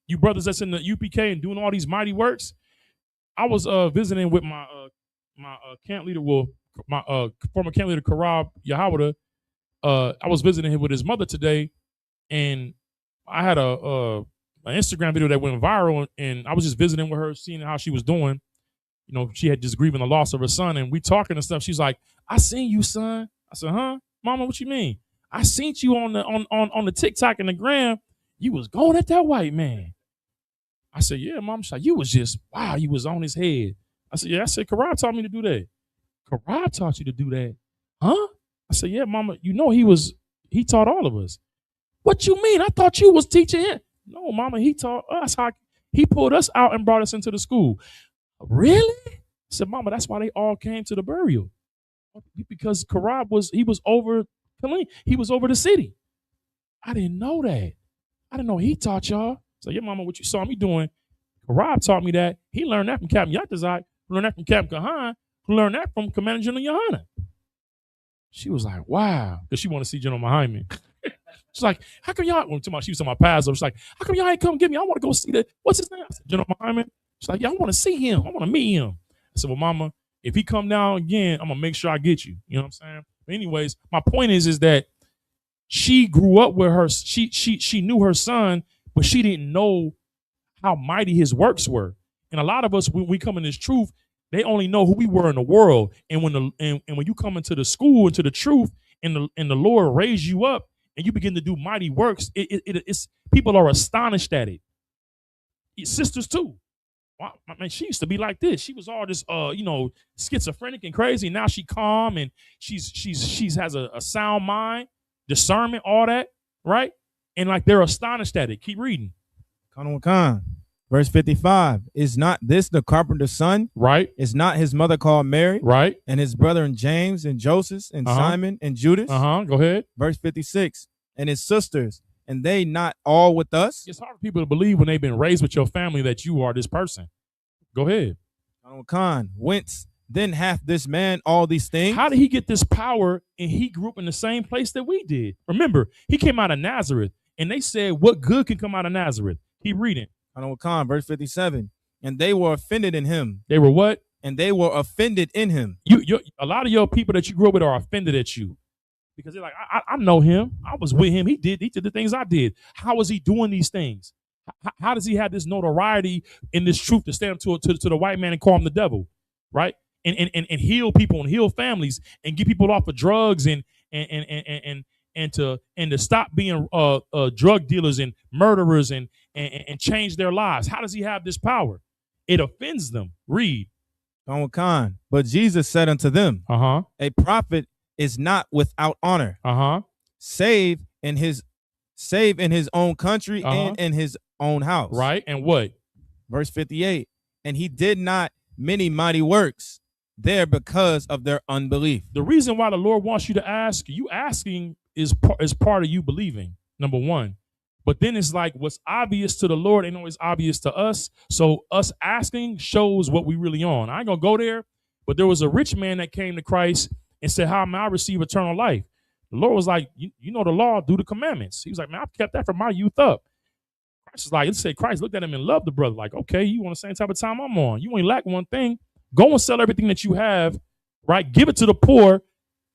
You brothers that's in the UPK and doing all these mighty works. I was visiting with my camp leader, my former camp leader, Karab Yahawada. I was visiting him with his mother today, and I had an Instagram video that went viral, and I was just visiting with her, seeing how she was doing. You know, she had just grieving the loss of her son, and we talking and stuff. She's like, "I seen you, son." I said, "Huh, Mama? What you mean?" "I seen you on the TikTok and the gram. You was going at that white man." I said, "Yeah, Mom." She's like, "You was just wow. You was on his head." I said, "Yeah." I said, "Karab taught me to do that." "Karab taught you to do that, huh?" I said, "Yeah, Mama. You know he taught all of us." "What you mean? I thought you was teaching him." "No, Mama. He taught us how. He pulled us out and brought us into the school." "Really?" I said, "Mama, that's why they all came to the burial, because Karab was over Killeen. He was over the city." "I didn't know that. I didn't know he taught y'all." So, "Yeah, Mama, what you saw me doing, Karab taught me that. He learned that from Captain Yatazai, who learned that from Captain Kahan, who learned that from Commander General Yohana." She was like, "Wow," because she wanted to see General Muhammad. She's like, "How come y'all?" She was to my pastor. She's like, "How come y'all ain't come get me? I want to go see what's his name?" I said, "General Muhammad." She's like, "Yeah, I want to see him. I want to meet him." I said, "Well, Mama, if he come down again, I'm gonna make sure I get you." You know what I'm saying? But anyways, my point is that she grew up with her. She knew her son, but she didn't know how mighty his works were. And a lot of us, when we come in this truth, they only know who we were in the world. And when you come into the school, into the truth, and the Lord raised you up, and you begin to do mighty works, it's people are astonished at it. Sisters too. Wow, I mean, she used to be like this. She was all this, schizophrenic and crazy. Now she calm, and she's has a sound mind, discernment, all that, right? And like they're astonished at it. Keep reading. Khan. Verse 55, is not this the carpenter's son? Right. Is not his mother called Mary? Right. And his brethren James and Joseph and Simon and Judas? Go ahead. Verse 56, and his sisters, and they not all with us? It's hard for people to believe when they've been raised with your family that you are this person. Go ahead. Khan, whence then hath this man all these things? How did he get this power, and he grew up in the same place that we did? Remember, he came out of Nazareth, and they said, what good can come out of Nazareth? Keep reading. Khan, verse 57, and they were offended in him. They were what? And they were offended in him. A lot of your people that you grew up with are offended at you because they're like, I know him. I was with him. He did the things I did. How is he doing these things? How does he have this notoriety in this truth to stand up to the white man and call him the devil, right? And heal people and heal families and get people off of drugs and to stop being drug dealers and murderers and change their lives. How does he have this power? It offends them. Read. Khan, but Jesus said unto them, a prophet is not without honor, save in his own country and in his own house. Right. And what? Verse 58, and he did not many mighty works there because of their unbelief. The reason why the Lord wants you to ask, you asking is part of you believing, number one. But then it's like what's obvious to the Lord ain't always obvious to us. So us asking shows what we really on. I ain't gonna go there, but there was a rich man that came to Christ and said, how may I receive eternal life? The Lord was like, you know the law, do the commandments. He was like, man, I've kept that from my youth up. Christ is like, it said Christ looked at him and loved the brother. Like, okay, you want the same type of time I'm on. You ain't lack one thing. Go and sell everything that you have, right? Give it to the poor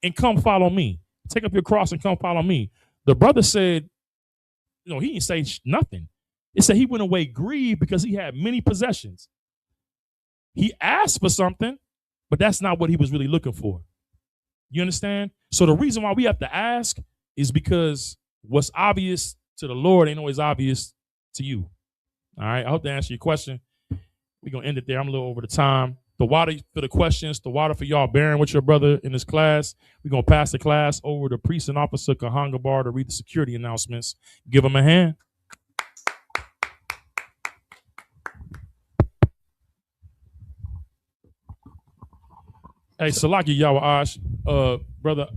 and come follow me. Take up your cross and come follow me. The brother said, he didn't say nothing. It said he went away grieved because he had many possessions. He asked for something, but that's not what he was really looking for. You understand? So the reason why we have to ask is because what's obvious to the Lord ain't always obvious to you. All right. I hope to answer your question. We're going to end it there. I'm a little over the time. The water for the questions, the water for y'all bearing with your brother in this class. We're going to pass the class over to Priest and Officer Kahanga Bar to read the security announcements. Give him a hand. Hey, Salaki Yawa Ash, brother,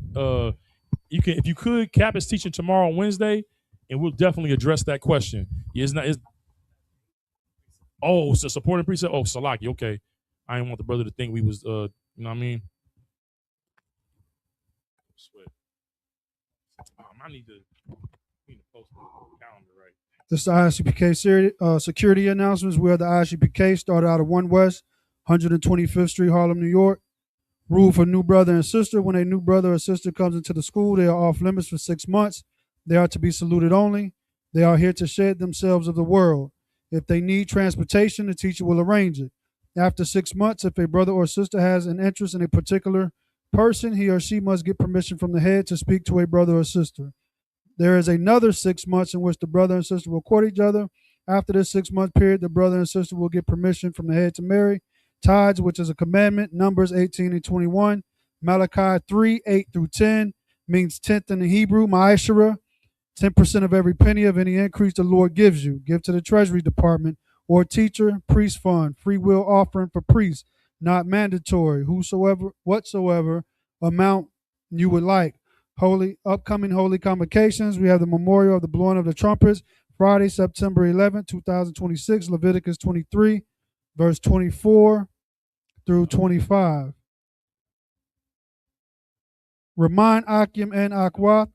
you can, if you could, Cap is teaching tomorrow on Wednesday, and we'll definitely address that question. It's not. It's, oh, it's a supporting precept. Oh, Salaki. Okay, I didn't want the brother to think we was. You know what I mean? Sweat. I need to post the calendar right. This is the ISUPK security announcements. We are the ISUPK, started out of 1 West, 125th Street, Harlem, New York. Rule for new brother and sister. When a new brother or sister comes into the school, they are off limits for 6 months. They are to be saluted only. They are here to shed themselves of the world. If they need transportation, the teacher will arrange it. After 6 months, if a brother or sister has an interest in a particular person, he or she must get permission from the head to speak to a brother or sister. There is another 6 months in which the brother and sister will court each other. After this 6 month period, the brother and sister will get permission from the head to marry. Tithes, which is a commandment, Numbers 18 and 21. Malachi 3, 8 through 10 means tenth in the Hebrew, ma'ashera. 10% of every penny of any increase the Lord gives you. Give to the Treasury Department or teacher, priest fund, free will offering for priests, not mandatory, whatsoever amount you would like. Upcoming holy convocations. We have the memorial of the blowing of the trumpets, Friday, September 11, 2026, Leviticus 23, verse 24 through 25. Remind Akim and Akwa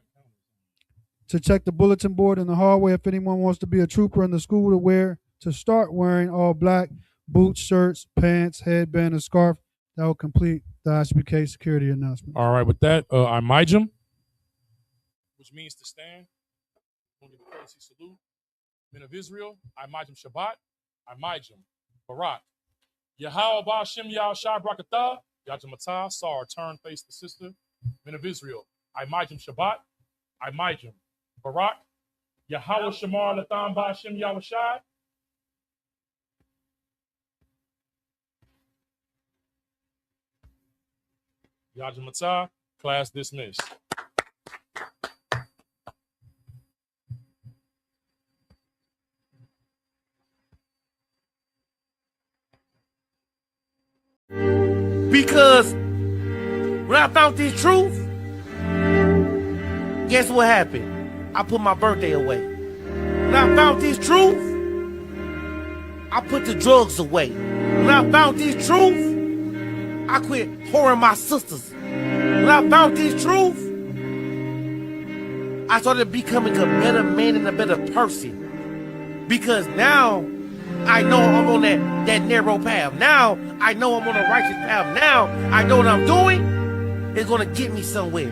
to check the bulletin board in the hallway if anyone wants to be a trooper in the school to start wearing all black boots, shirts, pants, headband, and scarf. That will complete the ISBK security announcement. All right, with that, I Mijam, which means to stand. I'm going to give a courtesy salute. Men of Israel, I Mijam Shabbat, I Mijam Barak. Yahweh Ba'ashem Yah Shai Brakatah, Yajamatah, saw her turn face the sister. Men of Israel, I Mijam Shabbat, I Mijam Barak. Yahweh Shamar Lathan Ba'ashem Yahweh Shai. Yajamatah, class dismissed. Because when I found this truth, guess what happened? I put my birthday away. When I found this truth, I put the drugs away. When I found this truth, I quit whoring my sisters. When I found this truth, I started becoming a better man and a better person. Because now I know I'm on that narrow path. Now I know I'm on a righteous path. Now I know what I'm doing is going to get me somewhere.